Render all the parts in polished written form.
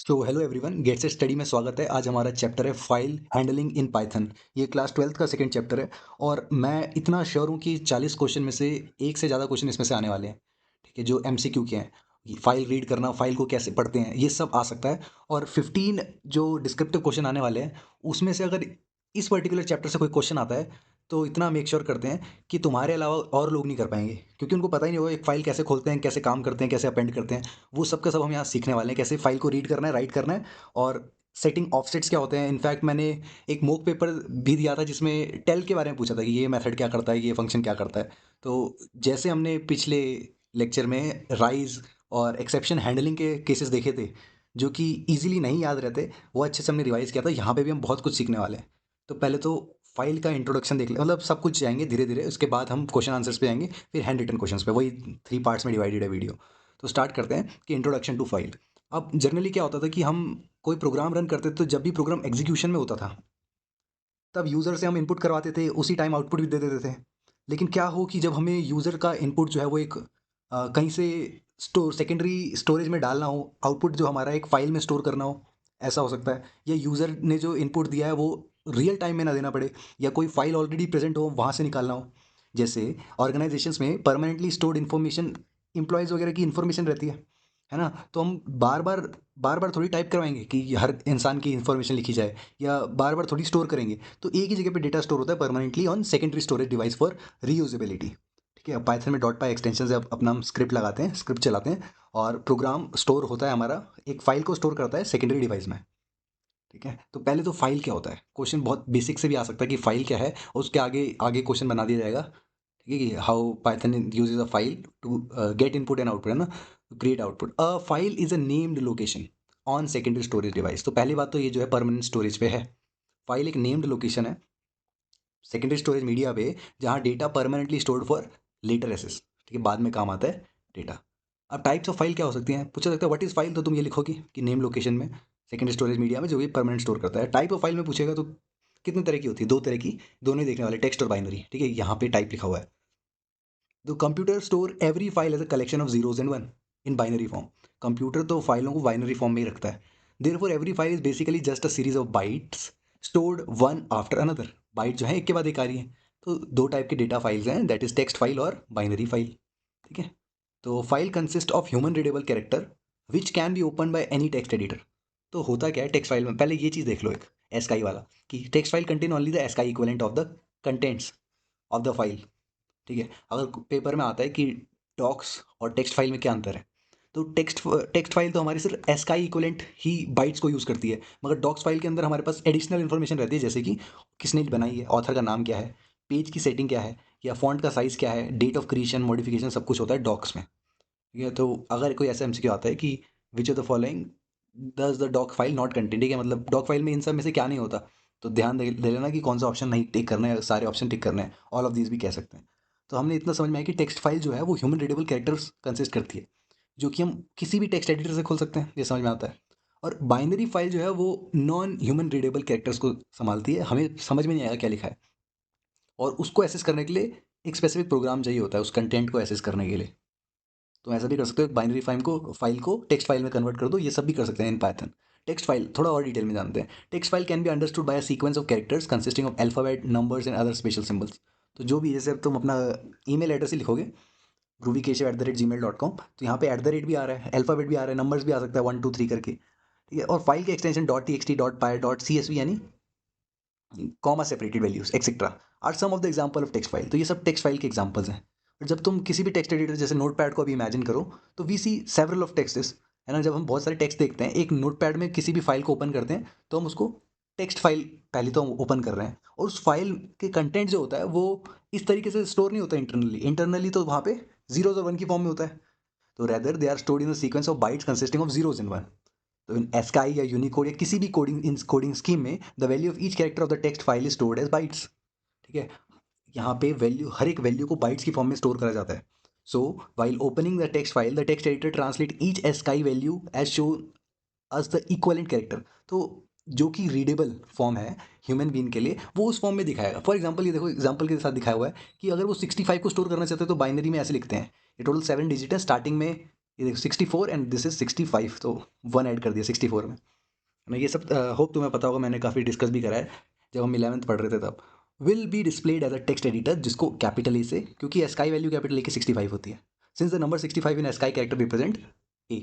So hello everyone, gate से study में स्वागत है। आज हमारा चैप्टर है फाइल हैंडलिंग इन पाइथन। ये क्लास 12th का सेकंड चैप्टर है और मैं इतना श्योर हूँ कि 40 क्वेश्चन में से एक से ज़्यादा क्वेश्चन इसमें से आने वाले हैं। ठीक है, जो एमसीक्यू के हैं, ये फाइल रीड करना, फाइल को कैसे पढ़ते हैं, ये सब आ सकता है। और 15 जो डिस्क्रिप्टिव क्वेश्चन आने वाले हैं, उसमें से अगर इस पर्टिकुलर चैप्टर से कोई क्वेश्चन आता है तो इतना मेक श्योर करते हैं कि तुम्हारे अलावा और लोग नहीं कर पाएंगे, क्योंकि उनको पता ही नहीं होगा एक फाइल कैसे खोलते हैं, कैसे काम करते हैं, कैसे अपेंड करते हैं। वो सब का सब हम यहाँ सीखने वाले हैं, कैसे फाइल को रीड करना है, राइट करना है, और सेटिंग ऑफसेट्स क्या होते हैं। इनफैक्ट मैंने एक मॉक पेपर भी दिया था जिसमें टेल के बारे में पूछा था कि ये मेथड क्या करता है, ये फंक्शन क्या करता है। तो जैसे हमने पिछले लेक्चर में राइज और एक्सेप्शन हैंडलिंग के केसेस देखे थे जो कि इजीली नहीं याद रहते, वो अच्छे से हमने रिवाइज किया था। यहाँ पे भी हम बहुत कुछ सीखने वाले हैं। तो पहले तो फाइल का इंट्रोडक्शन देख ले, मतलब सब कुछ जाएंगे धीरे धीरे, उसके बाद हम क्वेश्चन आंसर्स पे जाएंगे, फिर हैंड रिटन क्वेश्चंस पे। वही 3 पार्ट्स में डिवाइडेड है वीडियो। तो स्टार्ट करते हैं कि इंट्रोडक्शन टू फाइल। अब जनरली क्या होता था कि हम कोई प्रोग्राम रन करते थे, तो जब भी प्रोग्राम एग्जीक्यूशन में होता था तब यूज़र से हम इनपुट करवाते थे, उसी टाइम आउटपुट भी दे देते थे। लेकिन क्या हो कि जब हमें यूज़र का इनपुट जो है वो एक कहीं से सेकेंडरी स्टोरेज में डालना हो, आउटपुट जो हमारा एक फाइल में स्टोर करना हो, ऐसा हो सकता है। या यूज़र ने जो इनपुट दिया है वो रियल टाइम में ना देना पड़े, या कोई फाइल ऑलरेडी प्रेजेंट हो वहाँ से निकालना हो। जैसे ऑर्गेनाइजेशंस में परमानेंटली स्टोर्ड इन्फॉर्मेशन, एम्प्लॉयज़ वगैरह की इन्फॉर्मेशन रहती है ना। तो हम बार बार थोड़ी टाइप करवाएंगे कि हर इंसान की इन्फॉर्मेशन लिखी जाए, या बार बार थोड़ी स्टोर करेंगे। तो एक ही जगह पे डेटा स्टोर होता है permanently on secondary storage device for reusability. ठीक है, पाइथन में डॉट पाई एक्सटेंशन से अपना हम स्क्रिप्ट लगाते हैं, स्क्रिप्ट चलाते हैं, और प्रोग्राम स्टोर होता है हमारा, एक फाइल को स्टोर करता है सेकेंडरी डिवाइस में। ठीक है, तो पहले तो फाइल क्या होता है, क्वेश्चन बहुत बेसिक से भी आ सकता है कि फाइल क्या है, और उसके आगे आगे क्वेश्चन बना दिया जाएगा। ठीक है, कि how Python uses a file to get input and output, है ना, create output. A file is a named location on secondary storage device. तो पहली बात तो ये जो है परमानेंट स्टोरेज पे है। फाइल एक नेम्ड लोकेशन है सेकेंडरी स्टोरेज मीडिया पे, जहाँ data permanently stored for later access. ठीक है, बाद में काम आता है डेटा। अब टाइप्स ऑफ फाइल क्या हो सकती हैं, पूछा सकता है व्हाट इज फाइल, तो तुम ये लिखोगे कि नेम लोकेशन में सेकेंडरी स्टोरेज मीडिया में जो भी परमानेंट स्टोर करता है। टाइप ऑफ फाइल में पूछेगा तो कितने तरह की होती है, दो तरह की, दोनों ही देखने वाले, टेक्स्ट और बाइनरी। ठीक है, यहाँ पे टाइप लिखा हुआ है। तो computer store every file as a collection of zeros and one in binary form. Computer तो फाइलों को बाइनरी फॉर्म में ही रखता है। Therefore every file is basically just a series of bytes stored one after another. Byte जो है एक के बाद एक आ रही है। तो दो टाइप के डेटा फाइल्स हैं, दैट इज टेक्स्ट फाइल और बाइनरी फाइल। ठीक है, तो file consist of human readable character which can be open by any text editor. तो होता क्या है टेक्स्ट फाइल में, पहले ये चीज़ देख लो, एक एसकाई वाला, कि text file contain only the ASCII equivalent of the contents of the file. ठीक है, अगर पेपर में आता है कि डॉक्स और टेक्स्ट फाइल में क्या अंतर है, तो टेक्स्ट फाइल तो हमारी सिर्फ एसकाई इक्विवेलेंट ही बाइट्स को यूज़ करती है, मगर डॉक्स फाइल के अंदर हमारे पास एडिशनल इन्फॉर्मेशन रहती है, जैसे कि किसने बनाई है, ऑथर का नाम क्या है, पेज की सेटिंग क्या है, या फॉन्ट का साइज़ क्या है, डेट ऑफ क्रिएशन, मॉडिफिकेशन, सब कुछ होता है डॉक्स में। ठीक है, तो अगर कोई ऐसा एमसीक्यू आता है कि which of the following does the doc file not contain, ठीक है, मतलब डॉक फाइल में इन सब में से क्या नहीं होता, तो ध्यान दे लेना कि कौन सा ऑप्शन नहीं टिक करना है, सारे ऑप्शन टिक करने हैं, ऑल ऑफ दीज भी कह सकते हैं। तो हमने इतना समझ में आया कि टेक्स्ट फाइल जो है वो ह्यूमन रीडेबल कैरेक्टर्स कंसिस्ट करती है, जो कि हम किसी भी टेक्स्ट एडिटर से खोल सकते हैं, ये समझ में आता है। और बाइनरी फाइल जो है वो नॉन ह्यूमन रीडेबल कैरेक्टर्स को संभालती है, हमें समझ में नहीं आएगा क्या लिखा है, और उसको एसेस करने के लिए एक स्पेसिफिक प्रोग्राम चाहिए होता है उस कंटेंट को एसेस करने के लिए। तो ऐसा भी कर सकते हो, एक बाइनरी फाइल को टेक्स्ट फाइल में कन्वर्ट कर दो, ये सब भी कर सकते हैं इन पाइथन। टेक्स्ट फाइल थोड़ा और डिटेल में जानते हैं। Text file can be understood by a sequence of characters consisting of alphabet, numbers and other special symbols. तो जो भी, जैसे अब तुम अपना ईमेल एड्रेस ही लिखोगे rubykesh@gmail.com, तो यहाँ पे एट द रेट भी आ रहा है, अल्फाबेट भी आ रहा है, नंबर्स भी आ सकता है 1 2 3 करके। ठीक है, और फाइल के extension dot T x T, dot py, dot C S V, यानी comma separated values etcetera, are some of the example of text file. तो ये सब टेक्स्ट फाइल के एग्जाम्पल्स हैं। और जब तुम किसी भी टेक्स्ट एडिटर जैसे नोट पैड को अभी इमेजिन करो, तो we see several of texts, है ना। जब हम बहुत सारे टेक्स्ट देखते हैं एक नोट पैड में, किसी भी फाइल को ओपन करते हैं, तो हम उसको टेक्स्ट फाइल पहले तो हम ओपन कर रहे हैं, और उस फाइल के कंटेंट जो होता है वो इस तरीके से स्टोर नहीं होता इंटरनली। इंटरनली तो वहाँ पे जीरोज और वन की फॉर्म में होता है। तो rather they are stored in the sequence of bytes consisting of zeros in one. तो इन एस्काई या यूनिकोड या किसी भी कोडिंग स्कीम में, the value of each character of the text file is stored as bytes. ठीक है, यहाँ पे वैल्यू, हर एक वैल्यू को बाइट्स की फॉर्म में स्टोर करा जाता है। So while opening the text file, the text editor translate each ASCII value as show us the equivalent character. तो जो कि रीडेबल फॉर्म है ह्यूमन बीइंग के लिए, वो उस फॉर्म में दिखाएगा। फॉर एग्जाम्पल, ये देखो एग्जाम्पल के साथ दिखाया हुआ है कि अगर वो 65 को स्टोर करना चाहते हैं तो बाइनरी में ऐसे लिखते हैं, ये टोटल 7 डिजिट है, स्टार्टिंग में ये देखो 64 एंड दिस इज 65, तो 1 ऐड कर दिया 64 में। मैं ये सब होप तुम्हें पता होगा, मैंने काफ़ी डिस्कस भी करा है जब हम 11th पढ़ रहे थे तब। Will be displayed as a text editor, जिसको कैपिटल ए से, क्योंकि एस्काई वैल्यू कैपिटल ए की 65 होती है, since the number 65 in ASCII character represent a.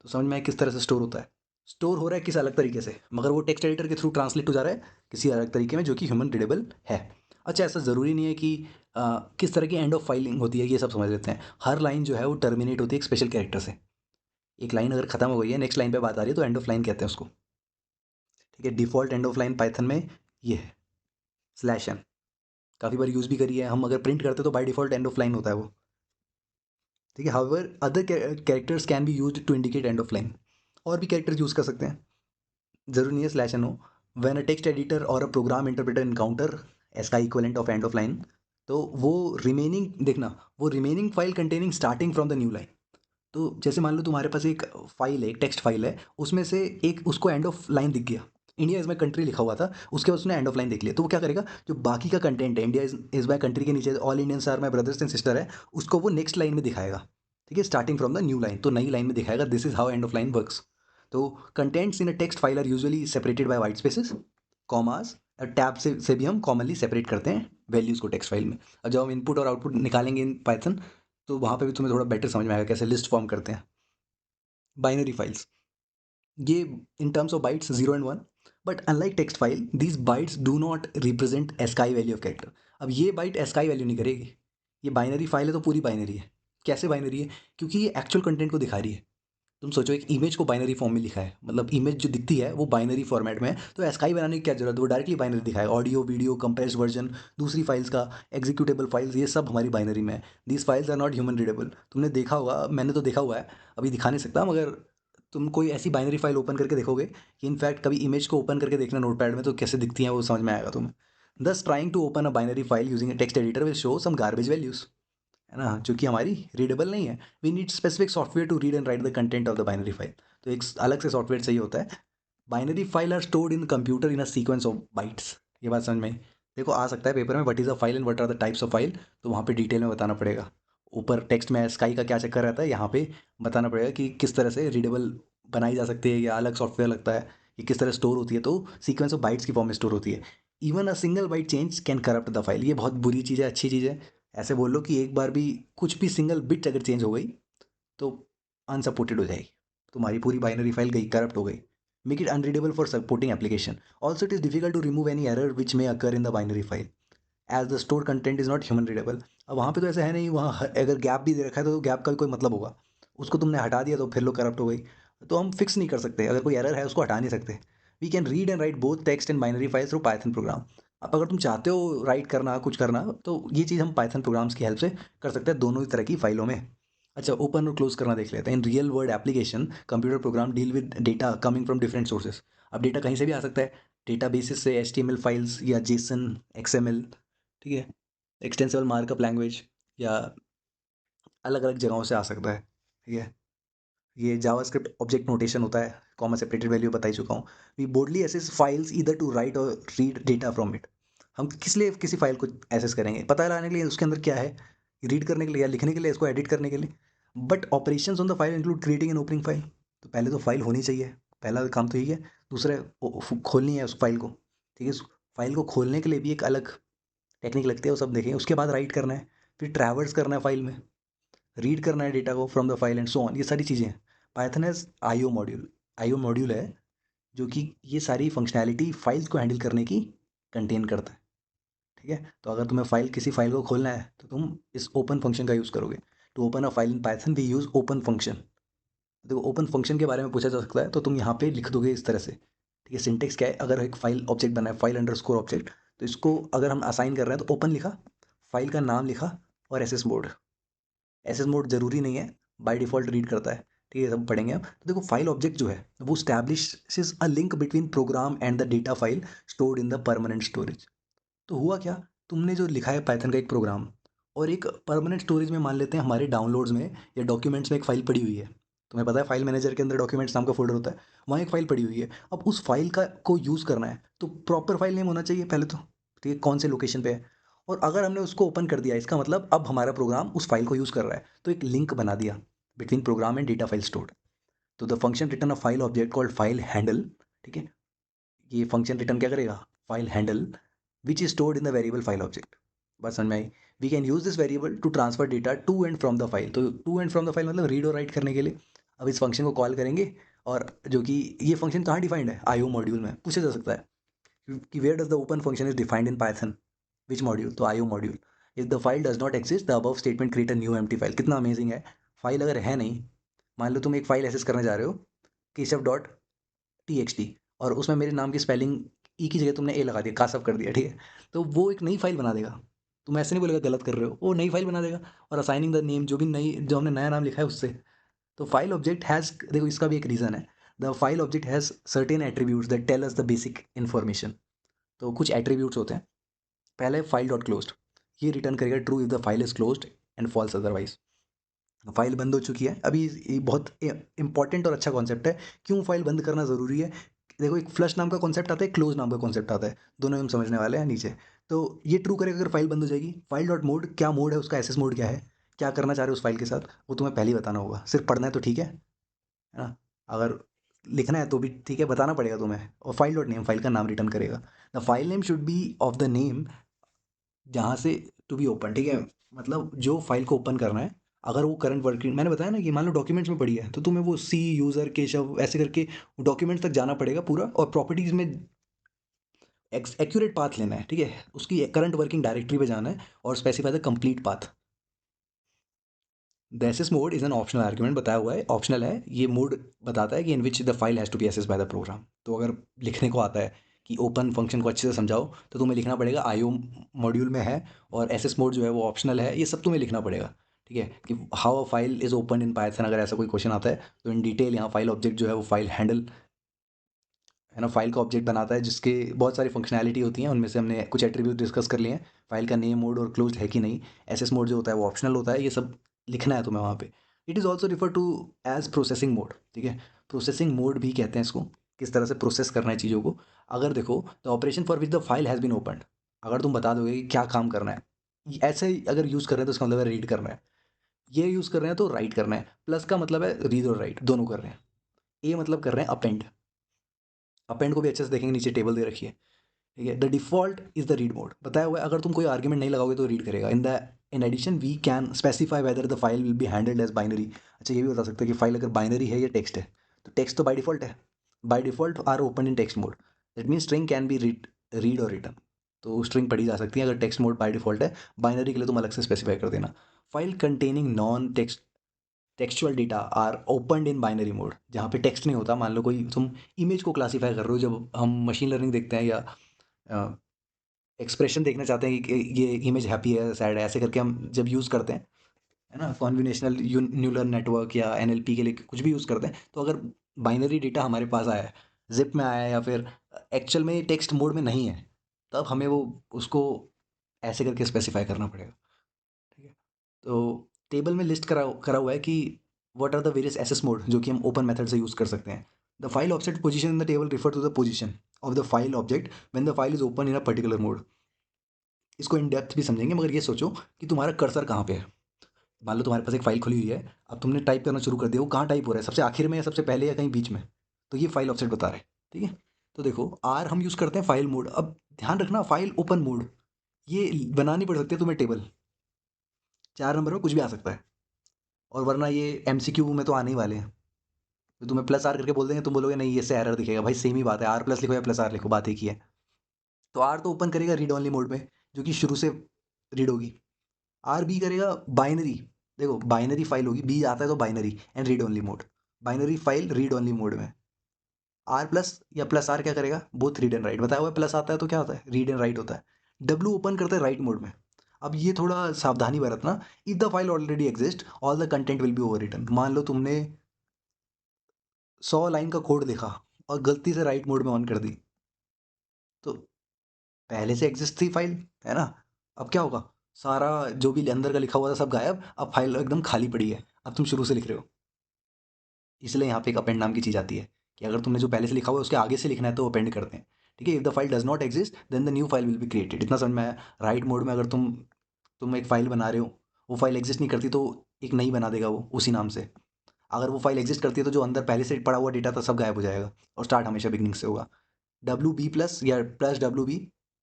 तो समझ में आया किस तरह से स्टोर होता है। स्टोर हो रहा है किस अलग तरीके से, मगर वो टेक्स्ट एडिटर के थ्रू ट्रांसलेट हो जा रहा है किसी अलग तरीके में जो कि ह्यूमन रीडेबल है। अच्छा, ऐसा ज़रूरी नहीं है कि किस तरह की एंड ऑफ फाइलिंग होती है, ये सब समझ लेते हैं। हर लाइन जो है वो टर्मिनेट होती है एक स्पेशल कैरेक्टर से। एक लाइन अगर खत्म हो गई है, नेक्स्ट लाइन पे बात आ रही है, तो एंड ऑफ लाइन कहते हैं उसको। ठीक है, default end of line Python में ये है स्लैश एन। काफ़ी बार यूज़ भी करी है हम, अगर प्रिंट करते तो by default end of line होता है वो। ठीक है, however other characters can be used to indicate end of line. और भी कैरेक्टर्स यूज़ कर सकते हैं, ज़रूरी नहीं है स्लैश एन हो। व्हेन अ टेक्स्ट एडिटर और अ प्रोग्राम इंटरप्रेटर इनकाउंटर एस का equivalent of and of line, तो वो रिमेनिंग देखना, वो remaining file containing starting from the new line. तो जैसे मान लो तुम्हारे पास एक फाइल है, एक टेक्स्ट फाइल है, उसमें से एक उसको एंड ऑफ लाइन दिख गया, इंडिया इज माई कंट्री लिखा हुआ था, उसके बाद उसने एंड ऑफ लाइन देख लिया, तो वो क्या करेगा, जो बाकी का कंटेंट है इंडिया इज माई कंट्री के नीचे all Indians are my brothers and sister है, उसको वो नेक्स्ट लाइन में दिखाएगा। ठीक है, starting from the new line, तो नई लाइन में दिखाएगा। This is how end of line works. तो contents in a text file are usually separated by white spaces, commas, tab से भी हम कॉमनली सेपरेट करते हैं वैल्यूज़ को टेक्स्ट फाइल में। अब जब हम इनपुट और आउटपुट निकालेंगे इन पाइथन, तो वहाँ पे भी तुम्हें थोड़ा बेटर समझ में आएगा कैसे लिस्ट फॉर्म करते हैं। बाइनरी फाइल्स, ये in terms of bytes 0 and 1, but unlike text file these bytes do not represent ASCII value of character. अब ये बाइट एस्काई वैल्यू नहीं करेगी, ये बाइनरी फाइल है तो पूरी बाइनरी है। कैसे बाइनरी है, क्योंकि ये एक्चुअल कंटेंट को दिखा रही है। तुम सोचो एक इमेज को बाइनरी फॉर्म में लिखा है, मतलब इमेज जो दिखती है वो बाइनरी फॉर्मेट में है, तो एस्काई बनाने की क्या जरूरत है, वो डायरेक्टली बाइनरी दिखाएगा। ऑडियो, वीडियो, कंप्रेस्ड वर्जन, दूसरी फाइल्स का एग्जीक्यूटेबल फाइल्स, ये सब हमारी बाइनरी में है। These files are not human readable. तुमने देखा होगा, मैंने तो देखा हुआ है, अभी दिखा नहीं सकता, मगर तुम कोई ऐसी बाइनरी फाइल ओपन करके देखोगे कि इनफैक्ट कभी इमेज को ओपन करके देखना नोटपैड में, तो कैसे दिखती है वो समझ में आएगा तुम्हें। Thus trying to open a binary file using a text editor will show some garbage values, है ना, जो कि हमारी रीडेबल नहीं है। We need specific software to read and write the content of the binary file. तो एक अलग से सॉफ्टवेयर चाहिए होता है। Binary file are stored in computer in a sequence of bytes. ये बात समझ में आई? देखो आ सकता है पेपर में, what is a file and what are the types of file, तो वहाँ पे डिटेल में बताना पड़ेगा। ऊपर टेक्स्ट में स्काई का क्या चक्कर रहता है, यहाँ पे बताना पड़ेगा कि किस तरह से रीडेबल बनाई जा सकती है, या अलग सॉफ्टवेयर लगता है, ये किस तरह स्टोर होती है, तो सीक्वेंस ऑफ बाइट्स की फॉर्म में स्टोर होती है। Even a single byte change can corrupt the file. ये बहुत बुरी चीज़ है, अच्छी चीज़ है। ऐसे बोल लो कि एक बार भी कुछ भी सिंगल बिट अगर चेंज हो गई तो अनसपोर्टेड हो जाएगी, तुम्हारी पूरी बाइनरी फाइल गई, करप्ट हो गई। Make it unreadable for supporting application. Also it is difficult to remove any error which may occur in the binary file as the store content is not human readable. अब वहाँ पे तो ऐसा है नहीं, वहाँ अगर गैप भी दे रखा है तो गैप का भी कोई मतलब होगा, उसको तुमने हटा दिया तो फिर लो करप्ट हो गई। तो हम फिक्स नहीं कर सकते, अगर कोई एरर है उसको हटा नहीं सकते। We can read and write both text and binary files through Python program. अब अगर तुम चाहते हो राइट करना, कुछ करना, तो ये चीज़ हम पाइथन प्रोग्राम्स की हेल्प से कर सकते हैं, दोनों ही तरह की फाइलों में। अच्छा, ओपन और क्लोज करना देख लेते हैं। In real world application computer program deal with data coming from different sources. अब डेटा कहीं से भी आ सकता है, डेटा बेसिस से, HTML फाइल्स या जेसन, XML, ठीक है, एक्सटेंसिबल मार्कअप लैंग्वेज, या अलग अलग जगहों से आ सकता है। ठीक है, ये जावास्क्रिप्ट ऑब्जेक्ट नोटेशन होता है, कॉमा सेपरेटेड वैल्यू बता ही चुका हूँ। We boldly access files either to write और रीड डेटा फ्रॉम इट। हम किस लिए किसी फाइल को एसेस करेंगे, पता लगाने के लिए उसके अंदर क्या है, रीड करने के लिए या लिखने के लिए, इसको एडिट करने के लिए। But operations on the file include creating and opening file. तो पहले तो फाइल होनी चाहिए, पहला काम तो यही है। दूसरा खोलनी है उस फाइल को। ठीक है, उस फाइल को खोलने के लिए भी एक अलग टेक्निक लगती है, वो सब देखेंगे। उसके बाद राइट करना है, फिर ट्रैवर्स करना है फाइल में, रीड करना है डेटा को from the file and so on, ये सारी चीज़ें हैं। Python has IO module. IO module है जो कि ये सारी फंक्शनैलिटी फाइल्स को हैंडल करने की कंटेन करता है। ठीक है, तो अगर तुम्हें किसी फाइल को खोलना है तो तुम इस ओपन फंक्शन का यूज़ करोगे। To open a file in Python we use open function. देखो ओपन फंक्शन के बारे में पूछा जा सकता है, तो तुम यहाँ पे लिख दोगे इस तरह से। ठीक है, सिंटेक्स क्या है, अगर एक फाइल ऑब्जेक्ट बना है, फाइल अंडरस्कोर ऑब्जेक्ट, तो इसको अगर हम असाइन कर रहे हैं तो ओपन लिखा, फाइल का नाम लिखा, और एसएस मोड। एसएस मोड जरूरी नहीं है, बाय डिफॉल्ट रीड करता है। ठीक है, सब पढ़ेंगे हम। तो देखो फाइल ऑब्जेक्ट जो है वो establishes a link between program and the data file stored in the permanent storage. तो हुआ क्या, तुमने जो लिखा है पाइथन का एक प्रोग्राम, और एक परमानेंट स्टोरेज में, मान लेते हैं हमारे डाउनलोड्स में या डॉक्यूमेंट्स में एक फाइल पड़ी हुई है। तुम्हें पता है फाइल मैनेजर के अंदर डॉक्यूमेंट्स नाम का फोल्डर होता है, वहाँ एक फाइल पड़ी हुई है। अब उस फाइल का को यूज़ करना है तो प्रॉपर फाइल नेम होना चाहिए पहले तो। ठीक है, कौन से लोकेशन पे है, और अगर हमने उसको ओपन कर दिया, इसका मतलब अब हमारा प्रोग्राम उस फाइल को यूज़ कर रहा है, तो एक लिंक बना दिया। between program and data file stored. तो the function return a file object called file handle, ठीक है, ये फंक्शन रिटर्न क्या करेगा, file handle which is stored in the variable file object. बस समझ में आई। We can use this variable to transfer data to and from the file. तो to and from the file मतलब रीड और write करने के लिए अब इस फंक्शन को कॉल करेंगे। और जो कि ये फंक्शन कहाँ डिफाइंड है, आईओ मॉड्यूल में। पूछा जा सकता है कि where does the open function is defined in Python, which module, तो IO module. If the file does not exist the above statement create a new empty file. कितना अमेजिंग है। फाइल अगर है नहीं, मान लो तुम एक फाइल एक्सेस करने जा रहे हो, Keshav dot T x T, और उसमें मेरे नाम की स्पेलिंग ई की जगह तुमने ए लगा दिया, कासव कर दिया, ठीक है, तो वो एक नई फाइल बना देगा। तुम ऐसे नहीं बोलेगा गलत कर रहे हो, वो नई फाइल बना देगा। और असाइनिंग द नेम, जो भी नई, जो हमने नया नाम लिखा है उससे। तो फाइल ऑब्जेक्ट हैज़, देखो इसका भी एक रीज़न है। The file object has certain attributes that tell us the basic information. तो कुछ एट्रीब्यूट्स होते हैं। पहले फाइल डॉट क्लोज्ड, ये रिटर्न करेगा true if the file is closed and false otherwise. फाइल बंद हो चुकी है। अभी ये बहुत इंपॉर्टेंट और अच्छा कॉन्सेप्ट है। क्यों फाइल बंद करना ज़रूरी है। देखो एक फ्लश नाम का कॉन्सेप्ट आता है, क्लोज नाम का कॉन्सेप्ट आता है, दोनों हम समझने वाले हैं नीचे। तो ये ट्रू करेगा अगर फाइल बंद हो जाएगी। फाइल डॉट मोड, क्या मोड है उसका, एसएस मोड क्या है, क्या करना चाह रहे हो उस फाइल के साथ, वो तुम्हें पहले ही बताना होगा। सिर्फ पढ़ना है तो ठीक है ना, अगर लिखना है तो भी ठीक है, बताना पड़ेगा तुम्हें। और फाइल डॉट नेम, फाइल का नाम रिटर्न करेगा। The file name should be of the name जहाँ से टू बी ओपन, ठीक है, मतलब जो फाइल को ओपन करना है। अगर वो करंट वर्किंग, मैंने बताया ना कि मान लो डॉक्यूमेंट्स में पड़ी है, तो तुम्हें वो सी यूज़र केशव ऐसे करके डॉक्यूमेंट्स तक जाना पड़ेगा पूरा, और प्रॉपर्टीज़ में एक्यूरेट पाथ लेना है, ठीक है, उसकी करंट वर्किंग डायरेक्टरी पे जाना है और specify the complete path. The SS mode is an optional argument, बताया हुआ है, ऑप्शनल है। ये मोड बताता है कि in which the file has to be access by the program. तो अगर लिखने को आता है कि ओपन फंक्शन को अच्छे से समझाओ, तो तुम्हें लिखना पड़ेगा आईओ मॉड्यूल में है, और एसएस मोड जो है वो ऑप्शनल है। ये सब तुम्हें लिखना पड़ेगा, ठीक है, कि how a file is open in Python. अगर ऐसा कोई क्वेश्चन आता है तो इन डिटेल यहाँ फाइल ऑब्जेक्ट जो है वो फाइल हैंडल है ना, फाइल का ऑब्जेक्ट बनाता है, जिसके बहुत सारी फंक्शनैलिटी होती हैं। उनमें से हमने कुछ एट्रीब्यूट डिस्कस कर लिए हैं। फाइल का नेम मोड और क्लोज है कि नहीं, एसएस मोड जो होता है वो ऑप्शनल होता है, ये सब लिखना है तुम्हें वहाँ पे। It is also refer to as processing mode, ठीक है, प्रोसेसिंग मोड भी कहते हैं इसको। किस तरह से प्रोसेस करना है चीज़ों को। अगर देखो the operation for which the file has been opened, अगर तुम बता दोगे कि क्या काम करना है, ऐसे ही अगर यूज़ कर रहे हैं तो इसका मतलब है रीड करना है। ये यूज़ कर रहे हैं तो राइट करना है। प्लस का मतलब है रीड और राइट दोनों कर रहे हैं। ए मतलब कर रहे हैं अपेंड। अपेंड को भी अच्छे से देखेंगे, नीचे टेबल दे रखी है, ठीक है। The default is the read mode, बताया हुआ है। अगर तुम कोई आर्ग्यूमेंट नहीं लगाओगे तो रीड करेगा। In addition we can specify whether the file will be handled as binary. अच्छा ये भी बता सकते हैं कि फाइल अगर बाइनरी है या टेक्स्ट है। तो टेक्स्ट तो बाय डिफॉल्ट है, by default are open in text mode. That mean string can be read और रिटर्न। तो स्ट्रिंग पढ़ी जा सकती है अगर टेक्स्ट मोड बाय डिफॉल्ट है। बाइनरी के लिए तुम अलग से स्पेसिफाई कर देना। File containing non text textual data are opened in binary mode, जहाँ पे टेक्स्ट नहीं होता। मान लो कोई तुम इमेज को क्लासीफाई कर रहे हो, जब हम मशीन लर्निंग देखते हैं या एक्सप्रेशन देखना चाहते हैं कि ये इमेज हैप्पी है सैड है, ऐसे करके हम जब यूज़ करते हैं, है ना, कॉन्विनेशनल न्यूरल नेटवर्क या एनएलपी के लिए कुछ भी यूज़ करते हैं, तो अगर बाइनरी डेटा हमारे पास आया है, जिप में आया है, या फिर एक्चुअल में टेक्स्ट मोड में नहीं है, तब हमें वो उसको ऐसे करके स्पेसिफाई करना पड़ेगा, ठीक है। तो टेबल में लिस्ट करा करा हुआ है कि what are the various access mode जो कि हम ओपन मेथड से यूज़ कर सकते हैं। The file object position in the table refer to the position of the file object when the file is open in a particular mode. इसको in depth भी समझेंगे, मगर ये सोचो कि तुम्हारा कर्सर कहाँ पे है। मान लो तुम्हारे पास एक फाइल खुली हुई है, अब तुमने टाइप करना शुरू कर दिया, वो कहाँ टाइप हो रहा है, सबसे आखिर में या सबसे पहले या कहीं बीच में। तो ये फाइल ऑब्जेक्ट बता रहे हैं, ठीक है। तो देखो आर हम यूज़ करते हैं फाइल मोड। अब ध्यान रखना, फाइल ओपन मोड ये बनानी पड़ सकती है तुम्हें टेबल। 4 नंबर में कुछ भी आ सकता है, और वरना ये एमसीक्यू में तो आने ही वाले हैं। तो तुम्हें प्लस आर करके बोल देंगे, तुम बोलोगे नहीं इससे एरर दिखेगा। भाई सेम ही बात है, आर प्लस लिखो या प्लस आर लिखो, बात एक ही है। तो आर तो ओपन करेगा रीड ओनली मोड में, जो कि शुरू से रीड होगी। आर बी करेगा बाइनरी। देखो बाइनरी फाइल होगी, बी आता है तो binary and read only mode. Binary file read only mode में। आर प्लस या प्लस आर क्या करेगा, बोथ रीड एंड राइट। बताया हुआ है प्लस आता है तो क्या होता है, रीड एंड राइट होता है। डब्ल्यू ओपन करता है राइट मोड में। अब ये थोड़ा सावधानी बरतना। If the file already exist all the content will be overwritten. मान लो तुमने 100 लाइन का कोड लिखा और गलती से राइट मोड में ऑन कर दी, तो पहले से एग्जिस्ट थी फाइल, है ना। अब क्या होगा, सारा जो भी अंदर का लिखा हुआ था सब गायब, अब फाइल एकदम खाली पड़ी है, अब तुम शुरू से लिख रहे हो। इसलिए यहाँ पे एक अपेंड नाम की चीज़ आती है कि अगर तुमने जो पहले से लिखा हुआ है उसके आगे से लिखना है तो अपेंड करते हैं, ठीक है। If the file does not exist then the new file will be created. इतना समझ में आया। राइट मोड में अगर तुम एक फाइल बना रहे हो, वो फाइल एग्जिस्ट नहीं करती तो एक नई बना देगा वो उसी नाम से। अगर वो फाइल एग्जिस्ट करती है तो जो अंदर पहले से पड़ा हुआ डेटा था सब गायब हो जाएगा और स्टार्ट हमेशा बिगनिंग से होगा। डब्ल्यू बी प्लस या प्लस डब्ल्यू बी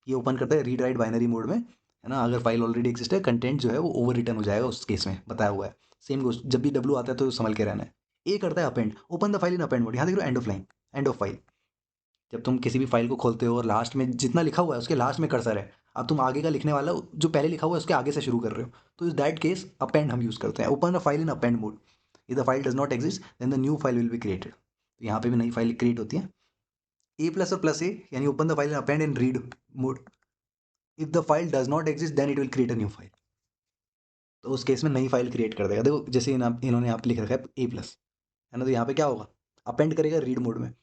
ये ओपन करता है रीड राइट बाइनरी मोड में, है ना। अगर फाइल ऑलरेडी एग्जिस्ट है, कंटेंट जो है वो ओवर रिटर्न हो जाएगा उस केस में, बताया हुआ है। सेम गोस्ट जब भी डब्ल्यू आता है तो संभल के रहना है। ए करता है append, open the file in append mode. यहाँ देख रहे हो and of line, end of file. जब तुम किसी भी फाइल को खोलते हो और लास्ट में जितना लिखा हुआ है उसके लास्ट में कर्सर है, अब तुम आगे का लिखने वाला जो पहले लिखा हुआ है उसके आगे से शुरू कर रहे हो, तो इस दैट केस अपेंड हम यूज़ करते हैं। Open a file in append mode, if the file does not exist then the new file will be created. तो यहाँ पे भी नई फाइल क्रिएट होती है। ए प्लस और प्लस ए यानी open the file in append in read mode, if the file does not exist then it will create a new file. तो उस केस में नई फाइल क्रिएट कर देगा। देखो जैसे इन्होंने यहाँ पे लिख रखा है ए प्लस, है ना, तो यहाँ पे क्या होगा, अपेंड करेगा रीड मोड में।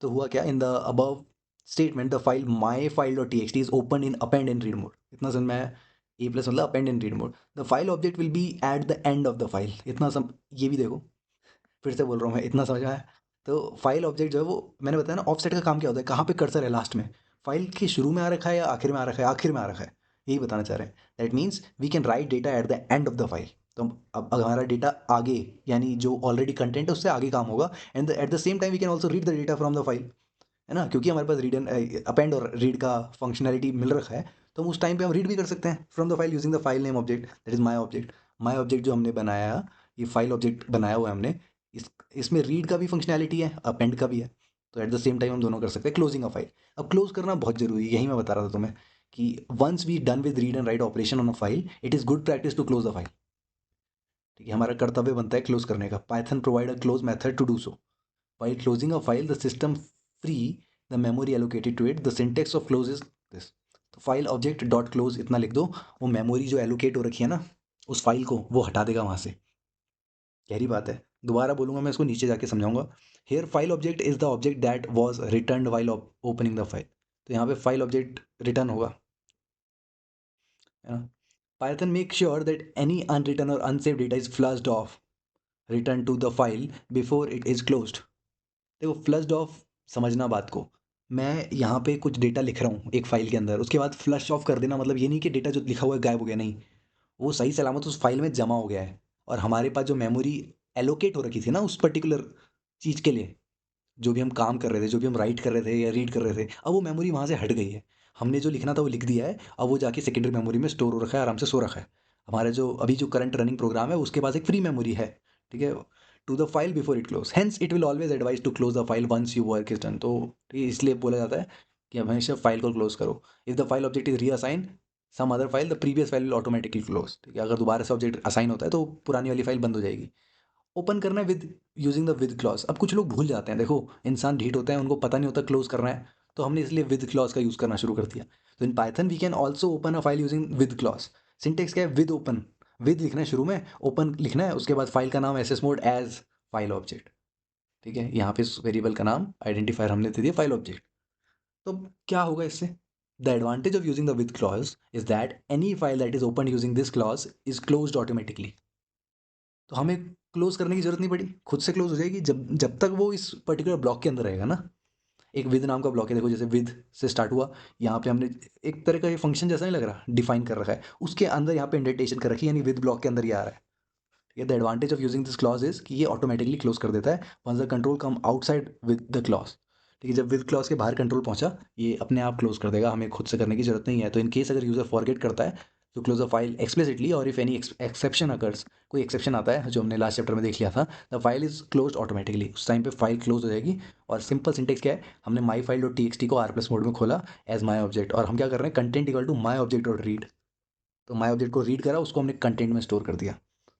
तो हुआ क्या, इन the above statement the file my file dot T x T is open in append in read mode. इतना समझ में आया। ए प्लस मतलब append in read mode. The file object will be eight the end of the file. इतना ये भी देखो, फिर से बोल रहा हूँ मैं, इतना समझ में आया। तो फाइल ऑब्जेक्ट जो है वो मैंने बताया ना, ऑफसेट का काम क्या होता है, कहाँ पे कर्सर है लास्ट में, फाइल के शुरू में आ रखा है या आखिर में आ रखा है, आखिर में आ रखा है, यही बताना चाह रहे हैं। That means we can write data at the end of the file. तो अब हमारा डेटा आगे, यानी जो ऑलरेडी कंटेंट है उससे आगे काम होगा, and at the same time we can also read the data from the file, है ना। क्योंकि हमारे पास रीड एंड अपेंड और रीड का फंक्शनैलिटी मिल रखा है, तो हम उस टाइम पे हम रीड भी कर सकते हैं from the file using the file name object, that is my object. My object जो हमने बनाया, ये फाइल ऑब्जेक्ट बनाया हुआ है हमने, इसमें रीड का भी फंक्शनैलिटी है, अपेंड का भी है। तो एट द सेम टाइम हम दोनों कर सकते हैं। क्लोजिंग अ फाइल, अब क्लोज करना बहुत जरूरी है, यही मैं बता रहा था तुम्हें कि once we done with read and write operation on a file, it is good practice to close the file. ठीक है, हमारा कर्तव्य बनता है क्लोज करने का। Python provide a close method to do so. While closing a file, the system free the memory allocated to it. The syntax of close is this. तो file object dot close इतना लिख दो, वो memory जो allocate हो रखी है ना उस फाइल को, वो हटा देगा वहाँ से। गहरी बात है, दोबारा बोलूंगा मैं इसको, नीचे जाके समझाऊंगा। Here file object is the object that was returned while opening the file. तो यहाँ पे फाइल ऑब्जेक्ट रिटर्न होगा, है ना। Python make sure that any unwritten or unsave data is flushed off return to the file before it is closed. देखो flushed off, समझना बात को, मैं यहाँ पे कुछ डेटा लिख रहा हूँ एक फाइल के अंदर, उसके बाद फ्लश ऑफ कर देना मतलब ये नहीं कि डेटा जो लिखा हुआ है गायब हो गया, नहीं, वो सही सलामत उस फाइल में जमा हो गया है। और हमारे पास जो मेमोरी एलोकेट हो रखी थी ना उस पर्टिकुलर चीज़ के लिए, जो भी हम काम कर रहे थे, जो भी हम राइट कर रहे थे या रीड कर रहे थे, अब वो मेमोरी वहाँ से हट गई है। हमने जो लिखना था वो लिख दिया है, अब वो जाके सेकेंडरी मेमोरी में स्टोर हो रखा है, आराम से सो रखा है। हमारा जो अभी जो करंट रनिंग प्रोग्राम है उसके पास एक फ्री मेमोरी है, ठीक है, to the file before it close, hence it will always advise to close the file once you work is done. तो ठीक है, इसलिए बोला जाता है कि हमेशा फाइल को क्लोज करो। If the file object is reassign some other file the previous file will automatically close. ठीक है, अगर दोबारा से ऑब्जेक्ट असाइन होता है तो पुरानी वाली फाइल बंद हो जाएगी। ओपन करना है with using the with clause. अब कुछ लोग भूल जाते हैं, देखो इंसान ढीठ होते हैं, उनको पता नहीं होता क्लोज करना है, तो हमने इसलिए विद क्लॉज का यूज़ करना शुरू कर दिया। तो in Python we can also open a file using with clause. Syntax क्या है, विद ओपन, विद लिखना है शुरू में, ओपन लिखना है, उसके बाद फाइल का नाम S S mode as file object. ठीक है, यहाँ पे वेरिएबल का नाम आइडेंटिफायर हमने दे दिया फाइल ऑब्जेक्ट। तो क्या होगा इससे, the advantage of using the with clause is that any file that is open using this clause is closed automatically. तो हमें क्लोज करने की जरूरत नहीं पड़ी, खुद से क्लोज हो जाएगी जब जब तक वो इस पर्टिकुलर ब्लॉक के अंदर रहेगा ना। एक विद नाम का ब्लॉक है, देखो जैसे विद से स्टार्ट हुआ, यहाँ पे हमने एक तरह का ये फंक्शन जैसा नहीं लग रहा, डिफाइन कर रखा है, उसके अंदर यहाँ पे इंडेंटेशन कर रखी है, यानी विद ब्लॉक के अंदर ये आ रहा है। ठीक है, the advantage of using this clause is कि ये ऑटोमेटिकली क्लोज कर देता है once the control come outside with the clause. ठीक है, जब विद क्लॉज के बाहर कंट्रोल पहुंचा, ये अपने आप क्लोज कर देगा, हमें खुद से करने की जरूरत नहीं है। तो इन केस अगर यूजर फॉरगेट करता है तो क्लोज अ फाइल एक्सप्लिसिटली, और इफ एनी एक्सेप्शन अकर्स, कोई एक्सेप्शन आता है जो हमने लास्ट चैप्टर में देख लिया था, the file is close automatically, उस टाइम पे फाइल क्लोज हो जाएगी। और सिंपल सिंटेक्स क्या है, हमने माई file dot T x T को आर प्लस मोड में खोला एज माई ऑब्जेक्ट, और हम क्या कर रहे हैं, content equal to my object dot read. तो माई ऑब्जेक्ट को रीड करा, उसको हमने कंटेंट में स्टोर कर दिया।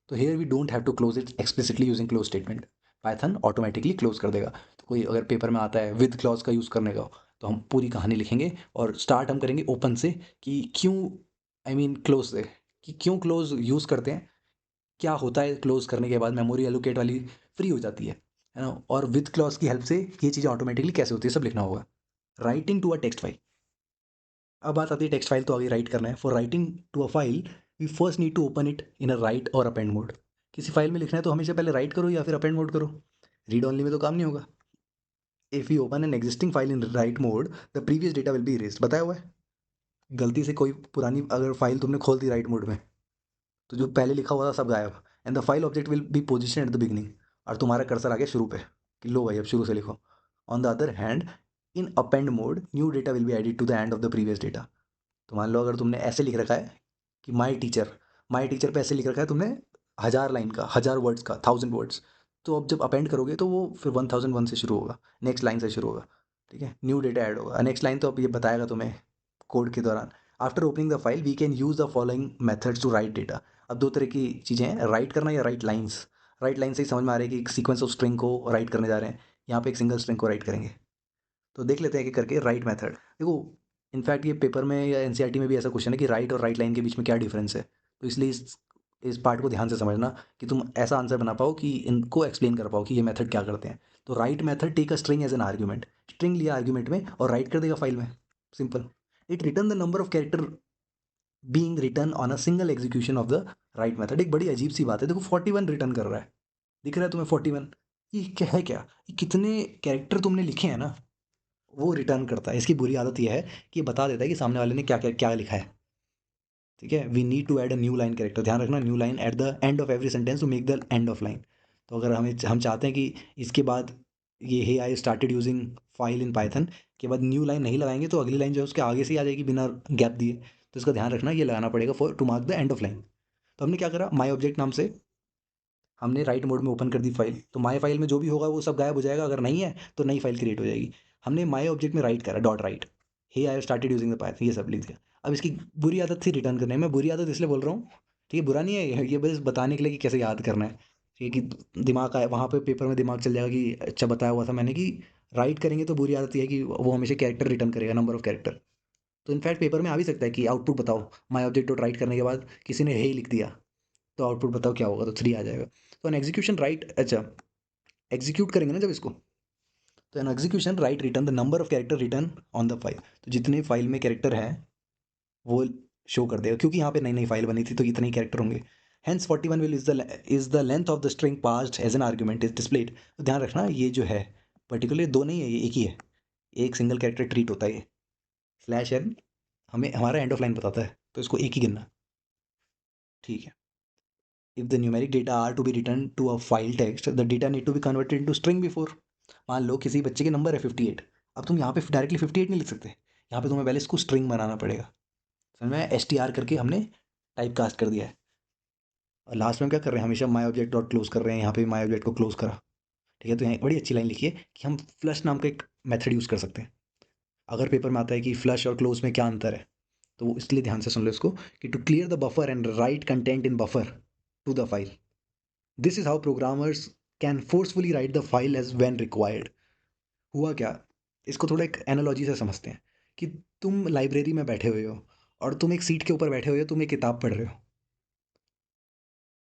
तो here we don't have to close it explicitly using close statement, Python automatically close कर देगा। तो कोई अगर पेपर में आता है विद क्लॉज का यूज़ करने का, तो हम पूरी कहानी लिखेंगे और स्टार्ट हम करेंगे ओपन से, कि क्यों, आई मीन क्लोज से, कि क्यों क्लोज यूज़ करते हैं, क्या होता है क्लोज करने के बाद मेमोरी एलोकेट वाली फ्री हो जाती है ना, और विद क्लॉज की हेल्प से ये चीज़ें ऑटोमेटिकली कैसे होती है सब लिखना होगा। Writing to a text file, अब बात आती है टेक्स्ट फाइल तो आगे राइट करना है। For writing to a file we first need to open it in a write और अपेंड मोड। किसी फाइल में लिखना है तो हमेशा पहले राइट करो या फिर अपेंड मोड करो, रीड ओनली में तो काम नहीं होगा। If you open an existing file in write mode the previous data will B erased, बताया हुआ है। गलती से कोई पुरानी अगर फाइल तुमने खोल दी राइट मोड में, तो जो पहले लिखा हुआ था सब गायब, and the file object will be position at the beginning. और तुम्हारा कर्सर आ गया शुरू पे कि लो भाई अब शुरू से लिखो। On the other hand, in append mode new data will be added to the end of the previous data. तो मान लो अगर तुमने ऐसे लिख रखा है कि माई टीचर पे ऐसे लिख रखा है तुमने 1000 लाइन का, 1000 वर्ड्स का, 1000 वर्ड्स, तो अब जब अपेंड करोगे तो वो फिर 1001 से शुरू होगा, नेक्स्ट लाइन से शुरू होगा। ठीक है, न्यू डेटा ऐड होगा, नेक्स्ट लाइन तो अब ये बताएगा तुम्हें कोड के दौरान। After opening the file we can use the following methods to write data. अब दो तरह की चीज़ें हैं, राइट करना या राइट लाइन्स। राइट लाइन से ही समझ में आ रहा है कि एक सीक्वेंस ऑफ स्ट्रिंग को राइट करने जा रहे हैं, यहाँ पे एक सिंगल स्ट्रिंग को राइट करेंगे। तो देख लेते हैं कि करके राइट मेथड देखो। इनफैक्ट ये पेपर में या एनसीईआरटी में भी ऐसा क्वेश्चन है कि राइट और राइट लाइन के बीच में क्या डिफरेंस है। तो इसलिए इस पार्ट को ध्यान से समझना कि तुम ऐसा आंसर बना पाओ कि इनको एक्सप्लेन कर पाओ कि ये मेथड क्या करते हैं। तो write method take a string as an argument, string लिया आर्ग्यूमेंट में और राइट कर देगा फाइल में, simple. It return the number of character being return on a single execution of the write method. एक बड़ी अजीब सी बात है, देखो 41 रिटर्न कर रहा है, दिख रहा है तुम्हें 41? ये क्या है, क्या ये कितने कैरेक्टर तुमने लिखे हैं ना, वो रिटर्न करता है। इसकी बुरी आदत ये है कि ये बता देता है कि सामने वाले ने क्या क्या क्या लिखा है। ठीक है, we need to add a new line character, ध्यान रखना, new line at the end of every sentence to make the end of line. तो अगर हम चाहते हैं कि इसके बाद ये hey I started using file in Python के बाद न्यू लाइन नहीं लगाएंगे तो अगली लाइन जो है उसके आगे से ही आ जाएगी बिना गैप दिए। तो इसका ध्यान रखना, ये लगाना पड़ेगा for to mark the end of line. तो हमने क्या करा, माई ऑब्जेक्ट नाम से हमने राइट मोड में ओपन कर दी फाइल, तो माई फाइल में जो भी होगा वो सब गायब हो जाएगा, अगर नहीं है तो नई फाइल क्रिएट हो जाएगी। हमने माई ऑब्जेक्ट में राइट करा, dot write, hey I started using the Python, ये सब लिख दिया। अब इसकी बुरी आदत थी रिटर्न करने में, बुरी आदत इसलिए बोल रहा हूँ, ठीक है, बुरा नहीं है ये बस बताने के लिए कि कैसे याद करना है। ठीक है कि दिमाग आए वहाँ पे पेपर में दिमाग चल जाएगा कि अच्छा बताया हुआ था मैंने कि राइट करेंगे तो बुरी आदत ये है कि वो हमेशा कैरेक्टर रिटर्न करेगा, नंबर ऑफ कैरेक्टर। तो इनफैक्ट पेपर में आ भी सकता है कि आउटपुट बताओ, माई ऑब्जेक्ट डॉट राइट करने के बाद किसी ने हे लिख दिया, तो आउटपुट बताओ क्या होगा, तो 3 आ जाएगा। तो एन एग्जीक्यूशन राइट, अच्छा एग्जीक्यूट करेंगे ना जब इसको, तो an execution write return the number of character return on the file. तो जितने फाइल में कैरेक्टर हैं वो शो कर देगा, क्योंकि यहाँ पे नई नई फाइल बनी थी तो इतने ही कैरेक्टर होंगे। Hence 41 will is the length of the string passed as an argument is displayed. तो ध्यान रखना ये जो है पर्टिकुलर दो नहीं है, ये एक ही है, एक सिंगल कैरेक्टर ट्रीट होता है ये। स्लैश एन हमें हमारा एंड ऑफ लाइन बताता है, तो इसको एक ही गिनना। ठीक है, if the numeric data are to be returned to a file text, the data need to be converted into string before। मान लो किसी बच्चे के नंबर है 58, अब तुम यहाँ पे डायरेक्टली 58 नहीं लिख सकते, यहाँ पे तुम्हें पहले इसको स्ट्रिंग बनाना पड़ेगा। समझ में, एस टी आर करके हमने टाइप कास्ट कर दिया है। और लास्ट में क्या कर रहे हैं, हमेशा माई ऑब्जेक्ट डॉट क्लोज कर रहे हैं, यहाँ पे माई ऑब्जेक्ट को क्लोज करा। ठीक है, तो यहाँ एक बड़ी अच्छी लाइन लिखी है कि हम फ्लश नाम का एक मेथड यूज़ कर सकते हैं। अगर पेपर में आता है कि फ्लश और क्लोज में क्या अंतर है, तो वो इसलिए ध्यान से सुन लो इसको कि to clear the buffer and write content in buffer to the file, this is how programmers can forcefully write the file as when required. हुआ क्या, इसको थोड़ा एक एनालॉजी से समझते हैं कि तुम लाइब्रेरी में बैठे हुए हो और तुम एक सीट के ऊपर बैठे हुए हो, तुम एक किताब पढ़ रहे हो।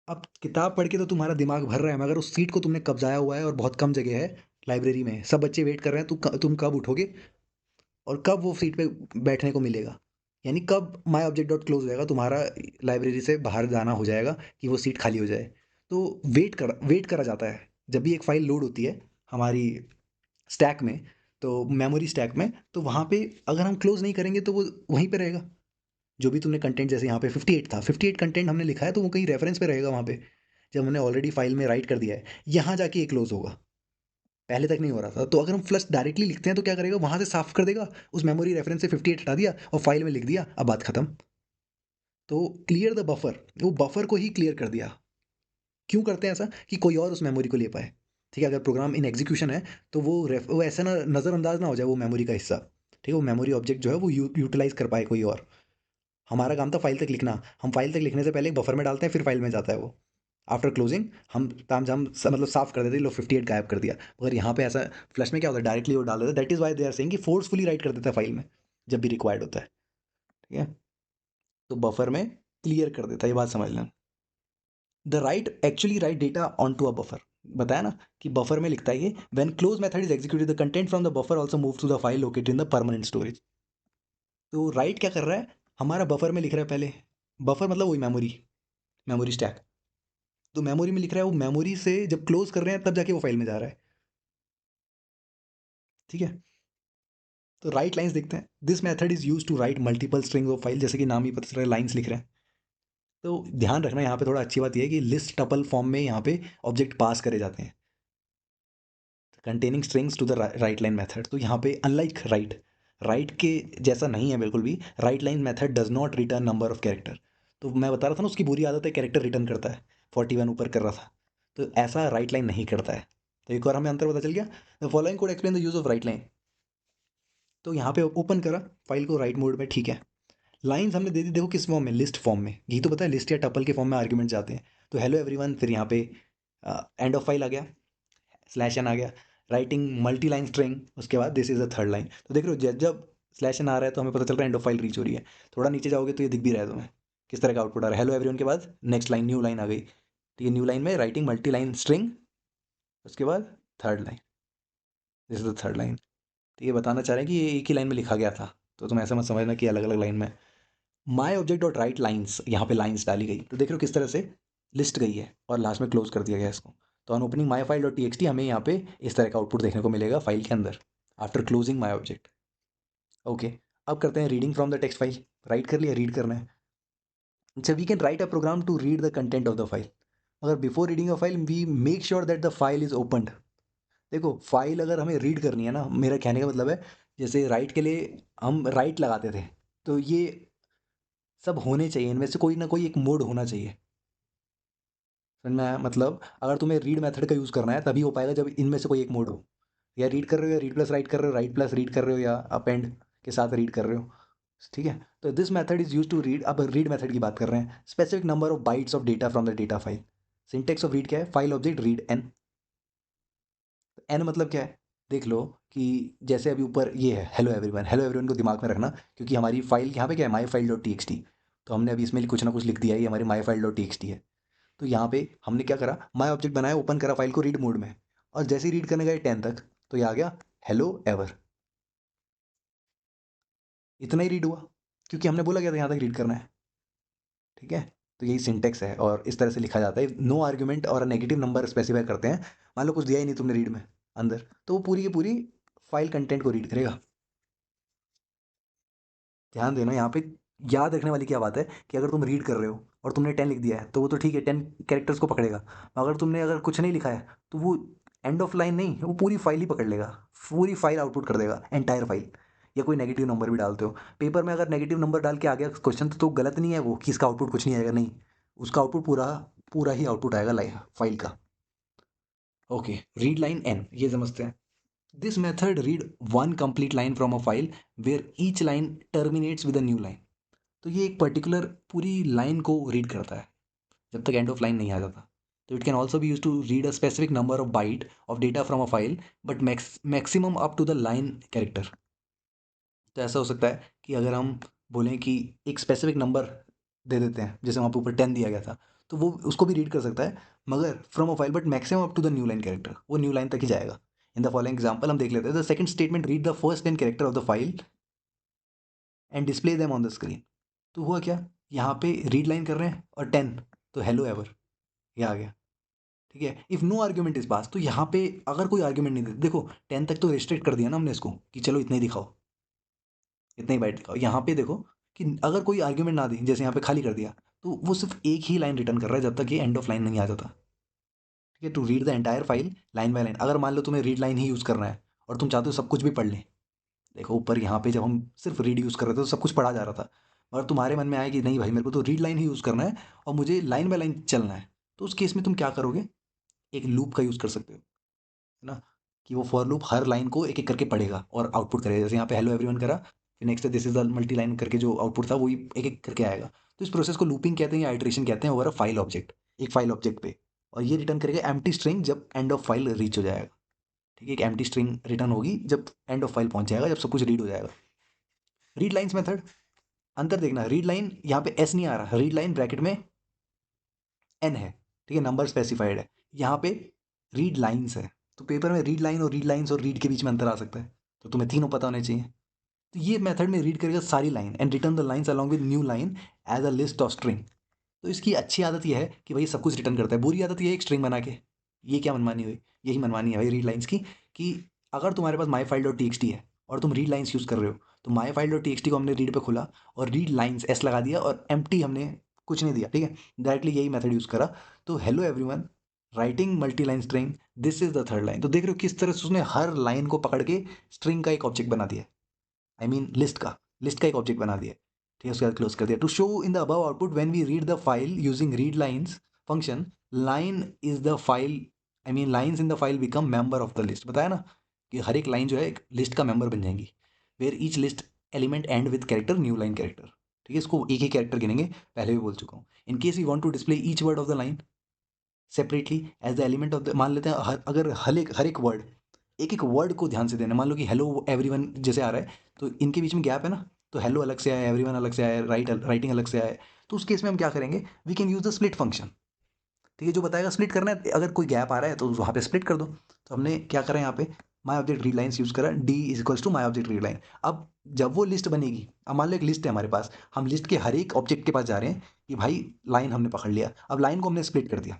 अब किताब पढ़ के तो तुम्हारा दिमाग भर रहा है, मगर उस सीट को तुमने कब्जाया हुआ है और बहुत कम जगह है लाइब्रेरी में, सब बच्चे वेट कर रहे हैं, तुम कब उठोगे और कब वो सीट पे बैठने को मिलेगा, यानी कब माई ऑब्जेक्ट डॉट क्लोज हो जाएगा, तुम्हारा लाइब्रेरी से बाहर जाना हो जाएगा कि वो सीट खाली हो जाए। तो वेट करा जाता है जब भी एक फ़ाइल लोड होती है हमारी स्टैक में, तो मेमोरी स्टैक में, तो वहाँ पे अगर हम क्लोज़ नहीं करेंगे तो वो वहीं पे रहेगा। जो भी तुमने कंटेंट, जैसे यहाँ पे 58 था, 58 कंटेंट हमने लिखा है तो वो कहीं रेफरेंस पे रहेगा वहाँ पे, जब हमने ऑलरेडी फ़ाइल में राइट कर दिया है, यहाँ जाके ये क्लोज़ होगा, पहले तक नहीं हो रहा था। तो अगर हम फ्लश डायरेक्टली लिखते हैं तो क्या करेगा, वहाँ से साफ कर देगा, उस मेमोरी रेफरेंस से 58 हटा दिया और फाइल में लिख दिया, अब बात खत्म। तो क्लियर द बफर, वो बफर को ही क्लियर कर दिया। क्यों करते हैं ऐसा, कि कोई और उस मेमोरी को ले पाए। ठीक है, अगर प्रोग्राम इन एग्जीक्यूशन है तो वो ऐसा ना नज़रअंदाज ना हो जाए वो मेमोरी का हिस्सा। ठीक है, वो मेमोरी ऑब्जेक्ट जो है वो यूटिलाइज कर पाए कोई और। हमारा काम था फाइल तक लिखना, हम फाइल तक लिखने से पहले एक बफर में डालते हैं, फिर फाइल में जाता है वो। आफ्टर क्लोजिंग हम ताम झाम मतलब साफ कर देते हैं, लो 58 गायब कर दिया। मगर यहाँ पे ऐसा फ्लश में क्या होता है, डायरेक्टली वो डाल देता है, that is why they are saying कि फोर्सफुली राइट कर देता है फाइल में जब भी रिक्वायर्ड होता है। ठीक है, तो बफर में क्लियर कर देता है, ये बात समझ लें। The write actually write data on to a buffer, बताया ना कि बफर में लिखता है ये, when close method is executed the content from the buffer also move to the file located in the permanent storage. तो राइट क्या कर रहा है, हमारा बफर में लिख रहा है पहले, बफर मतलब वही मेमोरी, मेमोरी स्टैक। तो मेमोरी में लिख रहा है, वो मेमोरी से जब क्लोज कर रहे हैं तब जाके वो फाइल में जा रहा है। ठीक है, तो राइट लाइंस देखते हैं, this method is use to write multiple strings of file, जैसे कि नाम ही पता चल रहा है लाइंस लिख रहे हैं। तो ध्यान रखना यहाँ पे थोड़ा अच्छी बात यह है कि लिस्ट टपल फॉर्म में यहाँ पे ऑब्जेक्ट पास करे जाते हैं। Containing strings to the write line method. तो यहाँ पे अनलाइक राइट के जैसा नहीं है बिल्कुल भी, right line method does not return number of character. तो मैं बता रहा था ना उसकी बुरी आदत है, कैरेक्टर रिटर्न करता है, 41 ऊपर कर रहा था, तो ऐसा राइट लाइन नहीं करता है। तो एक और हमें अंतर पता चल गया। The following code explain the use of right line. तो यहाँ पे ओपन करा फाइल को राइट मोड में, ठीक है। लाइंस हमने दे दी, देखो किस फॉर्म में, लिस्ट फॉर्म में, यही तो पता है लिस्ट या टपल के फॉर्म में आर्ग्यूमेंट जाते हैं। तो हेलो एवरीवन, फिर यहाँ पे एंड ऑफ फाइल आ गया, स्लैश एन आ गया, राइटिंग मल्टी लाइन स्ट्रिंग, उसके बाद this is the third line. तो देख रहे हो जब जब स्लैश एन आ रहा है तो हमें पता चल रहा है एंड ऑफ फाइल रीच हो रही है। थोड़ा नीचे जाओगे तो ये दिख भी रहा है तुम्हें किस तरह का आउटपुट आ रहा है। हेलो एवरीवन के बाद नेक्स्ट लाइन, न्यू लाइन आ गई, ठीक है। न्यू लाइन में राइटिंग मल्टी लाइन स्ट्रिंग, उसके बाद third line, this is the third line. तो ये बताना चाह रहे हैं कि ये एक ही लाइन में लिखा गया था, तो तुम ऐसा मत समझना कि अलग अलग लाइन में। माई ऑब्जेक्ट डॉट राइट लाइन्स, यहाँ पे लाइन्स डाली गई, तो देख रहे हो किस तरह से लिस्ट गई है और लास्ट में क्लोज कर दिया गया इसको। तो on opening my file dot T x T हमें यहाँ पे इस तरह का आउटपुट देखने को मिलेगा फाइल के अंदर, after closing my object. Okay, अब करते हैं reading from the text file. Write कर लिया, रीड करना है। अच्छा, we can write a program to read the content of the file, अगर before reading a file we make sure that the file is opened. देखो file अगर हमें read करनी है ना, मेरा कहने का मतलब है जैसे राइट के लिए हम राइट लगाते थे, तो ये सब होने चाहिए, इनमें से कोई ना कोई एक मोड होना चाहिए। समझ में आया? मतलब अगर तुम्हें रीड मेथड का यूज़ करना है तभी हो पाएगा जब इनमें से कोई एक मोड हो, या रीड कर रहे हो या रीड प्लस राइट कर रहे हो, राइट प्लस रीड कर रहे हो या अपेंड के साथ रीड कर रहे हो, ठीक है। तो this method is use to read, अब रीड मेथड की बात कर रहे हैं, specific number of bytes of data from the data file. Syntax of read क्या है, file object read n. N मतलब क्या है, देख लो कि जैसे अभी ऊपर ये है हेलो एवरीवन को दिमाग में रखना, क्योंकि हमारी फाइल यहाँ पे क्या है, माई file dot T x T. तो हमने अभी इसमें कुछ ना कुछ लिख दिया है, ये हमारी माई file dot T x T है। तो यहाँ पे हमने क्या करा, माई ऑब्जेक्ट बनाया, ओपन करा फाइल को रीड मोड में, और जैसे ही रीड करने गए 10 तक, तो ये आ गया हेलो एवर। इतना ही रीड हुआ, क्योंकि हमने बोला गया था यहाँ तक रीड करना है, ठीक है। तो यही सिंटेक्स है और इस तरह से लिखा जाता है। नो आर्ग्यूमेंट और नेगेटिव नंबर स्पेसिफाई करते हैं। मान लो कुछ दिया ही नहीं तुमने रीड में अंदर, तो वो पूरी की पूरी फाइल कंटेंट को रीड करेगा। ध्यान देना यहाँ पे, याद रखने वाली क्या बात है कि अगर तुम रीड कर रहे हो और तुमने 10 लिख दिया है तो वो तो ठीक है, 10 कैरेक्टर्स को पकड़ेगा। अगर तुमने अगर कुछ नहीं लिखा है तो वो एंड ऑफ लाइन नहीं, वो पूरी फाइल ही पकड़ लेगा, पूरी फाइल आउटपुट कर देगा, एंटायर फाइल। या कोई नेगेटिव नंबर भी डालते हो पेपर में, अगर नेगेटिव नंबर डाल के आ गया क्वेश्चन तो गलत नहीं है वो कि इसका आउटपुट कुछ नहीं आएगा, नहीं, उसका आउटपुट पूरा पूरा ही आउटपुट आएगा लाइव फाइल का। ओके, रीड लाइन एन ये समझते हैं। This method read one complete line from a file where each line terminates with a new line. तो ये एक पर्टिकुलर पूरी लाइन को रीड करता है जब तक एंड ऑफ लाइन नहीं आ जाता। तो it can also be use to read a specific number of byte of data from a file, but maximum up to the line character. तो ऐसा हो सकता है कि अगर हम बोलें कि एक स्पेसिफिक नंबर दे देते हैं, जैसे वहाँ पे ऊपर 10 दिया गया था, तो वो उसको भी रीड कर सकता है, मगर from a file, but maximum up to the new line character, वो न्यू लाइन तक ही जाएगा। इन द फॉलोइंग एग्जाम्पल हम देख लेते हैं, the second statement read the first 10 character of the file and display them on the screen. तो हुआ क्या, यहाँ पे रीड लाइन कर रहे हैं और 10, तो हेलो एवर ये आ गया, ठीक है। इफ नो आर्ग्यूमेंट इस पास, तो यहाँ पे अगर कोई आर्ग्यूमेंट नहीं देते, देखो 10 तक तो रिस्ट्रिक्ट कर दिया ना हमने इसको कि चलो इतना ही दिखाओ, इतना ही बाइट दिखाओ। यहाँ पे देखो कि अगर कोई आर्ग्यूमेंट ना दी, जैसे यहाँ पे खाली कर दिया, तो वो सिर्फ एक ही लाइन रिटर्न कर रहा है जब तक ये एंड ऑफ लाइन नहीं आ जाता, ठीक है। To read the entire file line by line, अगर मान लो तुम्हें रीड लाइन ही यूज़ करना है और तुम चाहते हो सब कुछ भी पढ़ लें, देखो ऊपर यहाँ पे जब हम सिर्फ रीड यूज़ कर रहे थे तो सब कुछ पढ़ा जा रहा था, और तुम्हारे मन में आया कि नहीं भाई मेरे को तो रीड लाइन ही यूज़ करना है और मुझे लाइन बाय लाइन चलना है, तो उस केस में तुम क्या करोगे, एक लूप का यूज़ कर सकते हो, है ना, कि वो फॉर लूप हर लाइन को एक एक करके पढ़ेगा और आउटपुट करेगा। जैसे यहाँ पे हेलो एवरीवन करा, फिर next this is the multi line करके जो आउटपुट था वही एक एक करके आएगा। तो इस प्रोसेस को लूपिंग कहते हैं या आइट्रेशन कहते हैं ओवर अ फाइल ऑब्जेक्ट, एक फाइल ऑब्जेक्ट पे। और ये रिटर्न करेगा एम्प्टी स्ट्रिंग जब एंड ऑफ फाइल रीच हो जाएगा, ठीक है। एक एम्प्टी स्ट्रिंग रिटर्न होगी जब एंड ऑफ फाइल पहुंच जाएगा, जब सब कुछ रीड हो जाएगा। रीड लाइन्स मेथड, अंतर देखना, रीड लाइन यहाँ पे एस नहीं आ रहा, रीड लाइन ब्रैकेट में एन है, ठीक है, नंबर स्पेसिफाइड है। यहाँ पे रीड लाइन्स है, तो पेपर में रीड लाइन और रीड लाइन्स और रीड के बीच में अंतर आ सकता है, तो तुम्हें तीनों पता होने चाहिए। तो ये मेथड में रीड करेगा सारी line and return the lines along with new line as a list of string. तो इसकी अच्छी आदत यह है कि भाई सब कुछ रिटर्न करता है, बुरी आदत ये है एक स्ट्रिंग बना के, ये क्या मनमानी हुई, यही मनमानी है भाई रीड लाइन्स की, कि अगर तुम्हारे पास my file dot T x T है और तुम रीड लाइन्स यूज़ कर रहे हो, तो माई file dot T x T को हमने रीड पे खोला और रीड लाइन्स एस लगा दिया और एम्प्टी हमने कुछ नहीं दिया, ठीक है, डायरेक्टली यही मेथड यूज़ करा। तो hello everyone writing multi line string, this is the third line. तो देख रहे हो किस तरह से उसने हर लाइन को पकड़ के स्ट्रिंग का एक ऑब्जेक्ट बना दिया, आई मीन लिस्ट का एक ऑब्जेक्ट बना दिया। ठीक है, उसके बाद क्लोज कर दिया। To show in the above output when we read the file using read lines function, line is the file, I mean lines in the file become member of the list. बताया ना कि हर एक line जो है एक list का member बन जाएंगी। Where each list element end with character new line character. ठीक है, इसको एक ही कैरेक्टर गिनेंगे, पहले भी बोल चुका हूँ। In case we want to display each word of the line separately as the element of the, मान लेते हैं अगर हर एक वर्ड, एक एक वर्ड को ध्यान से देना। मान लो कि हेलो एवरीवन जैसे आ रहा है, तो इनके बीच में गैप है ना, तो हेलो अलग से आया, एवरीवन अलग से आया, राइटिंग अलग से आया। तो उस केस में हम क्या करेंगे, we can use the split function. ठीक है, जो बताएगा स्प्लिट करना है, अगर कोई गैप आ रहा है तो वहाँ पे स्प्लिट कर दो। तो हमने क्या करा यहाँ पे, my object read lines use करा, d is equals to my object read line. अब जब वो लिस्ट बनेगी, अब मान लो एक लिस्ट है हमारे पास, हम लिस्ट के हर एक ऑब्जेक्ट के पास जा रहे हैं कि भाई लाइन हमने पकड़ लिया, अब लाइन को हमने स्प्लिट कर दिया।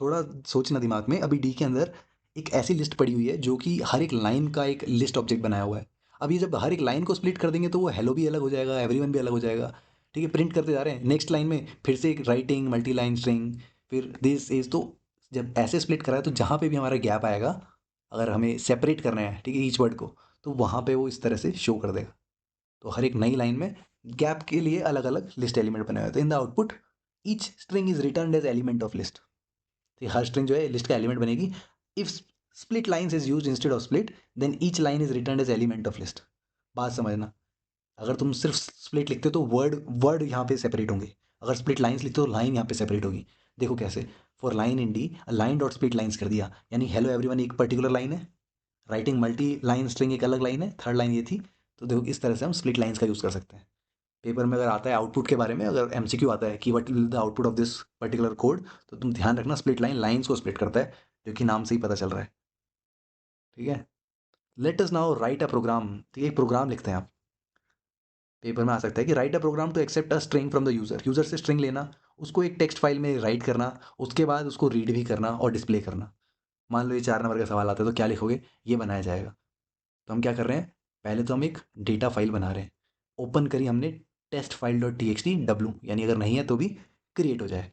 थोड़ा सोचना दिमाग में, अभी डी के अंदर एक ऐसी लिस्ट पड़ी हुई है जो कि हर एक लाइन का एक लिस्ट ऑब्जेक्ट बनाया हुआ है। अब ये जब हर एक लाइन को स्प्लिट कर देंगे तो वो हेलो भी अलग हो जाएगा, एवरीवन भी अलग हो जाएगा। ठीक है, प्रिंट करते जा रहे हैं, नेक्स्ट लाइन में फिर से एक राइटिंग मल्टी लाइन स्ट्रिंग, फिर दिस इज। तो जब ऐसे स्प्लिट करा है तो जहाँ पे भी हमारा गैप आएगा, अगर हमें सेपरेट करना है, ठीक है, ईच वर्ड को, तो वहाँ पे वो इस तरह से शो कर देगा। तो हर एक नई लाइन में गैप के लिए अलग अलग लिस्ट एलिमेंट बने हुए हैं। तो in the output each string is return as element of list. तो हर स्ट्रिंग जो है लिस्ट का एलिमेंट बनेगी। If split lines is used instead of split, then each line is return as element of list. बात समझना, अगर तुम सिर्फ स्प्लिट लिखते हो तो वर्ड वर्ड यहाँ पे सेपरेट होंगे, अगर स्प्लिट लाइन्स लिखते हो तो लाइन यहाँ पे सेपरेट होगी। देखो कैसे, for line in D line dot split lines कर दिया, यानी हेलो एवरीवन एक पर्टिकुलर लाइन है, राइटिंग मल्टी लाइन स्ट्रिंग एक अलग लाइन है, थर्ड लाइन ये थी। तो देखो इस तरह से हम स्प्लिट लाइन्स का यूज़ कर सकते हैं। पेपर में अगर आता है आउटपुट के बारे में, अगर एमसीक्यू आता है कि what will the output of this particular code, तो तुम ध्यान रखना स्प्लिट लाइन लाइन्स को स्प्लिट करता है, जो कि नाम से ही पता चल रहा है। ठीक है, late us now right a programme. ठीक है, एक प्रोग्राम लिखते हैं आप। पेपर में आ सकता है कि write a program to accept a string from the user, user से स्ट्रिंग लेना, उसको एक टेक्स्ट फाइल में राइट करना, उसके बाद उसको रीड भी करना और डिस्प्ले करना। मान लो ये 4 नंबर का सवाल आता है तो क्या लिखोगे, ये बनाया जाएगा। तो हम क्या कर रहे हैं, पहले तो हम एक डेटा फाइल बना रहे हैं। ओपन करी हमने test file dot T x t डब्लू, यानी अगर नहीं है तो भी क्रिएट हो जाए।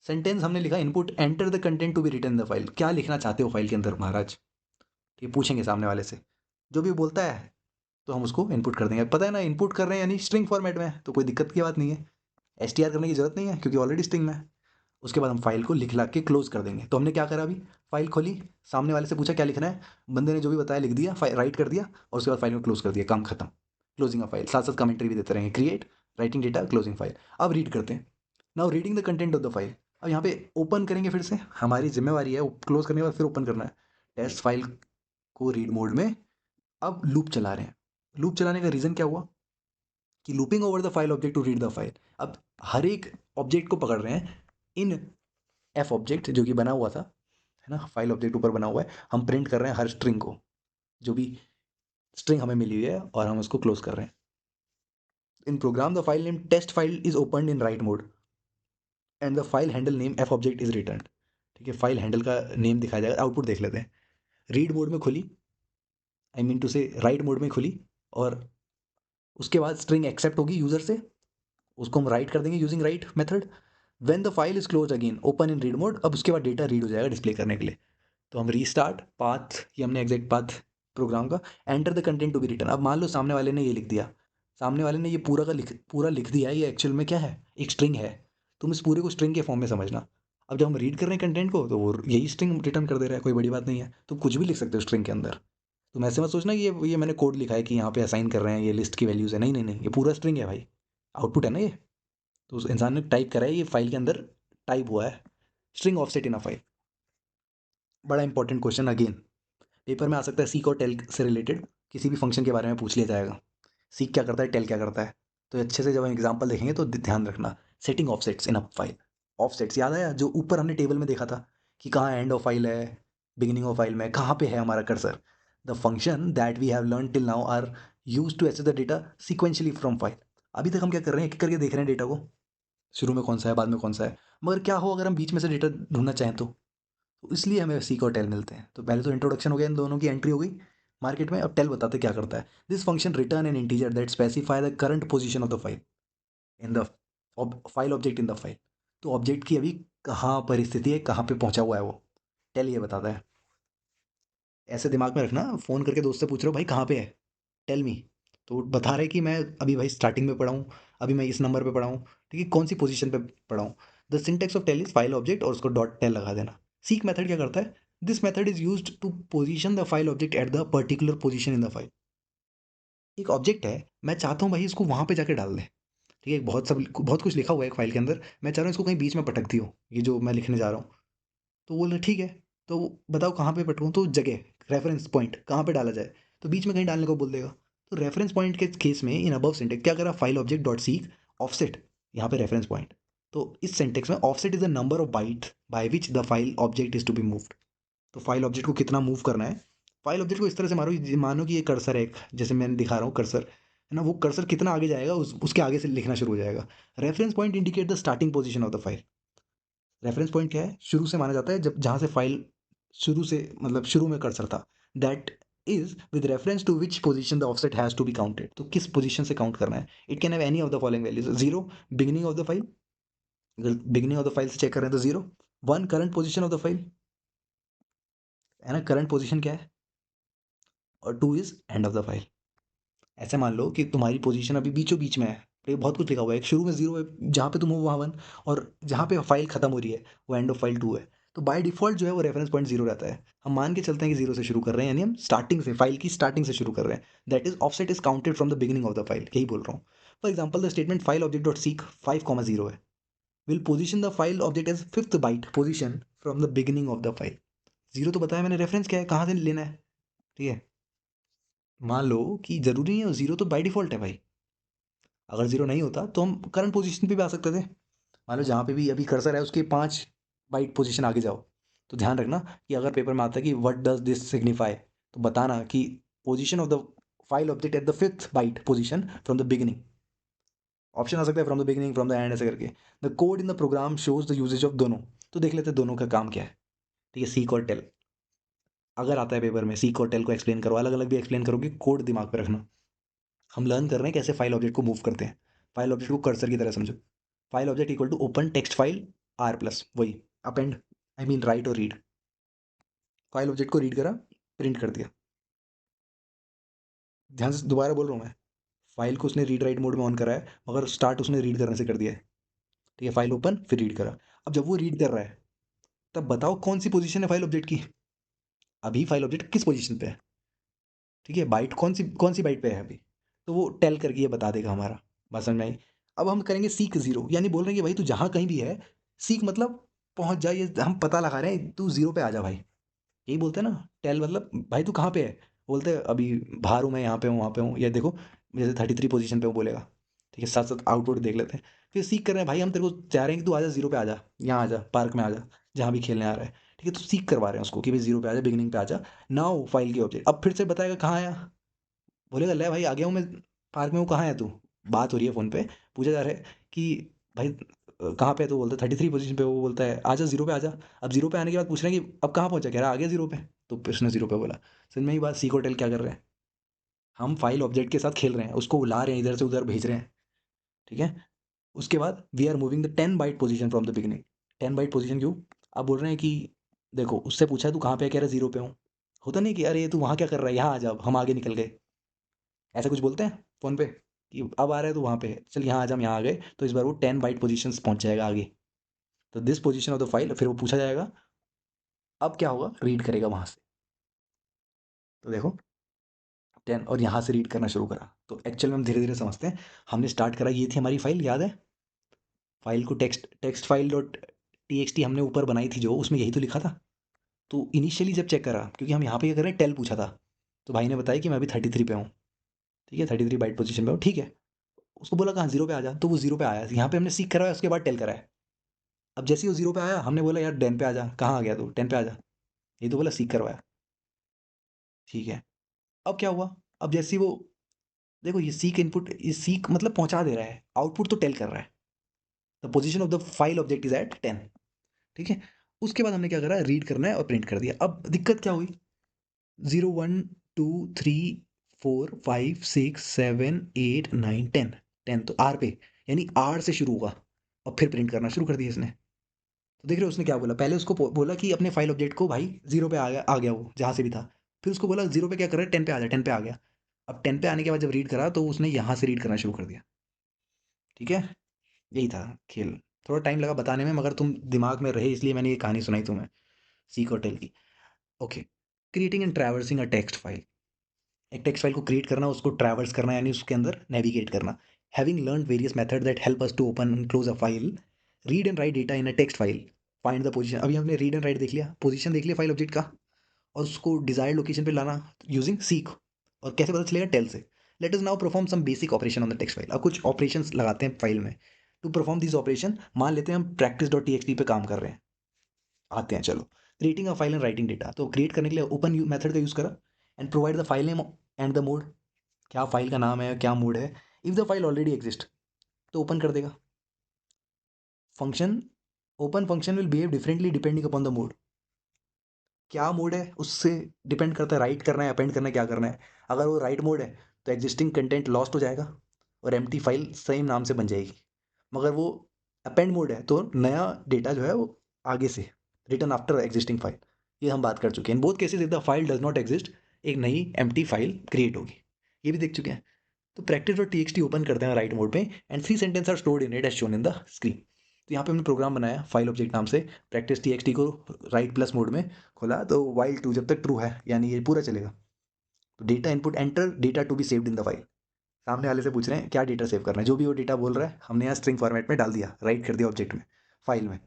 सेंटेंस हमने लिखा, input enter the content to be written the file. क्या लिखना चाहते हो फाइल के अंदर महाराज, ये पूछेंगे सामने वाले से। जो भी बोलता है तो हम उसको इनपुट कर देंगे। पता है ना, इनपुट कर रहे हैं यानी स्ट्रिंग फॉर्मेट में है, तो कोई दिक्कत की बात नहीं है, एस करने की जरूरत नहीं है क्योंकि ऑलरेडी स्ट्रिंग में है। उसके बाद हम फाइल को लिख ला के क्लोज कर देंगे। तो हमने क्या करा, अभी फाइल खोली, सामने वाले से पूछा क्या लिखना है, बंदे ने जो भी बताया लिख दिया, राइट कर दिया, और उसके बाद फाइल को क्लोज कर दिया, काम खत्म। क्लोजिंग अ फाइल, साथ साथ कमेंट्री भी देते रहेंगे, create, writing data, closing file. अब रीड करते हैं, now reading the content of the file. अब यहाँ पे ओपन करेंगे, फिर से हमारी जिम्मेवारी है क्लोज करने के बाद फिर ओपन करना है। टेस्ट फाइल को रीड मोड में अब लूप चला रहे हैं। लूप चलाने का रीज़न क्या हुआ कि looping over the file object to read the file. अब हर एक ऑब्जेक्ट को पकड़ रहे हैं, इन एफ ऑब्जेक्ट जो कि बना हुआ था, है ना, फाइल ऑब्जेक्ट ऊपर बना हुआ है, हम प्रिंट कर रहे हैं हर स्ट्रिंग को, जो भी स्ट्रिंग हमें मिली हुई है, और हम उसको क्लोज कर रहे हैं। In program the file name test file is open in write mode and the file handle name F object is return. ठीक है, फाइल हैंडल का नेम दिखाया जाएगा। आउटपुट देख लेते हैं, रीड मोड में खुली, आई मीन टू से राइट मोड में खुली, और उसके बाद स्ट्रिंग एक्सेप्ट होगी यूजर से, उसको हम राइट कर देंगे using right method. When the file is close again open in read mode, अब उसके बाद डेटा रीड हो जाएगा डिस्प्ले करने के लिए। तो हम रीस्टार्ट पाथ, ये हमने एग्जैक्ट पाथ प्रोग्राम का, enter the content to be return. अब मान लो सामने वाले ने ये लिख दिया, सामने वाले ने ये पूरा लिख दिया है, ये एक्चुअल में क्या है, एक स्ट्रिंग है। तुम इस पूरे को स्ट्रिंग के फॉर्म में समझना। अब जब हम रीड कर रहे हैं कंटेंट को, तो वो यही स्ट्रिंग रिटर्न कर दे रहा है, कोई बड़ी बात नहीं है। तुम कुछ भी लिख सकते हो स्ट्रिंग के अंदर। तुम ऐसे मत सोचना कि ये मैंने कोड लिखा है कि यहाँ पे असाइन कर रहे हैं, ये लिस्ट की वैल्यूज़ है। नहीं नहीं नहीं, ये पूरा स्ट्रिंग है भाई, आउटपुट है ना ये। तो उस इंसान ने टाइप करा है, ये फाइल के अंदर टाइप हुआ है, string offset in a file. बड़ा इंपॉर्टेंट क्वेश्चन अगेन, पेपर में आ सकता है, सीक और टेल से रिलेटेड किसी भी फंक्शन के बारे में पूछ लिया जाएगा। सीक क्या करता है, टेल क्या करता है। तो अच्छे से जब हम एग्जाम्पल देखेंगे तो ध्यान रखना, setting offsets in a file. Offsets याद आया, जो ऊपर हमने टेबल में देखा था कि कहाँ एंड ऑफ फाइल है, बिगिनिंग ऑफ फाइल में कहाँ पे है हमारा cursor. The function that we have learn till now are use to access the data sequentially from file. अभी तक हम क्या कर रहे हैं, एक एक करके देख रहे हैं डेटा को, शुरू में कौन सा है, बाद में कौन सा है। मगर क्या हो अगर हम बीच में से डेटा ढूंढना चाहें तो इसलिए हमें सीक और टेल मिलते हैं। तो पहले तो इंट्रोडक्शन हो गया, इन दोनों की एंट्री हो गई मार्केट में। अब टेल बताते क्या करता है। This function return an integer that specify the current position of the file in the file object in the file. तो ऑब्जेक्ट की अभी कहाँ परिस्थिति है, कहाँ पे पहुंचा हुआ है वो, टेल ये बताता है। ऐसे दिमाग में रखना, फ़ोन करके दोस्त से पूछ रहे हो भाई कहाँ पे है, टेल मी। तो वो बता रहे कि मैं अभी भाई स्टार्टिंग में पड़ा हूँ, अभी मैं इस नंबर पे पड़ा हूँ, ठीक है, कौन सी पोजीशन पे पड़ा हूँ। The syntax of tell is file object और उसको डॉट टेल लगा देना। सीक मेथड क्या करता है, this method is used to position the file object at the particular position in the file. एक ऑब्जेक्ट है, मैं चाहता हूँ भाई इसको वहाँ पे जाके डाल दे, ठीक है, बहुत कुछ लिखा हुआ है एक फाइल के अंदर, मैं चाह रहा हूँ इसको कहीं बीच में पटक दी हो, ये जो मैं लिखने जा रहा हूँ। तो बोल रहे ठीक है, तो बताओ कहाँ पे पटकूँ, तो जगह, रेफरेंस पॉइंट कहाँ पे डाला जाए, तो बीच में कहीं डालने को बोल देगा। तो रेफरेंस पॉइंट के केस में इन अबव सिंटेक्स क्या करा, file object dot seek offset, यहाँ पे रेफरेंस पॉइंट। तो इस सिंटेक्स में offset is the number of byte by which the file object is to be moved. तो फाइल ऑब्जेक्ट को कितना मूव करना है, फाइल ऑब्जेक्ट को इस तरह से मारो, मानो कि ये कर्सर है एक, जैसे मैंने दिखा रहा हूँ कर्सर है ना, वो कर्सर कितना आगे जाएगा उसके आगे से लिखना शुरू हो जाएगा। Reference point indicate the starting position of the file. Reference point क्या है, शुरू से माना जाता है, जब जहाँ से फाइल शुरू से, मतलब शुरू में कर्सर था, that is with reference to which position the offset has to be counted. तो किस पोजीशन से काउंट करना है, it can have any of the following values, zero beginning of the file, अगर बिगिनिंग ऑफ द फाइल से check कर रहे हैं तो zero, one current position of the file, है ना, करंट पोजीशन क्या है, और two is end of the file. ऐसे मान लो कि तुम्हारी पोजीशन अभी बीचों बीच में है, तो ये बहुत कुछ लिखा हुआ है, एक शुरू में जीरो है, जहाँ पे तुम हो वहाँ वन, और जहाँ पे फाइल खत्म हो रही है वो एंड ऑफ फाइल टू है। तो बाय डिफॉल्ट जो है वो रेफरेंस पॉइंट जीरो रहता है। हम मान के चलते हैं कि जीरो से शुरू कर रहे हैं, यानी हम स्टार्टिंग से, फाइल की स्टार्टिंग से शुरू कर रहे हैं, that is offset is counted from the beginning of the file, यही बोल रहा हूँ। For example the statement file object dot seek 5,0 है, will position the file object as fifth byte position from the beginning of the file. Zero तो बताया मैंने, reference क्या है, कहाँ से लेना है, ठीक है। मान लो कि जरूरी नहीं है, जीरो तो बाय डिफॉल्ट है भाई, अगर जीरो नहीं होता तो हम करंट पोजीशन पे भी आ सकते थे। मान लो जहाँ पे भी अभी कर्सर है उसके 5 बाइट पोजीशन आगे जाओ। तो ध्यान रखना कि अगर पेपर में आता है कि व्हाट डज दिस सिग्निफाई, तो बताना कि position of the file object at the fifth byte position from the beginning. Option आ सकता है from the beginning, from the end, ऐसे करके। The code in the program shows the usages of दोनों। तो देख लेते हैं दोनों का काम क्या है, ठीक है, सीक और टेल। अगर आता है पेपर में सीक और टेल को एक्सप्लेन करो, अलग अलग भी एक्सप्लेन करोगे, कोड दिमाग पे रखना। हम लर्न कर रहे हैं कैसे फाइल ऑब्जेक्ट को मूव करते हैं। फाइल ऑब्जेक्ट को कर्सर की तरह समझो। File object equal to open text file r plus, वही अपेंड, आई मीन राइट और रीड। फाइल ऑब्जेक्ट को रीड करा, प्रिंट कर दिया। ध्यान से दोबारा बोल रहा हूँ मैं, फाइल को उसने रीड राइट मोड में ऑन करा है, मगर स्टार्ट उसने रीड करने से कर दिया है, ठीक है, फाइल ओपन फिर रीड करा। अब जब वो रीड कर रहा है, तब बताओ कौन सी पोजीशन है फाइल ऑब्जेक्ट की, अभी फाइल ऑब्जेक्ट किस पोजीशन पे है, ठीक है, बाइट कौन सी बाइट पे है अभी। तो वो टेल करके ये बता देगा हमारा, बात समझ में आई। अब हम करेंगे सीक जीरो, यानी बोल रहे हैं कि भाई तू जहाँ कहीं भी है, सीक मतलब पहुंच जा, ये हम पता लगा रहे हैं, तू जीरो पे आ जा भाई, यही बोलते हैं ना। टेल मतलब भाई तू कहाँ पे है, बोलते हैं अभी बाहर हूँ मैं, यहाँ पे हूँ वहाँ पे हूँ, या देखो जैसे 33 पोजीशन पे वो बोलेगा, ठीक है, साथ साथ आउटपुट देख लेते हैं। फिर सीख कर रहे हैं भाई, हम तेरे को चाह रहे हैं कि तू आ जा जीरो पे, आ जा यहाँ, आ जा पार्क में, आ जा जहाँ भी खेलने आ रहा है, ठीक है, तो सीख करवा रहे हैं उसको कि भाई जीरो पे आ जा, बिगिनिंग पे आ जा। नाउ फाइल की ऑब्जेक्ट अब फिर से बताएगा कहाँ आया, बोलेगा ले भाई आ गया हूँ मैं, पार्क में हूँ, कहाँ है तू। बात हो रही है फ़ोन पे, पूछा जा रहा है कि भाई कहाँ पे है, तो बोलता है 33 पोजीशन पे, वो बोलता है आजा जीरो पे आजा। अब जीरो पे आने के बाद पूछ रहे हैं कि अब कहाँ पहुंचा, कह रहा है आ गया जीरो पे। तो फिर उसने जीरो पे बोला। समझ में ही बात, सीक होटल क्या कर रहे हैं, हम फाइल ऑब्जेक्ट के साथ खेल रहे हैं, उसको ला रहे हैं, इधर से उधर भेज रहे हैं, ठीक है। उसके बाद we are moving the 10 byte position from the beginning. 10 byte position क्यों, अब बोल रहे हैं कि देखो उससे पूछा है तू कहाँ पे है, कह रहा है जीरो पे हूँ। होता नहीं कि अरे तू वहाँ क्या कर रहा है, यहाँ आ जा, अब हम आगे निकल गए, ऐसा कुछ बोलते हैं फ़ोन पे कि अब आ रहा है तो वहाँ पे है, चल यहाँ आ जा, हम यहाँ आ गए, तो इस बार वो 10 बाइट पोजीशन पहुँच जाएगा आगे। तो this position of the file, फिर वो पूछा जाएगा, अब क्या होगा, रीड करेगा वहाँ से। तो देखो 10, और यहाँ से रीड करना शुरू करा। तो एक्चुअल में हम धीरे धीरे समझते हैं। हमने स्टार्ट करा, ये थी हमारी फाइल, याद है, फाइल को text file dot T x T हमने ऊपर बनाई थी जो, उसमें यही तो लिखा था। तो इनिशियली जब चेक करा, क्योंकि हम यहाँ पे क्या कर रहे हैं, टेल पूछा था, तो भाई ने बताया कि मैं अभी 33 पे हूँ, ठीक है, 33 बाइट पोजीशन पे हूँ, ठीक है। उसको बोला कहाँ, जीरो पे आ जा, तो वो जीरो पे आया, यहाँ पे हमने सीख कराया, उसके बाद टेल कराया। अब जैसे ही वो जीरो पे आया, हमने बोला यार 10 पे आ जा, कहाँ आ गया तू, 10 पे आ जा, ये तो बोला सीख करवाया, ठीक है। अब क्या हुआ, अब जैसे ही वो, देखो ये सीक इनपुट, ये सीक मतलब पहुंचा दे रहा है, आउटपुट तो टेल कर रहा है। The position of the file object is at 10, ठीक है। उसके बाद हमने क्या करा, रीड करना है और प्रिंट कर दिया। अब दिक्कत क्या हुई, 0 1 2 3 4 5 6 7 8 9 10, 10 तो आर पे, यानी आर से शुरू होगा, और फिर प्रिंट करना शुरू कर दिया इसने। तो देख रहे हो उसने क्या बोला, पहले उसको बोला कि अपने फाइल ऑब्जेक्ट को भाई 0 पे आ गया वो जहाँ से भी था। फिर उसको बोला 0 पे क्या कर रहा है, 10 पे आ जा, 10 पे आ गया। अब 10 पे आने के बाद जब रीड करा तो उसने यहाँ से रीड करना शुरू कर दिया। ठीक है, यही था खेल। थोड़ा टाइम लगा बताने में, मगर तुम दिमाग में रहे इसलिए मैंने ये कहानी सुनाई तुम्हें, सीक और टेल की। Okay, creating and traversing a text file. एक टेक्स्ट फाइल को क्रिएट करना, उसको ट्रैवर्स करना यानी उसके अंदर नेविगेट करना। Having learn various method that help us to open and close a file, read and write data in a text file, find the position. अभी हमने रीड एंड राइट देख लिया, पोजीशन देख लिया फाइल ऑब्जेक्ट का, और उसको डिजायर्ड लोकेशन पे लाना यूजिंग सीक। और कैसे पता चलेगा, टेल से। Let us now perform some basic operation on the text file. अब कुछ ऑपरेशंस लगाते हैं फाइल में। टू परफॉर्म दिस ऑपरेशन, मान लेते हैं हम प्रैक्टिस डॉट टी पे काम कर रहे हैं। आते हैं चलो। Creating a file and writing data, तो क्रिएट करने के लिए ओपन मेथड का यूज करा। And provide the file name and the mode, क्या फाइल का नाम है क्या मोड है। If the file already exist तो ओपन कर देगा। Function, open function will behave differently depending upon the mode. क्या मोड है उससे डिपेंड करता है, राइट करना है अपेंड करना है क्या करना है। अगर वो राइट मोड है तो एग्जिस्टिंग कंटेंट लॉस्ट हो जाएगा और एम्प्टी फाइल सेम नाम से बन जाएगी। मगर वो अपेंड मोड है तो नया डेटा जो है वो आगे से, रिटर्न आफ्टर एग्जिस्टिंग फाइल। ये हम बात कर चुके हैं। In both cases if the file does not exist, एक नई एम्प्टी फाइल क्रिएट होगी। ये भी देख चुके हैं। तो प्रैक्टिस डॉट टी ओपन करते हैं राइट मोड पे, and 3 sentence are stored in it as shown in the screen. तो यहाँ पे हमने प्रोग्राम बनाया फाइल ऑब्जेक्ट नाम से, प्रैक्टिस टी को राइट प्लस मोड में खोला, तो वाइल ट्रू जब तक ट्रू है यानी ये पूरा चलेगा। तो data input enter data to be saved in the file. सामने वाले से पूछ रहे हैं क्या डेटा सेव करना है, जो भी वो डेटा बोल रहा है हमने यहाँ स्ट्रिंग फॉर्मेट में डाल दिया, राइट कर दिया ऑब्जेक्ट में, फाइल में।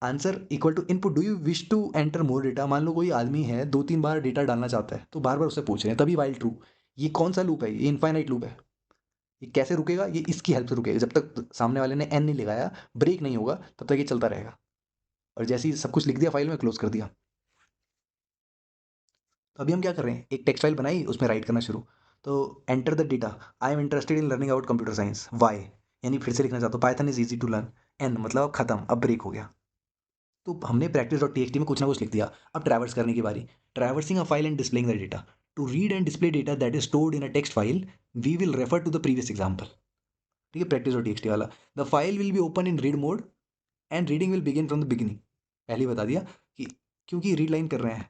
Answer equal to input, do you wish to enter more data. मान लो कोई आदमी है 2-3 बार डेटा डालना चाहता है तो बार बार उससे पूछ रहे हैं, तभी वाइल ट्रू। ये कौन सा लूप है, ये इनफाइनाइट लूप है। ये कैसे रुकेगा, ये इसकी हेल्प से रुकेगा। जब तक सामने वाले ने एन नहीं लगाया, ब्रेक नहीं होगा, तब तक ये चलता रहेगा। और जैसे ही सब कुछ लिख दिया फाइल में, क्लोज कर दिया। तो अभी हम क्या कर रहे हैं, एक टेक्स्ट फाइल बनाई, उसमें राइट करना शुरू। तो enter the data, I am interested in learning about computer science, Y यानी फिर से लिखना चाहता हूँ, Python is easy to learn, N मतलब अब खत्म, अब ब्रेक हो गया। तो हमने प्रैक्टिस डॉट टी में कुछ ना कुछ लिख दिया। अब ट्रैवर्स करने की बारी, traversing a file and displaying the data. To read and display data that is stored in a text file, we will refer to the previous example. ठीक है, प्रैक्टिस डॉट टी वाला। The file will be open in read mode and reading will begin from the beginning. पहले ही बता दिया कि क्योंकि read line कर रहे हैं।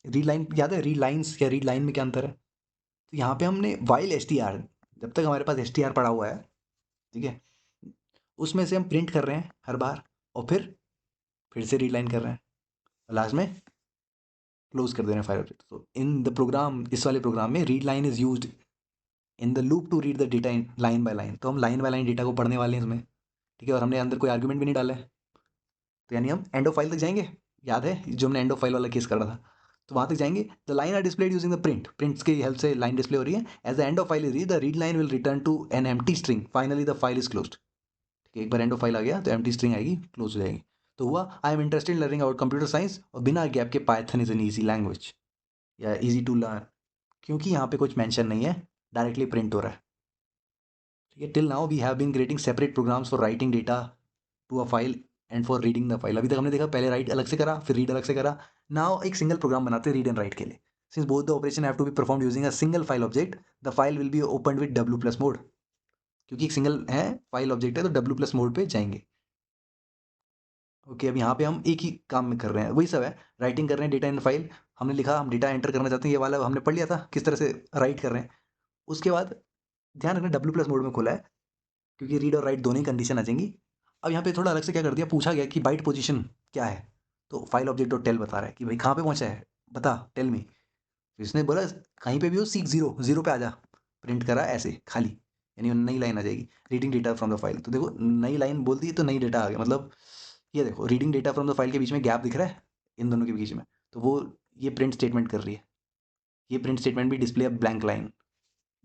रीड लाइन याद है, रीड लाइन्स या रीड लाइन में क्या अंतर है। तो यहाँ पे हमने वाइल एस टी आर, जब तक हमारे पास एस टी आर पड़ा हुआ है, ठीक है, उसमें से हम प्रिंट कर रहे हैं हर बार, और फिर से रीड लाइन कर रहे हैं, लास्ट में क्लोज कर दे रहे हैं फाइल ऑब्जेक्ट। तो इन द प्रोग्राम, इस वाले प्रोग्राम में read line is used in the loop to read the data in line by line. तो हम लाइन बाय लाइन डेटा को पढ़ने वाले हैं इसमें। ठीक है, और हमने अंदर कोई आर्ग्यूमेंट भी नहीं डाला है। तो यानी हम एंड ऑफ फाइल तक जाएंगे। याद है जो हमने एंड ऑफ फाइल वाला केस करा था, तो वहां तक जाएंगे। The line are displayed using the print, prints की हेल्प से लाइन डिस्प्ले हो रही है। As the end of file is read, the read line will return to an empty string, finally the file is closed. ठीक है, एक बार end of file आ गया तो एम्प्टी स्ट्रिंग आएगी, क्लोज हो जाएगी। तो हुआ आई am interested in learning about computer science, और बिना गैप के Python is an easy language या ईजी टू लर्न, क्योंकि यहाँ पे कुछ मेंशन नहीं है, डायरेक्टली प्रिंट हो रहा है। ठीक है, till now we have been creating separate programs for writing data to a file and for reading the file. अभी तक हमने देखा पहले राइट अलग से करा, फिर रीड अलग से करा। नाउ एक सिंगल प्रोग्राम बनाते हैं रीड एंड राइट के लिए। Since both the operation have to be performed using a single file object, the file will be opened with W plus mode. क्योंकि एक सिंगल है फाइल ऑब्जेक्ट है तो डब्ल्यू प्लस मोड पे जाएंगे। Okay, अब यहाँ पे हम एक ही काम में कर रहे हैं, वही सब है, राइटिंग कर रहे हैं डेटा इन फाइल। हमने लिखा हम डेटा एंटर करना चाहते हैं, ये वाला हमने पढ़ लिया था किस तरह से राइट कर रहे हैं। उसके बाद ध्यान रखना डब्ल्यू प्लस मोड में खोला है, क्योंकि रीड और राइट दोनों ही कंडीशन आ जाएंगी। अब यहाँ पे थोड़ा अलग से क्या कर दिया, पूछा गया कि बाइट पोजीशन क्या है। तो फाइल ऑब्जेक्ट डॉट टेल बता रहा है कि भाई कहाँ पे पहुंचा है, बता टेल मी। इसने बोला कहीं पे भी हो, सीक जीरो जीरो पे आ जा। प्रिंट करा ऐसे खाली, यानी नई लाइन आ जाएगी, reading data from the file. तो देखो नई लाइन बोलती है तो नई डेटा आ गया, मतलब ये देखो reading data from the file के बीच में गैप दिख रहा है इन दोनों के बीच में, तो वो ये प्रिंट स्टेटमेंट कर रही है। ये प्रिंट स्टेटमेंट भी डिस्प्ले ब्लैंक लाइन।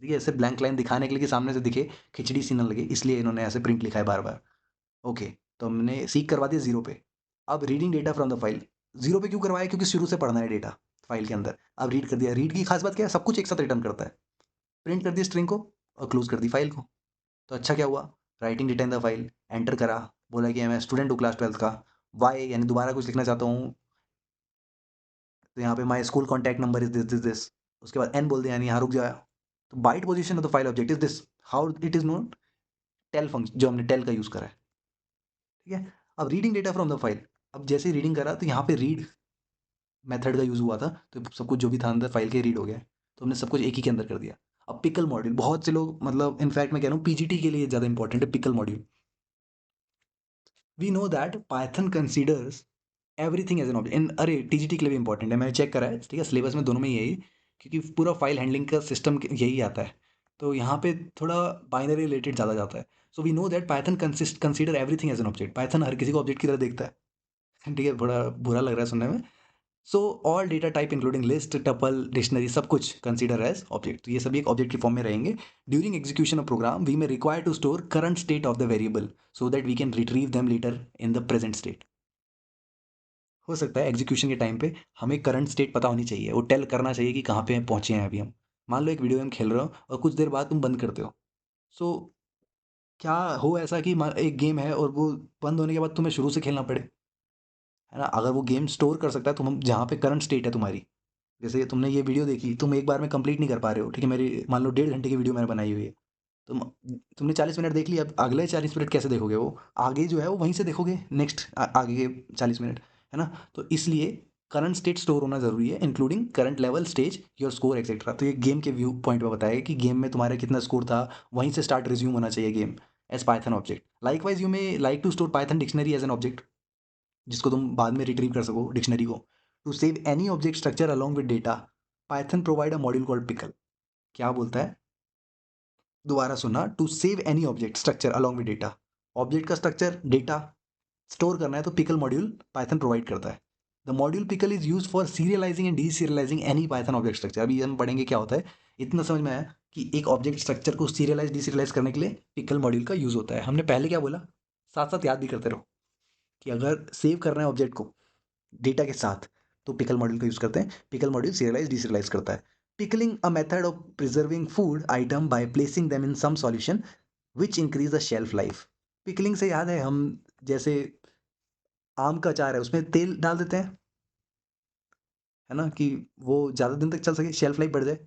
देखिए ऐसे ब्लैंक लाइन दिखाने के लिए कि सामने से दिखे, खिचड़ी सी न लगे, इसलिए इन्होंने ऐसे प्रिंट लिखा है बार बार। ओके, तो हमने सीक करवा दिया जीरो पे। अब reading data from the file, zero पे क्यों करवाया, क्योंकि शुरू से पढ़ना है डेटा फाइल के अंदर। अब रीड कर दिया, रीड की खास बात क्या है, सब कुछ एक साथ रिटर्न करता है। प्रिंट कर दी स्ट्रिंग को और क्लोज कर दी फाइल को। तो अच्छा क्या हुआ, writing data in the file, enter करा, बोला कि मैं स्टूडेंट हूँ क्लास 12th का, वाई यानी दोबारा कुछ लिखना चाहता हूँ, तो यहाँ पे my school contact number is this this this. उसके बाद एन बोल दिया यानी यहाँ रुक जाया। तो byte position of the file object is this, how it is known, tell function जो हमने टेल का यूज करा है। ठीक है। अब reading data from the file, अब जैसे ही रीडिंग करा तो यहाँ पे रीड मेथड का यूज़ हुआ था, तो सब कुछ जो भी था अंदर फाइल के रीड हो गया, तो हमने सब कुछ एक ही के अंदर कर दिया। अब पिकल मॉड्यूल, बहुत से लोग, मतलब इनफैक्ट मैं कह रहा हूँ पीजीटी के लिए ज़्यादा इंपॉर्टेंट है pickle module. We know that Python considers everything as an object in, अरे टीजीटी के लिए भी इंपॉर्टेंट है, मैंने चेक करा है, ठीक है, सिलेबस में दोनों में यही, क्योंकि पूरा फाइल हैंडलिंग का सिस्टम यही आता है, तो यहाँ पे थोड़ा बाइनरी रिलेटेड ज़्यादा जाता है। So we know that Python consider everything as an object, Python हर किसी को ऑब्जेक्ट की तरह देखता है। ठीक है, बड़ा बुरा लग रहा है सुनने में। So all data type including list, tuple, dictionary, सब कुछ कंसीडर एज ऑब्जेक्ट, तो ये सभी एक ऑब्जेक्ट के फॉर्म में रहेंगे। During execution of program we may require to store current state of the variable so that we can retrieve them later in the present state. हो सकता है एग्जीक्यूशन के टाइम पे हमें करंट स्टेट पता होनी चाहिए, वो टेल करना चाहिए कि कहाँ पे पहुंचे हैं अभी हम। मान लो एक वीडियो गेम खेल रहे हो और कुछ देर बाद तुम बंद करते हो, सो क्या हो ऐसा कि एक गेम है और वो बंद होने के बाद तुम्हें शुरू से खेलना पड़े, है ना? अगर वो गेम स्टोर कर सकता है, तुम जहाँ पे करंट स्टेट है तुम्हारी, जैसे तुमने ये वीडियो देखी, तुम एक बार में कंप्लीट नहीं कर पा रहे हो, ठीक है, मेरी मान लो 1.5 घंटे की वीडियो मैंने बनाई हुई है, तुम तुमने 40 मिनट देख लिया, अब अगले 40 मिनट कैसे देखोगे? वो आगे जो है वो वहीं से देखोगे, नेक्स्ट आगे के 40 मिनट, है ना? तो इसलिए करंट स्टेट स्टोर होना जरूरी है, including current level, stage, your score etcetera. तो ये गेम के व्यू पॉइंट पे बताया कि गेम में तुम्हारा कितना स्कोर था, वहीं से स्टार्ट रिज्यूम होना चाहिए game as Python object. Likewise you may like to store Python dictionary as an object, जिसको तुम बाद में रिट्रीव कर सको डिक्शनरी को। To save any object structure along with data, Python provide a module called pickle. क्या बोलता है? दोबारा सुनना, to save any object structure along with data, object का स्ट्रक्चर डेटा स्टोर करना है तो पिकल मॉड्यूल पाइथन प्रोवाइड करता है। The module pickle is use for serializing and deserializing any Python object structure. अभी हम पढ़ेंगे क्या होता है, इतना समझ में आया कि एक ऑब्जेक्ट स्ट्रक्चर को सीरियलाइज डीसीरियलाइज करने के लिए पिकल मॉड्यूल का यूज होता है। हमने पहले क्या बोला, साथ साथ याद भी करते रहो, कि अगर सेव करना है ऑब्जेक्ट को डेटा के साथ तो पिकल मॉड्यूल का यूज करते हैं। पिकल मॉड्यूल सीरियलाइज डीसीरियलाइज करता है। Pickling a method of preserving food item by placing them in some solution which increase the shelf life. Pickling से याद है, हम जैसे आम का अचार है उसमें तेल डाल देते हैं, है ना, कि वो ज़्यादा दिन तक चल सके, शेल्फ लाइफ बढ़ जाए।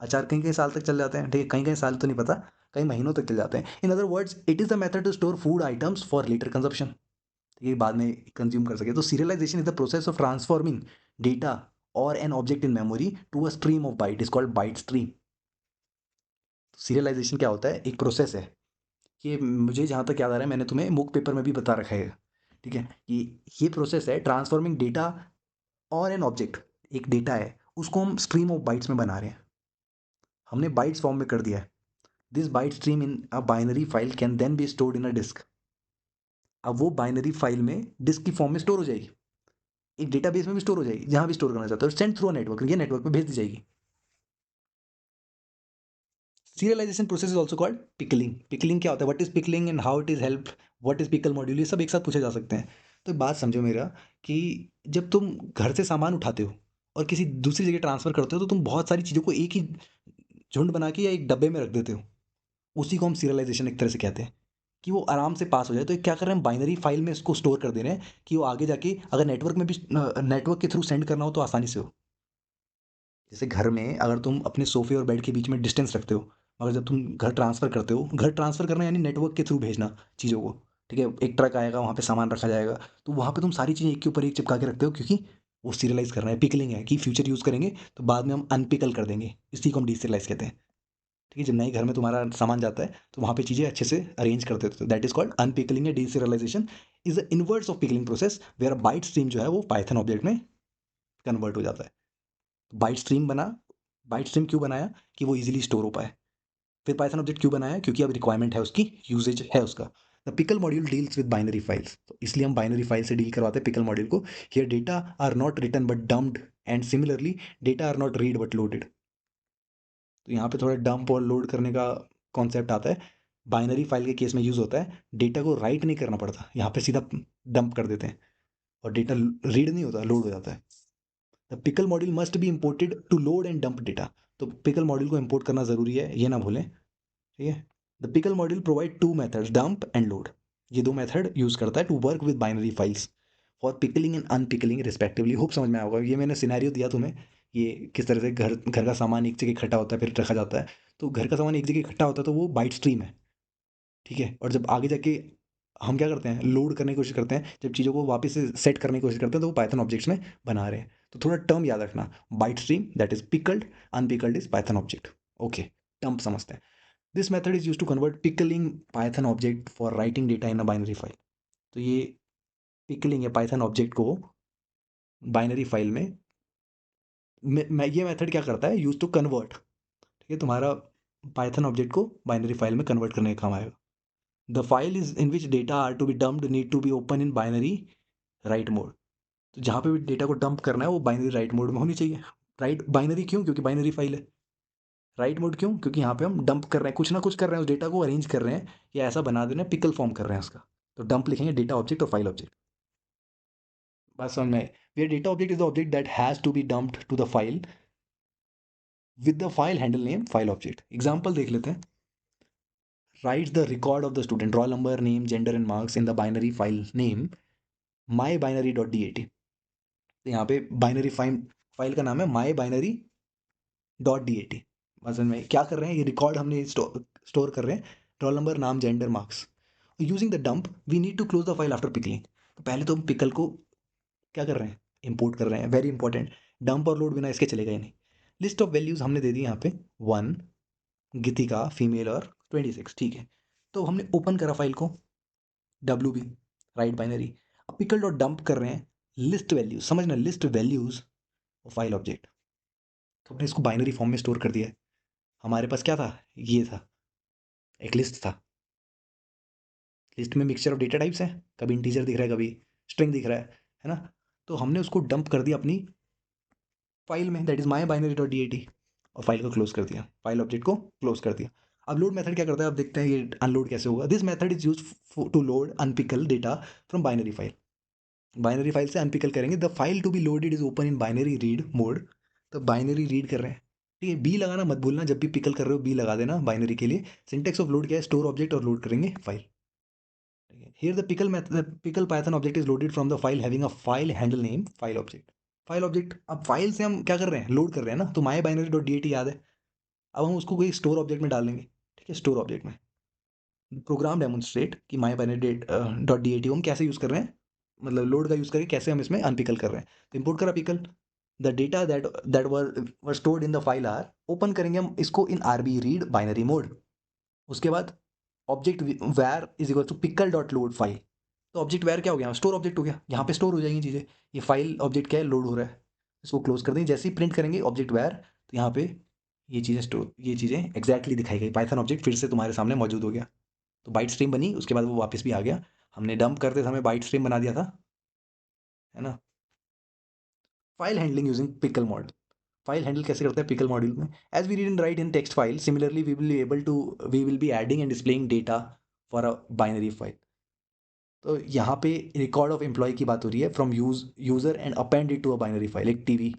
अचार कहीं कहीं साल तक चल जाते हैं, ठीक है, कहीं कहीं साल तो नहीं पता, कई महीनों तक चल जाते हैं। In other words it is the method to store food items for later consumption, ठीक है, बाद में कंज्यूम कर सके। तो serialization is the process of transforming data or an object in memory to a stream of byte, is called byte stream. Serialization क्या होता है, एक प्रोसेस है, ये मुझे जहाँ तक याद आ रहा है मैंने तुम्हें मुक पेपर में भी बता रखा है, ठीक है, कि ये प्रोसेस है transforming data or an object, एक डेटा है उसको हम स्ट्रीम ऑफ बाइट्स में बना रहे हैं, हमने बाइट्स फॉर्म में कर दिया है। This byte stream in a binary file can then be stored in a disk. अब वो बाइनरी फाइल में डिस्क की फॉर्म में स्टोर हो जाएगी, एक डेटाबेस में भी स्टोर हो जाएगी, जहां भी स्टोर करना चाहते हो, सेंड थ्रू अ नेटवर्क, ये नेटवर्क पे भेज दी जाएगी। Serialisation process is also called pickling. Pickling क्या होता है, what is pickling and how it is help, what is pickle module, ये सब एक साथ पूछे जा सकते हैं। तो एक बात समझो मेरा, कि जब तुम घर से सामान उठाते हो और किसी दूसरी जगह ट्रांसफर करते हो, तो तुम बहुत सारी चीज़ों को एक ही झुंड बना के या एक डब्बे में रख देते हो, उसी को हम सीरियलाइजेशन एक तरह से कहते हैं, कि वो आराम से पास हो जाए। तो क्या कर रहे हैं, बाइनरी फाइल में इसको स्टोर कर दे रहे हैं, कि वो आगे जाके अगर नेटवर्क में भी नेटवर्क के थ्रू सेंड करना हो तो आसानी से हो। जैसे घर में अगर तुम अपने सोफे और बेड के बीच में डिस्टेंस रखते हो, मगर जब तुम घर ट्रांसफ़र करते हो, घर ट्रांसफ़र करना यानी नेटवर्क के थ्रू भेजना चीज़ों को, ठीक है, एक ट्रक आएगा वहाँ पे सामान रखा जाएगा, तो वहाँ पे तुम सारी चीज़ें एक के ऊपर एक चिपका के रखते हो, क्योंकि वो सीरियलाइज करना है। पिकलिंग है कि फ्यूचर यूज़ करेंगे तो बाद में हम अनपिकल कर देंगे, इसी को हम डीसीरियलाइज कहते हैं। ठीक है, जब नए घर में तुम्हारा सामान जाता है तो वहाँ पे चीज़ें अच्छे से अरेंज कर देते हो, दैट इज कॉल्ड अनपिकलिंग या deserialization is the inverse of pickling process, where a byte stream जो है वो पाइथन ऑब्जेक्ट में कन्वर्ट हो जाता है। बाइट स्ट्रीम बना, बाइट स्ट्रीम क्यों बनाया, कि वो इजीली स्टोर हो पाए। फिर पाइथन ऑब्जेक्ट क्यों बनाया, क्योंकि अब रिक्वायरमेंट है उसकी, यूजेज है उसका। The pickle module deals with binary files, तो इसलिए हम बाइनरी फाइल से डील करवाते हैं पिकल मॉड्यूल को। Here data are not written but dumped, and similarly data are not read but loaded. तो यहाँ पे थोड़ा डंप और लोड करने का कॉन्सेप्ट आता है, बाइनरी फाइल के केस में यूज़ होता है। डेटा को राइट नहीं करना पड़ता, यहाँ पे सीधा डंप कर देते हैं, और डेटा रीड नहीं होता, लोड हो जाता है। The pickle module must be imported to load and dump data, तो पिकल मॉड्यूल को इंपोर्ट करना ज़रूरी है, ये ना भूलें, ठीक है। The pickle module provide two methods, dump and load, ये दो मेथड यूज़ करता है to work with binary files for pickling and unpickling respectively. Hope समझ में आया होगा, ये मैंने सिनेरियो दिया तुम्हें, ये किस तरह से घर घर का सामान एक जगह इकट्ठा होता है फिर रखा जाता है। तो घर का सामान एक जगह इकट्ठा होता है तो वो बाइट स्ट्रीम है, ठीक है, और जब आगे जाके हम क्या करते हैं, लोड करने की कोशिश करते हैं, जब चीज़ों को वापस से सेट करने की कोशिश करते हैं तो वो पाइथन ऑब्जेक्ट्स में बना रहे हैं। तो थोड़ा टर्म याद रखना, byte stream that is pickled, unpickled is Python object. Okay, term समझते हैं। This method is use to convert pickling Python object for writing data in a binary file. तो ये पिकलिंग है पाइथन ऑब्जेक्ट को binary file में, ये method क्या करता है, यूज टू कन्वर्ट, ठीक है, तुम्हारा पाइथन ऑब्जेक्ट को बाइनरी फाइल में कन्वर्ट करने का काम आएगा। The file is in which data are to be dumped need to be open in binary write mode. तो जहाँ पे भी डेटा को डंप करना है वो बाइनरी राइट मोड में होनी चाहिए। राइट बाइनरी क्यों, क्योंकि बाइनरी फाइल है। राइट मोड क्यों, क्योंकि यहाँ पे हम डंप कर रहे हैं, कुछ ना कुछ कर रहे हैं, उस डेटा को अरेंज कर रहे हैं या ऐसा बना दे रहे हैं, पिकल फॉर्म कर रहे हैं उसका। तो डंप लिखेंगे डेटा ऑब्जेक्ट और फाइल ऑब्जेक्ट। बात समझ में, where data object is the object that has to be dumped to the file with the file handle name file object. Example देख लेते हैं। Writes the record of the student, roll number, name, gender and marks in the binary file name my binary dot D A T. तो यहाँ पे binary file का नाम है my binary dot D A T. मतलब में क्या कर रहे हैं, ये रिकॉर्ड हमने स्टोर कर रहे हैं, रोल नंबर, नाम, gender, marks. Using the dump we need to close the file after pickling. तो पहले तो हम पिकल को क्या कर रहे हैं, इंपोर्ट कर रहे हैं, वेरी इंपॉर्टेंट। डंप और लोड बिना इसके चलेगा ही नहीं। लिस्ट ऑफ वैल्यूज हमने दे दी यहाँ पे 1, गीतिका फीमेल और 26, ठीक है। तो हमने ओपन करा फाइल को, डब्ल्यू बी राइट बाइनरी। अब पिकल डॉट डंप कर रहे हैं लिस्ट वैल्यूज, समझना, लिस्ट वैल्यूज फाइल ऑब्जेक्ट। तो हमने इसको बाइनरी फॉर्म में स्टोर कर दिया है। हमारे पास क्या था, ये था, एक लिस्ट था। लिस्ट में मिक्सचर ऑफ डेटा टाइप्स है, कभी इंटीजर दिख रहा है, कभी स्ट्रिंग दिख रहा है ना। तो हमने उसको डंप कर दिया अपनी फाइल में, that is my binary dot D A T, और फाइल को क्लोज कर दिया, फाइल ऑब्जेक्ट को क्लोज कर दिया। अब लोड मेथड क्या करता है, अब देखते हैं ये अनलोड कैसे होगा। This method is use to load unpickle data from binary file. Binary file से अनपिकल करेंगे। The file to be loaded is open in binary read mode. तो बाइनरी रीड कर रहे हैं, ठीक है। बी लगाना मत भूलना, जब भी पिकल कर रहे हो बी लगा देना बाइनरी के लिए। सिंटेक्स ऑफ लोड क्या है, स्टोर ऑब्जेक्ट और लोड करेंगे file. Here the pickle method, the pickle Python object is loaded from the file having a file handle name file object. File object, अब file से हम क्या कर रहे हैं, लोड कर रहे हैं ना। तो my binary dot D A T याद है, अब हम उसको कोई स्टोर ऑब्जेक्ट में डाल देंगे, ठीक है। स्टोर ऑब्जेक्ट में प्रोग्राम डेमोन्स्ट्रेट कि my binary dot D A T हम कैसे यूज़ कर रहे हैं, मतलब लोड का यूज़ करके कैसे हम इसमें अनपिकल कर रहे हैं। तो इम्पोर्ट करा pickle, the data that were stored in the file are, open करेंगे हम इसको in R B read binary mode. उसके बाद object var is equal to pickle dot load file. तो ऑब्जेक्ट वैर क्या हो गया, स्टोर ऑब्जेक्ट हो गया, यहाँ पे स्टोर हो जाएंगी चीज़ें। ये फाइल ऑब्जेक्ट क्या है, लोड हो रहा है, इसको क्लोज कर देंगे। जैसे ही प्रिंट करेंगे ऑब्जेक्ट वैर, तो यहाँ पे ये चीज़ें स्टोर, ये चीज़ें एग्जैक्टली दिखाई गई, पाइथन ऑब्जेक्ट फिर से तुम्हारे सामने मौजूद हो गया। तो बाइट स्ट्रीम बनी, उसके बाद वो वापस भी आ गया। हमने डंप करते समय बाइट स्ट्रीम बना दिया था, है ना। File handling using pickle model. File handle कैसे करते हैं पिकल मॉड्यूल में, as we read and write in text file similarly we will be adding and displaying data for a binary file. तो यहाँ पे रिकॉर्ड ऑफ एम्प्लॉय की बात हो रही है, from user and append it to a binary file, एक TV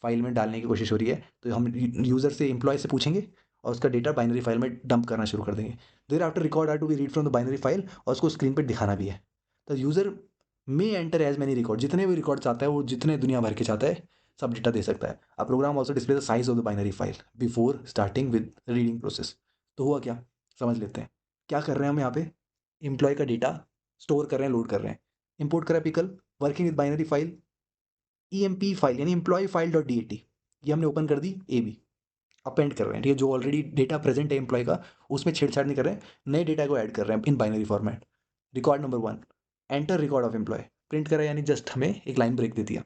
file में डालने की कोशिश हो रही है। तो हम यूजर से एम्प्लॉय से पूछेंगे और उसका डेटा बाइनरी फाइल में डंप करना शुरू कर देंगे। Thereafter record are to be read from the binary file, और उसको स्क्रीन पर दिखाना भी है। तो यूजर में एंटर एज मैनी रिकॉर्ड, जितने भी रिकॉर्ड चाहता है वो, जितने दुनिया भर के चाहता है सब डेटा दे सकता है। अब program also display the size of the binary file before starting with reading process. तो हुआ क्या, समझ लेते हैं। क्या कर रहे हैं हम यहाँ पे, एम्प्लॉय का डेटा स्टोर कर रहे हैं, लोड कर रहे हैं। इंपोर्ट करा pickle, working with binary file, E M P file यानी employ file dot D A T, ये हमने ओपन कर दी, ए बी अपेंड कर रहे हैं, ठीक है। जो ऑलरेडी डेटा प्रेजेंट है एम्प्लॉय का, उसमें छेड़छाड़ नहीं कर रहे हैं, नए डेटा को ऐड कर रहे हैं in binary format. Record number 1, enter record of employee, print करा यानी जस्ट हमें एक लाइन ब्रेक दे दिया।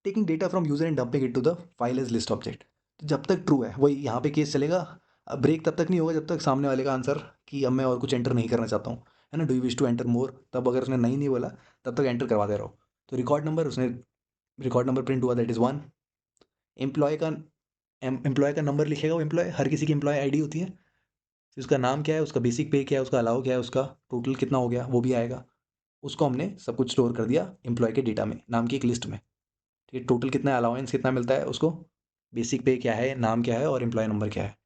Taking data from user and dumping it to the file as list object. तो जब तक ट्रू है वही यहाँ पे केस चलेगा। ब्रेक तब तक नहीं होगा जब तक सामने वाले का आंसर कि अब मैं और कुछ एंटर नहीं करना चाहता हूँ, है ना। Do you wish to enter more, तब अगर उसने नहीं बोला तब तक एंटर करवा दे रहा हो। तो रिकॉर्ड नंबर, उसने रिकॉर्ड नंबर प्रिंट हुआ, दैट इज़ 1। एम्प्लॉय का एम्प्लॉय का नंबर लिखेगा वो, एम्प्लॉय, हर किसी की एम्प्लॉय आईडी होती है। फिर उसका नाम क्या है, उसका बेसिक पे क्या है, उसका अलाउ क्या है, उसका टोटल कितना हो गया वो भी आएगा। उसको हमने सब कुछ स्टोर कर दिया एम्प्लॉय के डेटा में, नाम की एक लिस्ट में, ठीक है। टोटल कितना अलाउंस कितना मिलता है उसको, बेसिक पे क्या है, नाम क्या है और एम्प्लॉय नंबर क्या है।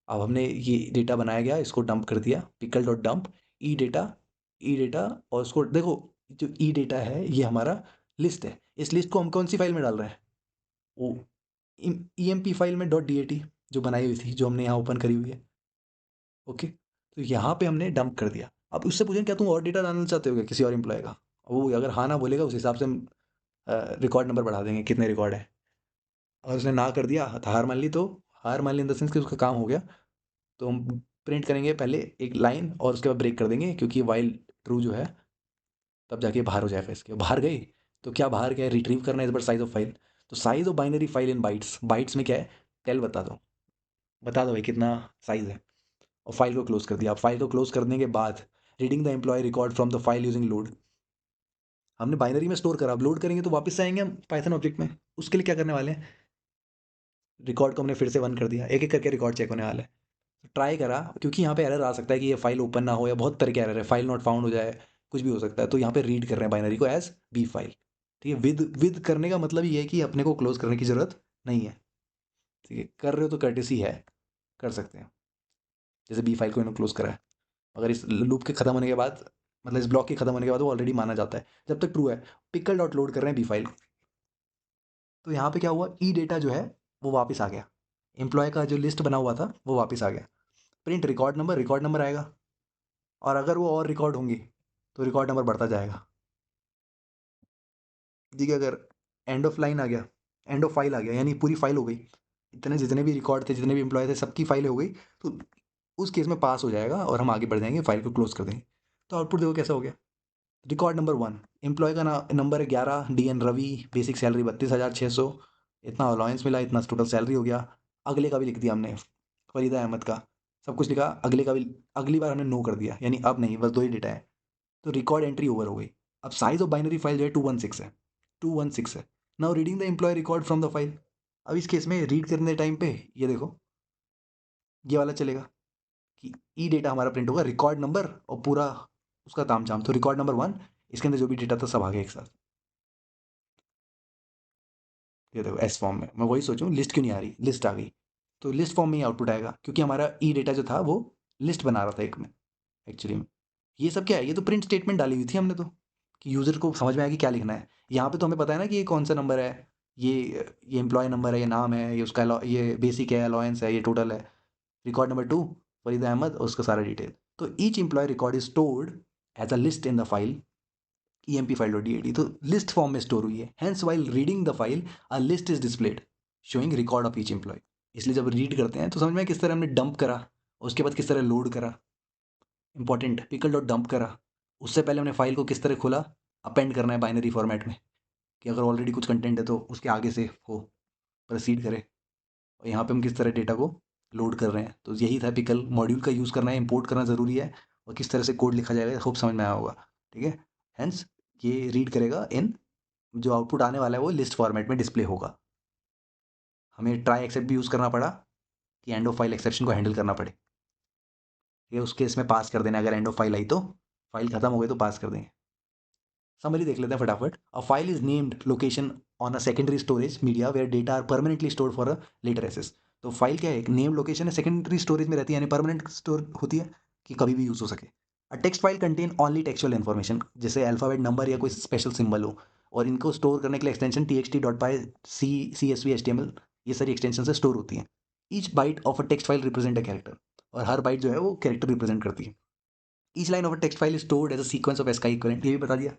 अब हमने ये डेटा बनाया गया, इसको डंप कर दिया, पिकल डॉट डंप ई डेटा, ई डेटा। और उसको देखो, जो ई डेटा है ये हमारा लिस्ट है, इस लिस्ट को हम कौन सी फाइल में डाल रहे हैं, वो ई एम पी फाइल में डॉट डी ए टी, जो बनाई हुई थी, जो हमने यहाँ ओपन करी हुई है। ओके, तो यहाँ पे हमने डंप कर दिया। अब उससे पूछें क्या तुम और डेटा डालना चाहते हो क्या किसी और एम्प्लॉय का, वो अगर हाँ ना बोलेगा उस हिसाब से हम रिकॉर्ड नंबर बढ़ा देंगे कितने रिकॉर्ड है। और उसने ना कर दिया तो हार मान ली, तो हार मान ली इन द सेंस कि उसका काम हो गया, तो हम प्रिंट करेंगे पहले एक लाइन और उसके बाद ब्रेक कर देंगे, क्योंकि वाइल ट्रू जो है तब जाके बाहर हो जाएगा। इसके बाहर गई तो क्या बाहर क्या है, रिट्रीव करना है इस बार साइज ऑफ फाइल। तो size of binary file in bytes, bytes में क्या है, टेल बता दो भाई कितना साइज है, और फाइल को क्लोज कर दिया। अब फाइल को क्लोज करने के बाद reading the employee record from the file using load, हमने बाइनरी में स्टोर करा, अब लोड करेंगे तो वापस से आएंगे हम पाइथन ऑब्जेक्ट में। उसके लिए क्या करने वाले हैं, रिकॉर्ड को हमने फिर से वन कर दिया, एक एक करके रिकॉर्ड चेक होने वाला है। ट्राई करा, क्योंकि यहाँ पे एरर आ सकता है कि ये फाइल ओपन ना हो, या बहुत तरह के एरर है, फाइल नॉट फाउंड हो जाए, कुछ भी हो सकता है। तो यहाँ पे रीड कर रहे हैं बाइनरी को एज बी फाइल। ठीक है, विद करने का मतलब ये है कि अपने को क्लोज करने की जरूरत नहीं है। ठीक है, कर रहे हो तो कर्टेसी है, कर सकते हैं। जैसे बी फाइल को इन्होंने क्लोज करा है, अगर इस लूप के खत्म होने के बाद, मतलब इस ब्लॉक के खत्म होने के बाद वो ऑलरेडी माना जाता है जब तक ट्रू है। पिकल डॉट लोड कर रहे हैं बी फाइल, तो यहाँ पे क्या हुआ, ई डेटा जो है वो वापस आ गया, एम्प्लॉय का जो लिस्ट बना हुआ था वो वापस आ गया। प्रिंट रिकॉर्ड नंबर आएगा, और अगर वो और रिकॉर्ड होंगी तो रिकॉर्ड नंबर बढ़ता जाएगा। ठीक है, अगर एंड ऑफ लाइन आ गया, एंड ऑफ फाइल आ गया, यानी पूरी फाइल हो गई, इतने जितने भी रिकॉर्ड थे, जितने भी एम्प्लॉय थे, सबकी फाइलें हो गई, तो उस केस में पास हो जाएगा और हम आगे बढ़ जाएंगे, फाइल को क्लोज कर देंगे। तो आउटपुट देखो कैसा हो गया। रिकॉर्ड नंबर 1, एम्प्लॉय का नंबर है 11, D N Ravi, basic salary 32,600, इतना अलाउंस मिला, इतना टोटल सैलरी हो गया। अगले का भी लिख दिया हमने, फरीदा अहमद का, सब कुछ लिखा। अगले का भी अगली बार हमने नो कर दिया, यानी अब नहीं, बस 2 ही डेटा है। तो रिकॉर्ड एंट्री ओवर हो गई। अब साइज ऑफ बाइनरी फाइल जो है 216 है, 216 है। Now reading the employee record from the file, अब इस केस में रीड करने टाइम पे ये देखो, ये वाला चलेगा कि ई डेटा हमारा प्रिंट होगा, रिकॉर्ड नंबर और पूरा उसका तामझाम। तो रिकॉर्ड नंबर 1, इसके अंदर जो भी डेटा था सब आ गया एक साथ। ये देखो एस फॉर्म में, मैं वही सोचूं लिस्ट क्यों नहीं आ रही, लिस्ट आ गई। तो लिस्ट फॉर्म में ही आउटपुट आएगा, क्योंकि हमारा ई डेटा जो था वो लिस्ट बना रहा था एक में, एक्चुअली में। ये सब क्या है, ये तो प्रिंट स्टेटमेंट डाली हुई थी हमने तो, कि यूज़र को समझ में आया कि क्या लिखना है। यहाँ पे तो हमें पता है ना कि ये कौन सा नंबर है, ये एम्प्लॉय नंबर है, ये नाम है, ये उसका ये बेसिक है, अलाउंस है, ये टोटल है। रिकॉर्ड नंबर 2, फरीद अहमद, और उसका सारा डिटेल। तो each employee record is stored as a list in the file emp file.dat, तो लिस्ट फॉर्म में स्टोर हुई है। Hence while reading the file a list is displayed showing record of each employee. इसलिए जब read करते हैं तो समझ में आया किस तरह हमने डंप करा, उसके बाद किस तरह लोड करा। इंपॉर्टेंट, पिकल डॉट डंप करा, उससे पहले हमने फाइल को किस तरह खोला, अपेंड करना है बाइनरी फॉर्मेट में, कि अगर ऑलरेडी कुछ कंटेंट है तो उसके आगे से हो, प्रोसीड करे। और यहाँ पे हम किस तरह डेटा को लोड कर रहे हैं, तो यही था पिकल मॉड्यूल का यूज़ करना है, इंपोर्ट करना ज़रूरी है, और किस तरह से कोड लिखा जाएगा खूब समझ में आया होगा। ठीक है, हेंस ये रीड करेगा इन, जो आउटपुट आने वाला है वो लिस्ट फॉर्मेट में डिस्प्ले होगा। हमें ट्राई एक्सेप्ट भी यूज़ करना पड़ा कि एंड ऑफ फाइल एक्सेप्शन को हैंडल करना पड़े। ये उस केस में पास कर देना, अगर एंड ऑफ फाइल आई तो, फाइल खत्म हो गई तो पास कर देंगे। समरी देख लेते हैं फटाफट। A file is named location on a secondary storage media where data are permanently stored for a later access. तो फाइल क्या है, एक नेम लोकेशन है, सेकेंडरी स्टोरेज में रहती है, यानी परमानेंट स्टोर होती है कि कभी भी यूज़ हो सके। अ text file contain only textual information, जैसे अल्फ़ाबेट, नंबर या कोई स्पेशल सिंबल हो, और इनको स्टोर करने के लिए extension txt dot py, CSV, HTML, ये सारी एक्सटेंशन से स्टोर होती हैं। Each byte of a text file represent a character, और हर बाइट जो है वो कैरेक्टर रिप्रेजेंट करती है। Each line of a text file stored as a sequence of ASCII equivalent, ये भी बता दिया,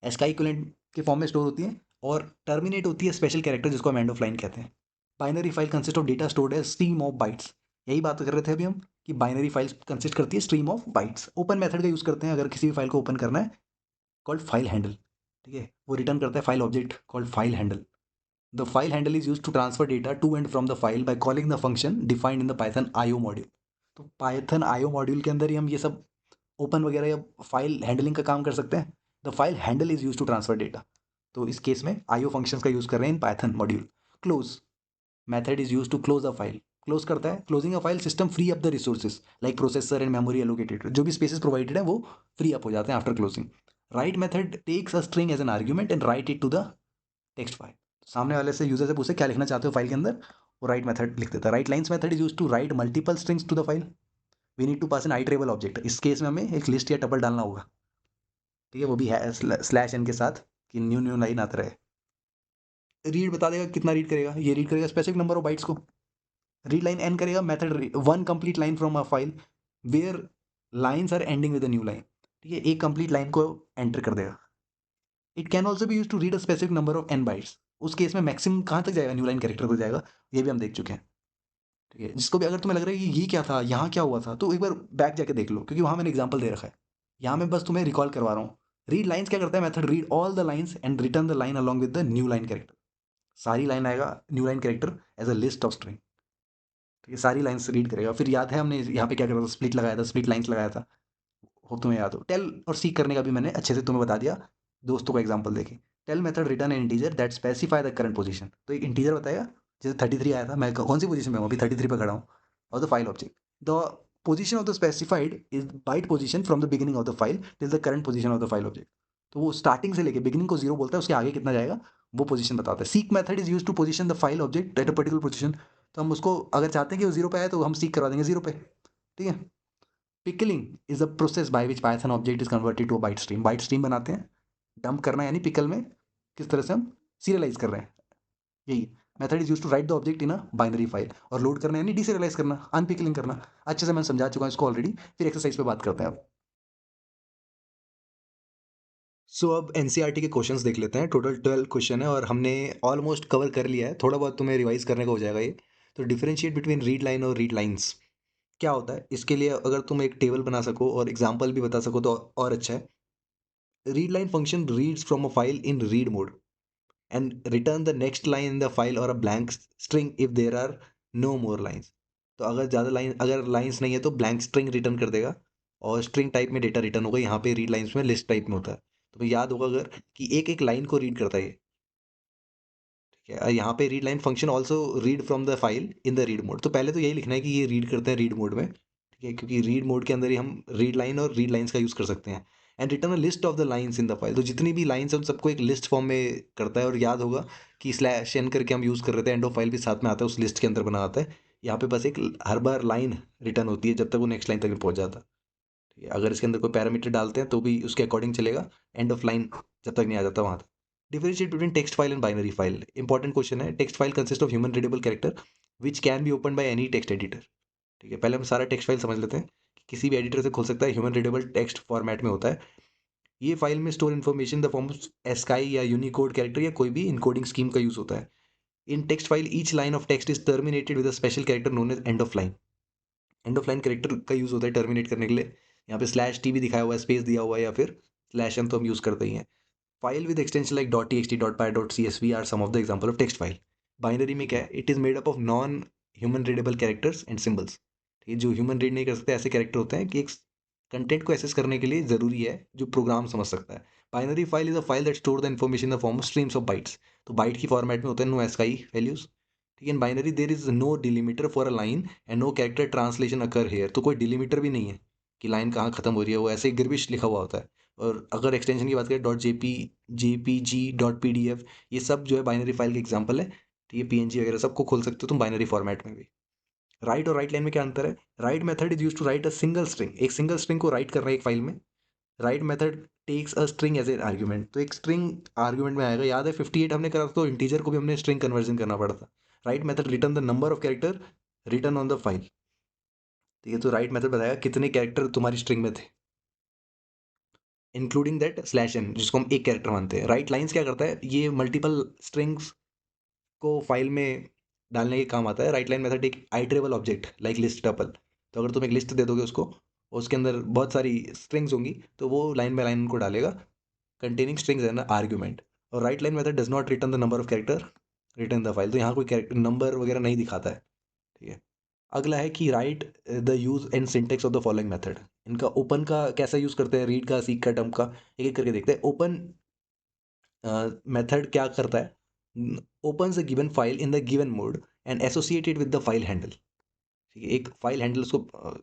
एस्काई इक्विवेलेंट के फॉर्म में स्टोर होती है, और टर्मिनेट होती है स्पेशल कैरेक्टर जिसको हम एंड ऑफ लाइन कहते हैं। Binary file consist of data stored as stream of bytes, यही बात कर रहे थे अभी हम, कि बाइनरी फाइल कंसिस्ट करती है stream of bytes. Open method का यूज करते हैं अगर किसी भी फाइल को ओपन करना है, कॉल्ड फाइल हैंडल। ठीक है, वो रिटर्न करता है file object called file handle. The file handle is use to transfer data to and from the file by calling the function defined in the Python IO module. तो Python IO module के अंदर ही हम ये सब open वगैरह या file handling का काम कर सकते हैं। The file handle is use to transfer data, तो इस केस में आईओ फंक्शंस का यूज कर रहे हैं in Python module. Close method is use to close a file, close करता है, closing a file system free up the resources like processor and memory allocated, जो भी स्पेसेस प्रोवाइडेड है वो फ्री अप हो जाते हैं after closing. Write method takes a string as an argument and write it to the text file, सामने वाले से यूजर से पूछे क्या लिखना चाहते हो फाइल के अंदर, वो राइट मेथड लिख देता है। Write lines method is use to write multiple strings to the file, we need to pass an iterable object, इस केस में हमें एक लिस्ट या टपल डालना होगा। ठीक है, वो भी है स्लैश एन के साथ, कि न्यू न्यू लाइन आता रहे। रीड बता देगा कितना रीड करेगा, ये रीड करेगा स्पेसिफिक नंबर ऑफ बाइट्स को। रीड लाइन एन करेगा, method one complete line from a file where lines are ending with a new line. ठीक है, एक कंप्लीट लाइन को एंटर कर देगा। It can also be use to read a specific number of n bytes. उस case में maximum कहाँ तक जाएगा, न्यू लाइन कैरेक्टर को जाएगा, ये भी हम देख चुके हैं। ठीक है, जिसको भी अगर तुम्हें लग रहा है कि ये क्या था, यहाँ क्या हुआ था, तो एक बार बैक जाके देख लो, क्योंकि वहाँ मैंने एग्जाम्पल दे रखा है। यहाँ मैं बस तुम्हें रिकॉल करवा रहा हूँ। रीड लाइन्स क्या करता है method, read all the lines and return the line along with the new line character. सारी लाइन आएगा new line character as a list of string. ठीक है, सारी लाइन्स रीड करेगा। फिर याद है हमने यहाँ पे क्या करा था, स्प्लिट लगाया था, स्प्लिट लाइन्स लगाया था, होप तुम्हें याद हो। टेल और सीक करने का भी मैंने अच्छे से तुम्हें बता दिया, दोस्तों को एग्जाम्पल देके। Tell method return an integer that specify the current position. तो एक इंटीजर बताएगा, जैसे 33 आया था, मैं कौन सी पोजीशन में हूँ, अभी 33 पे खड़ा हूँ, और the file object the position of the specified is byte position from the beginning of the file till the current position of the file object. तो वो स्टार्टिंग से लेके बिगिनिंग को जीरो बोलता है, उसके आगे कितना जाएगा वो पोजीशन बताता है। Seek method is use to position the file object at a particular position. तो हम उसको अगर चाहते हैं कि वो जीरो पे आए तो हम सीक करवा देंगे जीरो पे। ठीक है। Pickling is a process by which Python object is converted to a byte stream. Byte stream बनाते हैं, डंप करना यानी पिकल में किस तरह से हम सीरियलाइज कर रहे हैं, यही method is use to write the object in a binary file. और लोड करना यानी डीसीरियलाइज करना, अनपिकलिंग करना। अच्छे से मैं समझा चुका हूँ इसको ऑलरेडी, फिर एक्सरसाइज पे बात करते हैं अब। सो अब एनसीईआरटी के क्वेश्चंस देख लेते हैं। टोटल 12 क्वेश्चन है और हमने ऑलमोस्ट कवर कर लिया है, थोड़ा बहुत तुम्हें रिवाइज करने का हो जाएगा ये। तो डिफरेंशिएट बिटवीन रीड लाइन और रीड लाइंस क्या होता है, इसके लिए अगर तुम एक टेबल बना सको और एग्जाम्पल भी बता सको तो और अच्छा है। Read line function reads from a file in read mode and return the next line in the file or a blank string if there are no more lines. तो अगर ज़्यादा लाइन, अगर लाइंस नहीं है तो ब्लैंक स्ट्रिंग रिटर्न कर देगा, और स्ट्रिंग टाइप में डेटा रिटर्न होगा। यहाँ पे रीड लाइंस में लिस्ट टाइप में होता है। तो याद होगा अगर कि एक एक लाइन को रीड करता है ये। ठीक है, यहाँ पे read line function also read from the file in the read mode. तो पहले तो यही लिखना है कि ये रीड करते हैं रीड मोड में। ठीक है, क्योंकि रीड मोड के अंदर ही हम रीड लाइन और रीड लाइंस का यूज़ कर सकते हैं। And return a list of the lines in the file. तो जितनी भी लाइंस है उन सबको एक लिस्ट फॉर्म में करता है। और याद होगा कि स्लैश एन करके हम यूज़ कर रहे थे, एंड ऑफ फाइल भी साथ में आता है, उस लिस्ट के अंदर बना आता है। यहाँ पे बस एक हर बार लाइन रिटर्न होती है जब तक वो नेक्स्ट लाइन तक नहीं पहुँच जाता। ठीक है, अगर इसके अंदर कोई पैरामीटर डालते हैं तो भी उसके अकॉर्डिंग चलेगा, एंड ऑफ लाइन जब तक नहीं आ जाता वहाँ तक। Differentiate between text file and binary file, important question है। Text file consist of human readable character which can be open by any text editor. ठीक है, पहले हम सारा टेक्स्ट फाइल समझ लेते हैं कि किसी भी एडिटर से खुल सकता है, ह्यूमन रीडेबल टेक्स्ट फॉर्मेट में होता है। ये फाइल में store information the form of ASCII या यूनिकोड कैरेक्टर या कोई भी इनकोडिंग स्कीम का यूज होता है। In text file each line of text is terminated with a special character known as end of line. End of line character का use होता है टर्मिनेट करने के लिए। यहाँ पे स्लैश टी भी दिखाया हुआ है, स्पेस दिया हुआ है, या फिर स्लैश एन तो हम यूज करते ही हैं। File with extension like dot T x T, dot py, dot C S v are some of the example of text file. Binary में क्या है, it is made up of non human readable characters and symbols. ठीक है, जो human read नहीं कर सकते ऐसे कैरेक्टर होते हैं कि एक कंटेंट को एक्सेस करने के लिए जरूरी है जो प्रोग्राम समझ सकता है। Binary file is a file that store the information in the form of streams of bytes. तो बाइट की फॉर्मेट में होता है, नो एस्काई वैल्यूज। ठीक है, in binary there is no delimiter for a line and no character translation occur here. तो कोई delimiter भी नहीं है कि लाइन कहाँ खत्म हो रही है, वो ऐसे गिरबिश लिखा हुआ होता है। और अगर एक्सटेंशन की बात करें, dot JP, JPG, dot PDF, ये सब जो है बाइनरी फाइल के एग्जाम्पल है। ठीक है, पीएनजी वगैरह सबको खोल सकते हो तुम बाइनरी फॉर्मेट में भी। राइट और राइट लाइन में क्या अंतर है, write method is use to write a single string. एक सिंगल स्ट्रिंग को राइट कर रहे हैं एक फाइल में। Write method takes a string as an argument. तो एक स्ट्रिंग आर्ग्यूमेंट में आएगा। याद है 58 हमने करा था, तो इंटीजर को भी हमने स्ट्रिंग कन्वर्जन करना पड़ा था। Right method return the number of character return on the file. ठीक है, तो राइट मेथड बताएगा कितने कैरेक्टर तुम्हारी स्ट्रिंग में थे, इंक्लूडिंग दैट स्लैश एन जिसको हम एक कैरेक्टर मानते हैं। राइट लाइन्स क्या करता है, ये मल्टीपल स्ट्रिंग्स को फाइल में डालने के काम आता है। राइट लाइन मेथड एक iterable object like list tuple. तो अगर तुम एक लिस्ट दे दोगे उसको, उसके अंदर बहुत सारी स्ट्रिंग्स होंगी, तो वो लाइन बाय लाइन उनको डालेगा, कंटेनिंग स्ट्रिंग्स एंड आर्ग्यूमेंट। और right line method does not return the number of character return the file. तो यहाँ कोई कैरेक्टर नंबर वगैरह नहीं दिखाता है। ठीक है, अगला है कि write the use and syntax of the following method. इनका ओपन का कैसा यूज करते हैं, रीड का, सीक का, डंप का, एक एक करके देखते हैं। ओपन मेथड क्या करता है, opens a given file in the given mode and associate it with the file handle। ठीक है, एक फाइल हैंडल उसको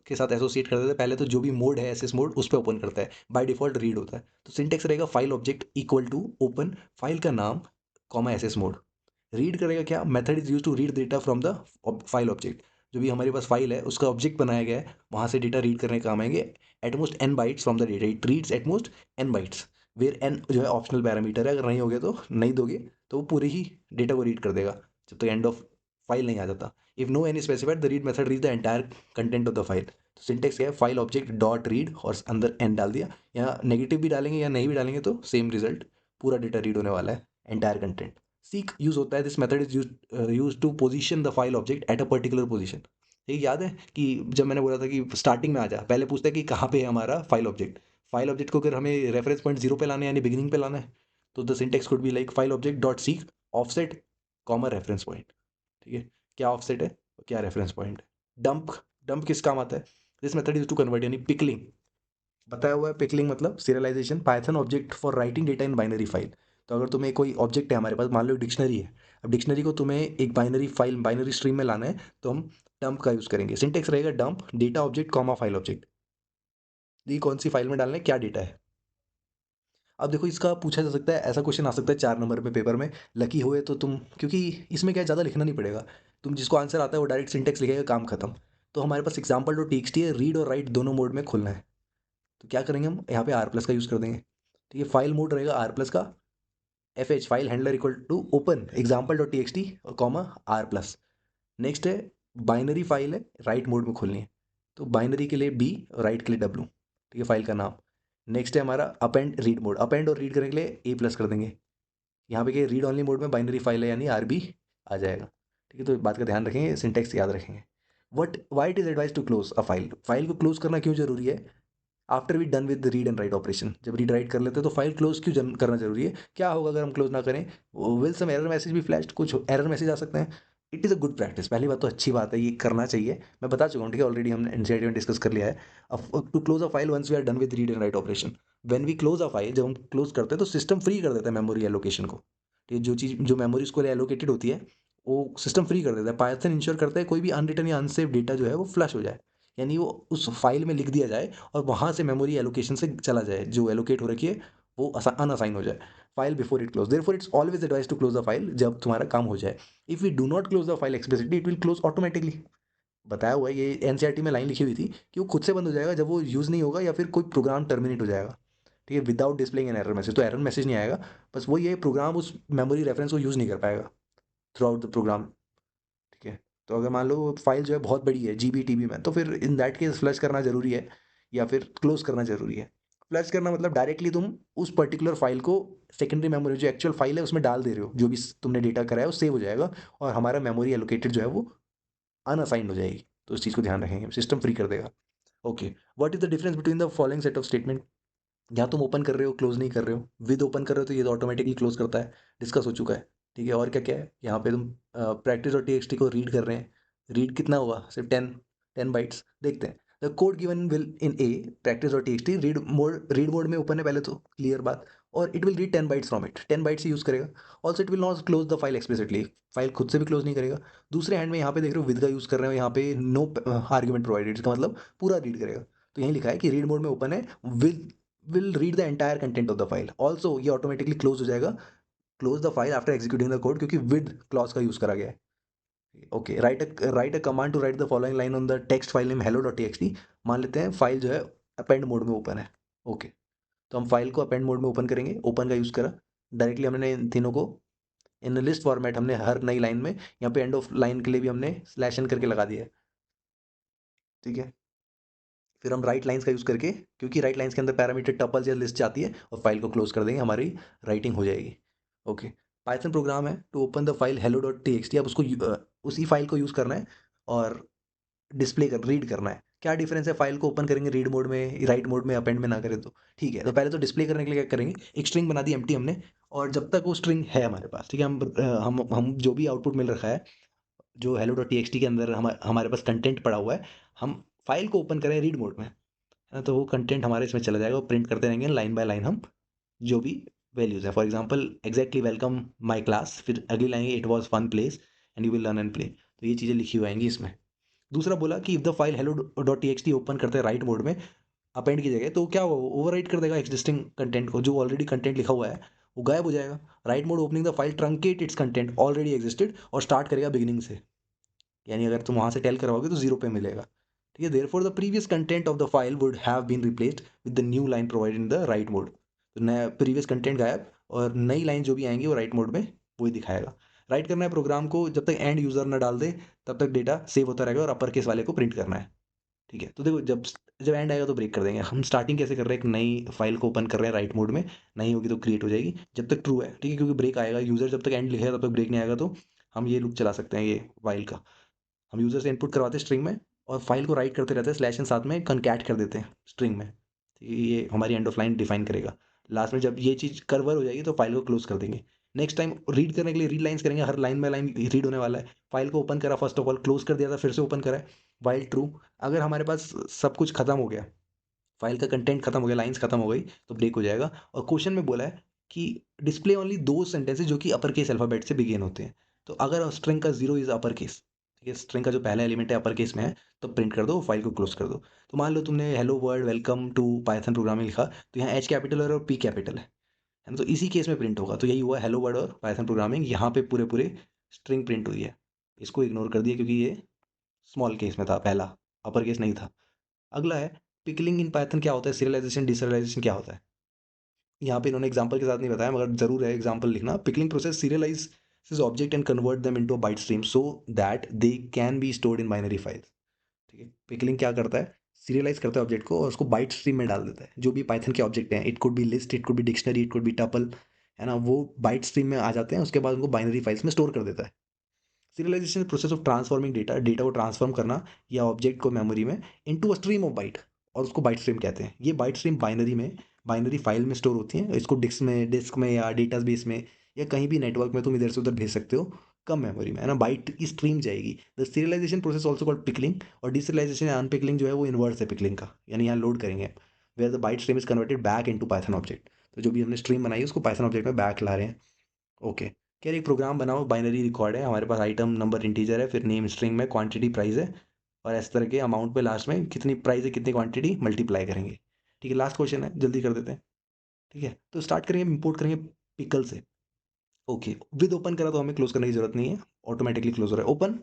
के साथ एसोसिएट कर देता है। पहले तो जो भी मोड है एसएस मोड उस पर ओपन करता है, बाय डिफॉल्ट रीड होता है। तो सिंटेक्स रहेगा file object equal to open file का नाम कॉमा एसएस मोड। रीड करेगा क्या, method is use to read data from the file object. जो भी हमारे पास फाइल है उसका ऑब्जेक्ट बनाया गया है, वहाँ से डेटा रीड करने के काम आएंगे। At most n bytes from the data, it reads at most n bytes, where n जो है ऑप्शनल पैरामीटर है। अगर नहीं हो गया तो नहीं दोगे तो वो पूरे ही डेटा को रीड कर देगा जब तक एंड ऑफ फाइल नहीं आ जाता। If no any specified the read method read the entire content of the file. तो सिंटेक्स क्या है, फाइल ऑब्जेक्ट डॉट रीड और अंदर एन डाल दिया। यहाँ नेगेटिव भी डालेंगे या नहीं भी डालेंगे तो सेम रिजल्ट, पूरा डेटा रीड होने वाला है, एंटायर कंटेंट। सीक यूज होता है, this method is use to position the file object at a particular position. ये याद है कि जब मैंने बोला था कि स्टार्टिंग में आ जा, पहले पूछता है कि कहाँ पे है हमारा फाइल ऑब्जेक्ट। फाइल ऑब्जेक्ट को अगर हमें रेफरेंस पॉइंट 0 पे लाना है यानी बिगिनिंग पे लाना है, तो the syntax could be like file object dot seek offset comma reference point. ठीक है, क्या ऑफसेट है, क्या रेफरेंस पॉइंट है। डंप, डंप किस काम आता है, this method is to convert यानी पिकलिंग, बताया हुआ है। पिकलिंग मतलब serialization, Python object for writing data in binary file. तो अगर तुम्हें कोई ऑब्जेक्ट है हमारे पास, मान लो डिक्शनरी है, अब डिक्शनरी को तुम्हें एक बाइनरी फाइल, बाइनरी स्ट्रीम में लाना है, तो हम डंप का यूज करेंगे। सिंटेक्स रहेगा dump data object comma file object. ये कौन सी फाइल में डालना है, क्या डेटा है। अब देखो इसका पूछा जा सकता है, ऐसा क्वेश्चन आ सकता है 4 नंबर पे पेपर में, लकी हुए तो तुम, क्योंकि इसमें क्या ज़्यादा लिखना नहीं पड़ेगा, तुम जिसको आंसर आता है वो डायरेक्ट सिंटेक्स लिखेगा, काम खत्म। तो हमारे पास एग्जाम्पल डॉट टी है, रीड और राइट दोनों मोड में खोलना है। तो क्या करेंगे हम यहाँ पे आर प्लस का यूज़ कर देंगे। ठीक है, फाइल मोड रहेगा आर प्लस का, f h file handler equal to open example dot t और कॉमा आर प्लस। नेक्स्ट है बाइनरी फाइल है, राइट मोड में खोलनी है, तो बाइनरी के लिए बी, राइट के लिए डब्ल्यू। ठीक है, फाइल का नाम। नेक्स्ट है हमारा अपेंड रीड मोड, अपेंड और रीड करने के लिए ए प्लस कर देंगे। यहाँ पे रीड ऑनली मोड में बाइनरी फाइल है यानी आर बी आ जाएगा। ठीक है, तो बात का ध्यान रखेंगे, सिंटेक्स याद रखेंगे। What why it is advise to close a file, file को क्लोज करना क्यों जरूरी है। After we done with read and write operation, जब रीड राइट कर लेते हैं तो फाइल क्लोज क्यों करना जरूरी है, क्या होगा अगर हम क्लोज ना करें। विल सम एरर मैसेज भी फ्लैश, कुछ एरर मैसेज आ सकते हैं। It is a good practice, पहली बात तो अच्छी बात है, ये करना चाहिए, मैं बता चुका हूँ। ठीक है, ऑलरेडी हमने एनसीईआरटी में डिस्कस कर लिया है। To close a file once we are done with read and write operation, when we close a file, जब हम क्लोज करते हैं तो सिस्टम फ्री कर देता है मेमोरी एलोकेशन को। ठीक है, जो चीज़ जो मेमोरी उसको एलोकेटेड होती है वो सिस्टम फ्री कर देता है। पाइथन इंश्योर करता है कोई भी अनरिटन या अनसेव डेटा जो है वो फ्लश हो जाए, यानी वो उस फाइल में लिख दिया जाए और वहाँ से मेमोरी एलोकेशन से चला जाए, जो एलोकेट हो रखी है वो अनअसाइन हो जाए file before it close. Therefore it's always advise to close the file जब तुम्हारा काम हो जाए। If we do not close the file explicitly it will close automatically. बताया हुआ है, ये एनसीईआरटी में लाइन लिखी हुई थी कि वो खुद से बंद हो जाएगा जब वो यूज़ नहीं होगा या फिर कोई प्रोग्राम टर्मिनेट हो जाएगा। ठीक है, without displaying an error message, तो एरर मैसेज नहीं आएगा, बस वो ये प्रोग्राम उस मेमोरी रेफरेंस को यूज़ नहीं कर पाएगा थ्रू आउट द प्रोग्राम। ठीक है, तो अगर मान लो फाइल जो है बहुत बड़ी है जीबी टीबी में, तो फिर इन दैट केस फ्लश करना जरूरी है या फिर क्लोज करना जरूरी है। फ्लश करना मतलब डायरेक्टली तुम उस पर्टिकुलर फाइल को सेकेंडरी मेमोरी जो एक्चुअल फाइल है उसमें डाल दे रहे हो, जो भी तुमने डेटा करा है वो सेव हो जाएगा और हमारा मेमोरी एलोकेटेड जो है वो अनअसाइंड हो जाएगी। तो इस चीज़ को ध्यान रखेंगे, सिस्टम फ्री कर देगा। Okay, what is the difference between the following set of statement. या तुम ओपन कर रहे हो क्लोज नहीं कर रहे हो, विद ओपन कर रहे हो तो ये तो ऑटोमेटिकली क्लोज करता है, डिस्कस हो चुका है। ठीक है, और क्या क्या है यहाँ पे, तुम प्रैक्टिस और टीएक्सटी को रीड कर रहे हैं, रीड कितना हुआ, सिर्फ 10 बाइट्स। देखते हैं, the code given will in a practice और टीएक्सटी रीड मोड में ओपन है पहले तो क्लियर बात, और it will read 10 bytes from it, 10 bytes ही यूज़ करेगा। Also it will not close the file explicitly, file खुद से भी क्लोज नहीं करेगा। दूसरे हैंड में यहाँ पे देख रहे हो विद का यूज़ कर रहे हो, यहाँ पे नो आर्ग्यूमेंट प्रोवाइडेड, इसका मतलब पूरा रीड करेगा। तो यही लिखा है कि रीड मोड में ओपन है, with will read the entire content of the file, also ये ऑटोमेटिकली क्लोज हो जाएगा, close the file after executing the code, क्योंकि विद क्लॉज का यूज करा गया है। Okay, write a command to write the following line on the text file name hello dot T x t. मान लेते हैं फाइल जो है अपेंड मोड में ओपन है। ओके, तो हम फाइल को अपेंड मोड में ओपन करेंगे, ओपन का यूज करा डायरेक्टली, हमने इन तीनों को इन लिस्ट फॉर्मेट, हमने हर नई लाइन में यहाँ पे एंड ऑफ लाइन के लिए भी हमने स्लैश एन करके लगा दिया है। ठीक है, फिर हम राइट लाइन्स का यूज़ करके, क्योंकि राइट लाइन्स के अंदर पैरामीटर टपल्स या लिस्ट आती है, और फाइल को क्लोज कर देंगे, हमारी राइटिंग हो जाएगी। ओके, पाइथन प्रोग्राम है to open the file hello dot T x t, अब उसको उसी फाइल को यूज़ करना है और डिस्प्ले कर रीड करना है। क्या डिफरेंस है, फाइल को ओपन करेंगे रीड मोड में, राइट मोड में, अपेंड में ना करें तो। ठीक है, तो पहले तो डिस्प्ले करने के लिए क्या करेंगे, एक स्ट्रिंग बना दी एम्प्टी हमने, और जब तक वो स्ट्रिंग है हमारे पास, ठीक है, हम जो भी आउटपुट मिल रखा है, जो hello dot T x T के अंदर हमारे पास कंटेंट पड़ा हुआ है, हम फाइल को ओपन करें रीड मोड में, है ना, तो वो कंटेंट हमारे इसमें चला जाएगा, वो प्रिंट करते रहेंगे लाइन बाय लाइन हम, जो भी वैल्यूज़ है। For example exactly welcome my class, फिर अगली line it was fun place and you will learn and play, तो ये चीज़ें लिखी हुई आएंगी इसमें। दूसरा बोला कि if the file hello dot T x T open करते हैं राइट मोड में, अपेंड की जगह, तो क्या होगा, ओवरराइट कर देगा एग्जिस्टिंग कंटेंट को, जो ऑलरेडी कंटेंट लिखा हुआ है वो गायब हो जाएगा। Right mode opening the file truncate it's content already existed और स्टार्ट करेगा बिगिनिंग से, यानी अगर तुम वहाँ से टेल करवाओगे तो जीरो पे मिलेगा। ठीक है, therefore the previous content of the file would have been replaced with the new line provided in the write mode, तो नया प्रीवियस कंटेंट गायब और नई लाइन जो भी आएंगी वो राइट मोड में वही दिखाएगा। राइट करना है प्रोग्राम को, जब तक एंड यूजर ना डाल दे तब तक डेटा सेव होता रहेगा और अपर केस वाले को प्रिंट करना है। ठीक है, तो देखो जब जब एंड आएगा तो ब्रेक कर देंगे। हम स्टार्टिंग कैसे कर रहे हैं, एक नई फाइल को ओपन कर रहे हैं राइट मोड में, नहीं होगी तो क्रिएट हो जाएगी जब तक ट्रू है, ठीक है, क्योंकि ब्रेक आएगा, यूजर जब तक एंड लिखेगा तब तक ब्रेक नहीं आएगा, तो हम ये लूप चला सकते हैं ये फाइल का। हम यूजर से इनपुट करवाते हैं स्ट्रिंग में और फाइल को राइट करते रहते हैं, स्लैश एन साथ में कनकैट कर देते हैं स्ट्रिंग में, ठीक है, ये हमारी एंड ऑफ लाइन डिफाइन करेगा। लास्ट में जब ये चीज़ कवर हो जाएगी तो फाइल को क्लोज कर देंगे। नेक्स्ट टाइम रीड करने के लिए रीड लाइन्स करेंगे, हर लाइन बाय लाइन रीड होने वाला है। फाइल को ओपन करा, फर्स्ट ऑफ ऑल क्लोज कर दिया था, फिर से ओपन करा है, वाइल ट्रू। अगर हमारे पास सब कुछ खत्म हो गया, फाइल का कंटेंट खत्म हो गया, लाइन्स खत्म हो गई, तो ब्रेक हो जाएगा। और क्वेश्चन में बोला है कि डिस्प्ले ओनली दो सेंटेंसेस जो कि अपर केस अल्फाबेट से बिगिन होते हैं। तो अगर स्ट्रिंग का जीरो इज अपर केस, ठीक है, स्ट्रिंग का जो पहला एलिमेंट है अपर केस में है, तो प्रिंट कर दो, फाइल को क्लोज कर दो। तो मान लो तुमने hello world welcome to Python programming लिखा, तो यहाँ एच कैपिटल और पी कैपिटल है ना, तो इसी केस में प्रिंट होगा। तो यही हुआ हेलो वर्ल्ड और पाइथन प्रोग्रामिंग, यहाँ पे पूरे पूरे स्ट्रिंग प्रिंट हुई है। इसको इग्नोर कर दिया क्योंकि ये स्मॉल केस में था, पहला अपर केस नहीं था। अगला है पिकलिंग इन पाइथन क्या होता है, सीरियलाइजेशन डिसरियलाइजेशन क्या होता है। यहाँ पे इन्होंने एग्जांपल के साथ नहीं बताया, मगर जरूर है एग्जांपल लिखना। Pickling process serialised object and convert them into byte stream so that they can be stored in binary files. ठीक है, पिकलिंग क्या करता है, सीरियलाइज करता है ऑब्जेक्ट को और उसको बाइट स्ट्रीम में डाल देता है। जो भी पाइथन के ऑब्जेक्ट हैं, it could be list, it could be dictionary, it could be tuple, है ना, वो बाइट स्ट्रीम में आ जाते हैं, उसके बाद उनको बाइनरी फाइल्स में स्टोर कर देता है। Serialisation process of transforming data, data को ट्रांसफॉर्म करना या ऑब्जेक्ट को मेमोरी में into a stream of bite, और उसको बाइट स्ट्रीम कहते हैं। ये बाइट स्ट्रीम बाइनरी में, बाइनरी फाइल में स्टोर होती हैं। इसको डिस्क में या डेटाबेस में या कहीं भी नेटवर्क में तुम इधर से उधर भेज सकते हो, कम मेमोरी में, है ना, बाइट की स्ट्रीम जाएगी। The serialisation process also called pickling. और डिसरियलाइजेशन या अनपिकलिंग जो है वो इन्वर्स है पिकलिंग का, यानी यहाँ लोड करेंगे, where the byte stream is converted back into Python object. तो जो भी हमने स्ट्रीम बनाई है उसको पाइथन ऑब्जेक्ट में बैक ला रहे हैं। ओके, कह रहे एक प्रोग्राम बनाओ, बाइनरी रिकॉर्ड है हमारे पास, आइटम नंबर इंटीजर है, फिर नेम स्ट्रिंग में क्वांटिटी प्राइस है, और इस तरह के अमाउंट पे लास्ट में कितनी प्राइस है कितनी क्वांटिटी मल्टीप्लाई करेंगे। ठीक है, लास्ट क्वेश्चन है, जल्दी कर देते हैं। ठीक है, तो स्टार्ट करेंगे, इंपोर्ट करेंगे पिकल से। ओके, विद ओपन करा तो हमें क्लोज करने की जरूरत नहीं है, ऑटोमेटिकली क्लोज हो रहा है। Open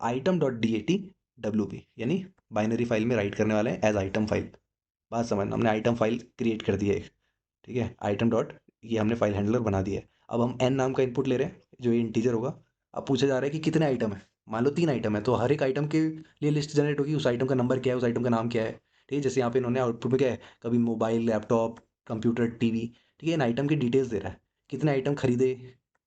item dot D A T W P, यानी बाइनरी फाइल में राइट करने वाले हैं एज आइटम फाइल। बात समझना, हमने आइटम फाइल क्रिएट कर दी है एक, ठीक है, आइटम डॉट, ये हमने फाइल हैंडलर बना दिया है। अब हम एन नाम का इनपुट ले रहे हैं जो ये इंटीजर होगा। अब पूछा जा रहा है कि कितने आइटम है, मान लो 3 आइटम है, तो हर एक आइटम के लिए लिस्ट जनरेट होगी, उस आइटम का नंबर क्या है, उस आइटम का नाम क्या है। ठीक है, जैसे यहाँ पे इन्होंने आउटपुट में क्या है, कभी मोबाइल, लैपटॉप, कंप्यूटर, टीवी, ठीक है, इन आइटम की डिटेल्स दे रहा है, कितने आइटम खरीदे,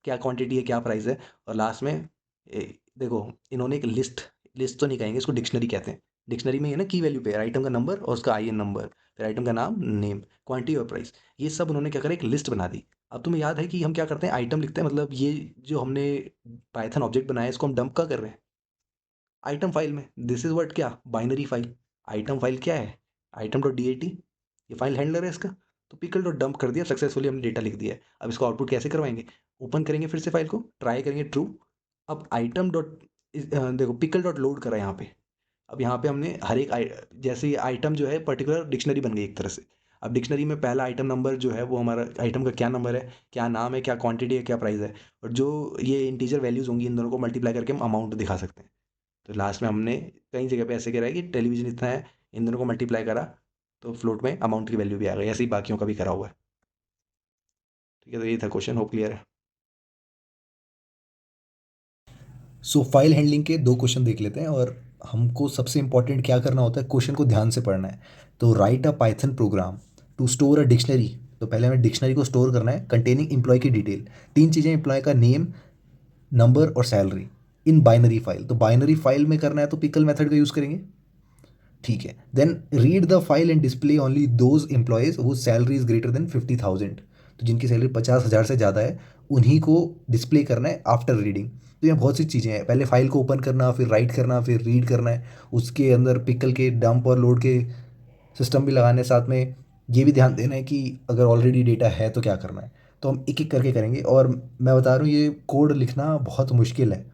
क्या क्वांटिटी है, क्या प्राइस है। और लास्ट में देखो इन्होंने एक लिस्ट, लिस्ट तो नहीं कहेंगे, इसको डिक्शनरी कहते हैं। डिक्शनरी में है ना, की वैल्यू पे आइटम का नंबर और उसका आई एन नंबर, फिर आइटम का नाम, नेम, क्वांटिटी और प्राइस, ये सब उन्होंने क्या करा, एक लिस्ट बना दी। अब तुम्हें याद है कि हम क्या करते हैं, आइटम लिखते हैं, मतलब ये जो हमने पाइथन ऑब्जेक्ट बनाया है इसको हम डंप का कर रहे हैं आइटम फाइल में। दिस इज व्हाट, क्या, बाइनरी फाइल। आइटम फाइल क्या है, item dot D A T, ये फाइल हैंडलर है इसका। तो पिकल डॉट डंप कर दिया, सक्सेसफुली हमने डेटा लिख दिया है। अब इसको आउटपुट कैसे करवाएंगे, ओपन करेंगे फिर से फाइल को, ट्राई करेंगे ट्रू। अब आइटम डॉट, देखो पिकल डॉट लोड करा यहाँ पे। अब यहाँ पे हमने हर एक जैसे आइटम जो है पर्टिकुलर डिक्शनरी बन गई एक तरह से। अब डिक्शनरी में पहला आइटम नंबर जो है वो हमारा आइटम का क्या नंबर है, क्या नाम है, क्या क्वांटिटी है, क्या प्राइस है, और जो ये इंटीजर वैल्यूज होंगी इन दोनों को मल्टीप्लाई करके हम अमाउंट दिखा सकते हैं। तो लास्ट में हमने कई जगह पे ऐसे करा है कि टेलीविजन इतना है, इन दोनों को मल्टीप्लाई करा तो फ्लोट में अमाउंट की वैल्यू भी आ गई। ऐसे ही बाकियों का भी करा हुआ है। ठीक है, तो ये था क्वेश्चन, होप क्लियर है। सो फाइल हैंडलिंग के 2 क्वेश्चन देख लेते हैं, और हमको सबसे इंपॉर्टेंट क्या करना होता है, क्वेश्चन को ध्यान से पढ़ना है। तो write a Python program to store a dictionary. तो पहले हमें डिक्शनरी को स्टोर करना है कंटेनिंग एम्प्लॉय की डिटेल, 3 चीज़ें, एम्प्लॉय का नेम, नंबर और सैलरी, इन बाइनरी फाइल। तो बाइनरी फाइल में करना है तो पिकल मेथड का यूज़ करेंगे। ठीक है, then read the file and display only those employees whose salary is greater than 50,000। तो जिनकी सैलरी 50,000 से ज़्यादा है उन्हीं को डिस्प्ले करना है आफ्टर रीडिंग। तो यहाँ बहुत सी चीज़ें हैं, पहले फाइल को ओपन करना, फिर राइट करना, फिर रीड करना है, उसके अंदर पिकल के डंप और लोड के सिस्टम भी लगाने, साथ में ये भी ध्यान देना है कि अगर ऑलरेडी डेटा है तो क्या करना है। तो हम एक एक करके करेंगे, और मैं बता रहा हूँ ये कोड लिखना बहुत मुश्किल है।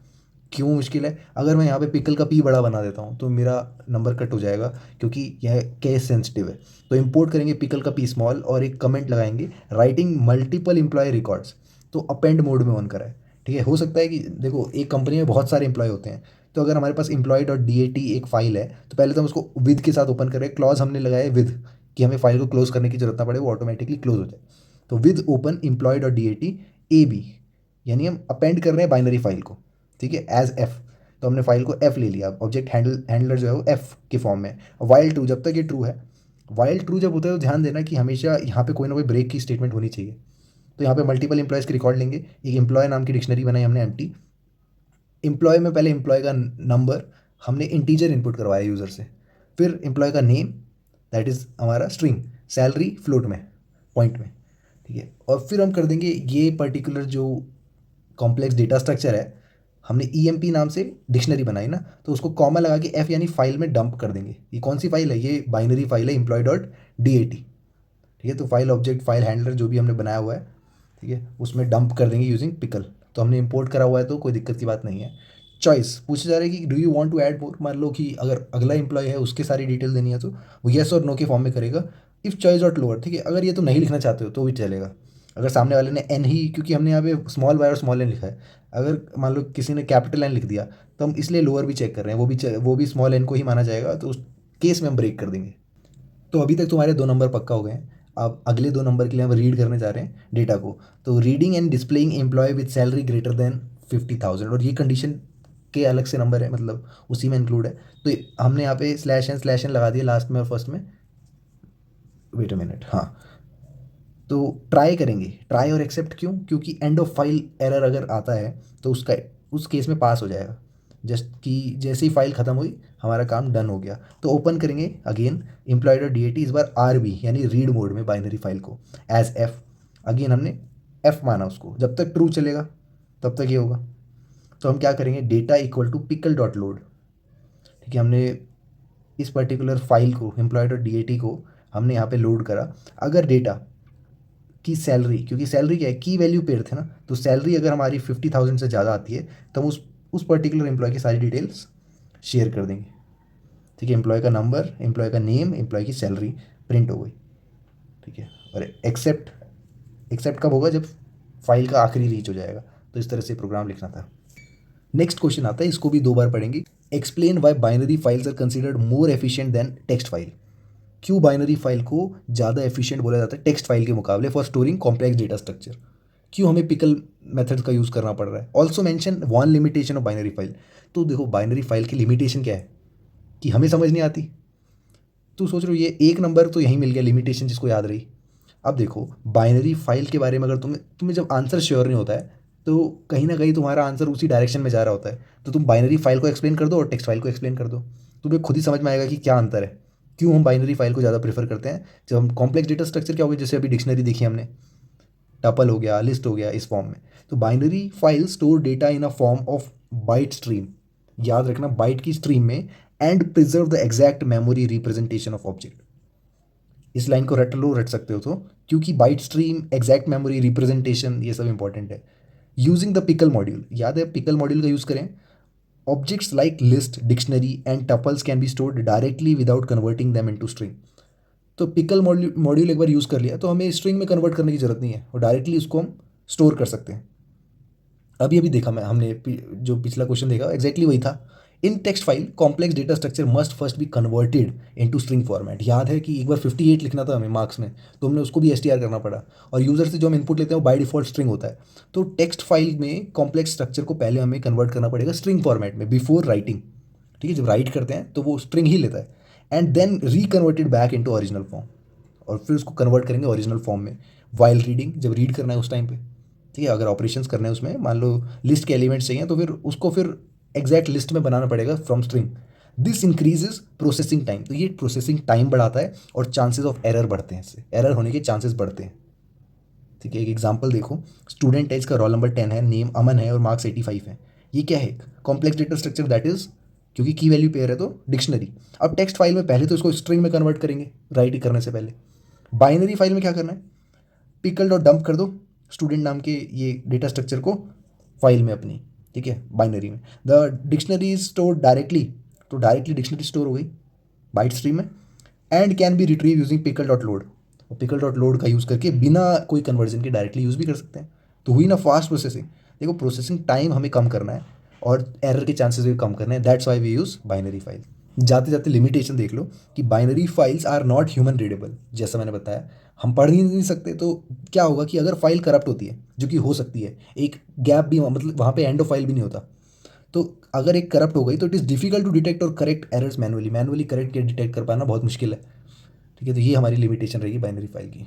क्यों मुश्किल है, अगर मैं यहाँ पे पिकल का पी बड़ा बना देता हूँ तो मेरा नंबर कट हो जाएगा, क्योंकि यह केस सेंसिटिव है। तो इंपोर्ट करेंगे पिकल का पी स्मॉल और एक कमेंट लगाएंगे, राइटिंग मल्टीपल एम्प्लॉय रिकॉर्ड्स। तो अपेंड मोड में ऑन करा है। ठीक है, हो सकता है कि देखो एक कंपनी में बहुत सारे एम्प्लॉय होते हैं, तो अगर हमारे पास employ dot D A T एक फाइल है, तो पहले तो हम उसको विद के साथ ओपन करें, क्लॉज हमने लगाया विद, कि हमें फाइल को क्लोज करने की जरूरत ना पड़े, वो ऑटोमेटिकली क्लोज हो जाए। तो with open employee dot D A t a b, यानी हम अपेंड कर रहे हैं बाइनरी फाइल को, ठीक है, एज एफ। तो हमने फाइल को एफ ले लिया, ऑब्जेक्ट हैंडलर जो है वो एफ के फॉर्म में। वाइल ट्रू, जब तक ये ट्रू है, वाइल ट्रू जब होता है तो ध्यान देना कि हमेशा यहाँ पे कोई ना कोई ब्रेक की स्टेटमेंट होनी चाहिए। तो यहाँ पे मल्टीपल एम्प्लॉयज़ की रिकॉर्ड लेंगे, एक एम्प्लॉय नाम की डिक्शनरी बनाई हमने एम्प्टी। एम्प्लॉय में पहले एम्प्लॉय का नंबर हमने इंटीजर इनपुट करवाया यूज़र से, फिर एम्प्लॉय का नेम दैट इज़ हमारा स्ट्रिंग, सैलरी फ्लोट में, पॉइंट में, ठीक है। और फिर हम कर देंगे ये पर्टिकुलर जो कॉम्प्लेक्स डेटा स्ट्रक्चर है, हमने EMP नाम से डिक्शनरी बनाई ना, तो उसको कॉमा लगा के एफ यानी फाइल में डंप कर देंगे। ये कौन सी फाइल है? ये बाइनरी फाइल है employee.dat, ठीक है। तो फाइल ऑब्जेक्ट फाइल हैंडलर जो भी हमने बनाया हुआ है, ठीक है, उसमें डंप कर देंगे यूजिंग पिकल। तो हमने इंपोर्ट करा हुआ है तो कोई दिक्कत की बात नहीं है। चॉइस पूछा जा रहा है कि do you want to add more, मान लो कि अगर अगला एम्प्लॉय है उसके सारी डिटेल देनी है तो वो येस और नो के फॉर्म में करेगा। इफ़ चॉइस डॉट लोअर, ठीक है, अगर ये तो नहीं लिखना चाहते हो तो भी चलेगा। अगर सामने वाले ने एन ही, क्योंकि हमने यहाँ पे स्मॉल वाई और स्मॉल एन लिखा है, अगर मान लो किसी ने कैपिटल एन लिख दिया तो हम इसलिए लोअर भी चेक कर रहे हैं, वो भी स्मॉल एन को ही माना जाएगा, तो उस केस में हम ब्रेक कर देंगे। तो अभी तक तुम्हारे 2 नंबर पक्का हो गए हैं। अब अगले 2 नंबर के लिए हम रीड करने जा रहे हैं डेटा को। तो reading and displaying employee with salary greater than 50,000, और ये कंडीशन के अलग से नंबर है, मतलब उसी में इंक्लूड है। तो हमने यहाँ पे स्लैश एन लगा दिया लास्ट में और फर्स्ट में। वेट अ मिनट, हाँ। तो ट्राई करेंगे, ट्राई और एक्सेप्ट क्यों? क्योंकि एंड ऑफ फाइल एरर अगर आता है तो उसका उस केस में पास हो जाएगा, जस्ट कि जैसे ही फाइल ख़त्म हुई हमारा काम डन हो गया। तो ओपन करेंगे अगेन employee.dat, इस बार RB यानी रीड मोड में बाइनरी फाइल को एज एफ। अगेन हमने एफ माना उसको, जब तक ट्रू चलेगा तब तक ये होगा। तो हम क्या करेंगे, data equal to pickle dot load, ठीक है। हमने इस पर्टिकुलर फाइल को employee.dat को हमने यहाँ पे लोड करा। अगर डेटा की सैलरी, क्योंकि सैलरी क्या है, की वैल्यू पेयर थे ना, तो सैलरी अगर हमारी 50,000 से ज़्यादा आती है तो हम उस पर्टिकुलर एम्प्लॉय की सारी डिटेल्स शेयर कर देंगे, ठीक है। एम्प्लॉय का नंबर, एम्प्लॉय का नेम, एम्प्लॉय की सैलरी प्रिंट हो गई, ठीक है। और एक्सेप्ट, एक्सेप्ट कब होगा? जब फाइल का आखिरी रीच हो जाएगा। तो इस तरह से प्रोग्राम लिखना था। नेक्स्ट क्वेश्चन आता है, इसको भी 2 बार पढ़ेंगे। Explain why binary files are considered more efficient than text file. क्यों बाइनरी फाइल को ज़्यादा एफिशिएंट बोला जाता है टेक्स्ट फाइल के मुकाबले for storing complex data structure? क्यों हमें पिकल मेथड्स का यूज़ करना पड़ रहा है? Also mention one limitation of binary file. तो देखो बाइनरी फाइल की लिमिटेशन क्या है कि हमें समझ नहीं आती। तो सोच रहे हो ये एक नंबर तो यहीं मिल गया लिमिटेशन जिसको याद रही। अब देखो बाइनरी फाइल के बारे में अगर तुम्हें जब आंसर श्योर नहीं होता है तो कहीं ना कहीं तुम्हारा आंसर उसी डायरेक्शन में जा रहा होता है। तो तुम बाइनरी फाइल को एक्सप्लेन कर दो और टेक्स्ट फाइल को एक्सप्लेन कर दो, तुम्हें खुद ही समझ में आएगा कि क्या अंतर है, क्यों हम बाइनरी फाइल को ज़्यादा प्रेफर करते हैं। जब हम कॉम्प्लेक्स डेटा स्ट्रक्चर क्या हो गया, जैसे अभी डिक्शनरी देखी हमने, टपल हो गया, लिस्ट हो गया, इस फॉर्म में। तो binary file store data in a form of byte stream, याद रखना बाइट की स्ट्रीम में, and preserve the exact memory representation of object. इस लाइन को रट लो, रट सकते हो तो, क्योंकि byte stream, exact memory representation, ये सब इंपॉर्टेंट है। यूजिंग द पिकल मॉड्यूल, याद है पिकल मॉड्यूल का यूज़ करें। Objects like list, dictionary and tuples can be stored directly without converting them into string. तो पिकल मॉड्यूल एक बार यूज़ कर लिया तो हमें स्ट्रिंग में कन्वर्ट करने की जरूरत नहीं है, और डायरेक्टली उसको हम स्टोर कर सकते हैं। अभी अभी देखा हमने जो पिछला क्वेश्चन देखा एग्जैक्टली वही था। In text file complex data structure must first be converted into string format. याद है कि एक बार 58 लिखना था हमें मार्क्स में, तो हमने उसको भी STR करना पड़ा, और यूज़र से जो हम इनपुट लेते हैं वो बाय डिफॉल्ट स्ट्रिंग होता है। तो टेक्स्ट फाइल में कॉम्प्लेक्स स्ट्रक्चर को पहले हमें कन्वर्ट करना पड़ेगा स्ट्रिंग फॉर्मेट में बिफोर राइटिंग, ठीक है। जब राइट करते हैं तो वो स्ट्रिंग ही लेता है, and then reconverted back into original form, और फिर उसको कन्वर्ट करेंगे ओरिजिनल फॉर्म में वाइल रीडिंग, जब रीड करना है उस टाइम पे, ठीक है। अगर ऑपरेशंस करने हैं उसमें, मान लो लिस्ट के एलिमेंट्स चाहिए तो फिर उसको फिर एग्जैक्ट लिस्ट में बनाना पड़ेगा from string. This increases processing time, तो ये प्रोसेसिंग टाइम बढ़ाता है और चांसेस ऑफ एरर बढ़ते हैं, इससे एरर होने के चांसेस बढ़ते हैं, ठीक है। एक एग्जांपल देखो, स्टूडेंट है, इसका रोल नंबर 10 है, नेम अमन है और मार्क्स 85 है। ये क्या है? Complex data structure, that is क्योंकि की वैल्यू पेयर है तो डिक्शनरी। अब टेक्स्ट फाइल में पहले तो इसको स्ट्रिंग में कन्वर्ट करेंगे राइट करने से पहले। बाइनरी फाइल में क्या करना है, पिकल डॉट डंप कर दो स्टूडेंट नाम के ये डेटा स्ट्रक्चर को फाइल में अपनी, ठीक है, बाइनरी में। The dictionary is store directly, तो डायरेक्टली डिक्शनरी स्टोर हो गई बाइट स्ट्रीम में, and can be retrieve using pickle dot load. और पिकल डॉट लोड का यूज़ करके बिना कोई कन्वर्जन के डायरेक्टली यूज़ भी कर सकते हैं। तो हुई ना फास्ट प्रोसेसिंग। देखो प्रोसेसिंग टाइम हमें कम करना है और एरर के चांसेस भी कम करने हैं, that's why we use binary file. जाते जाते लिमिटेशन देख लो कि binary files are not human readable, जैसा मैंने बताया हम पढ़ ही नहीं सकते। तो क्या होगा कि अगर फाइल करप्ट होती है, जो कि हो सकती है, एक गैप भी, मतलब वहाँ पे एंड ऑफ फाइल भी नहीं होता, तो अगर एक करप्ट हो गई तो it is difficult to detect और करेक्ट एरर्स मैनुअली करेक्ट या डिटेक्ट कर पाना बहुत मुश्किल है। ठीक है, तो ये हमारी लिमिटेशन रहेगी बाइनरी फाइल की।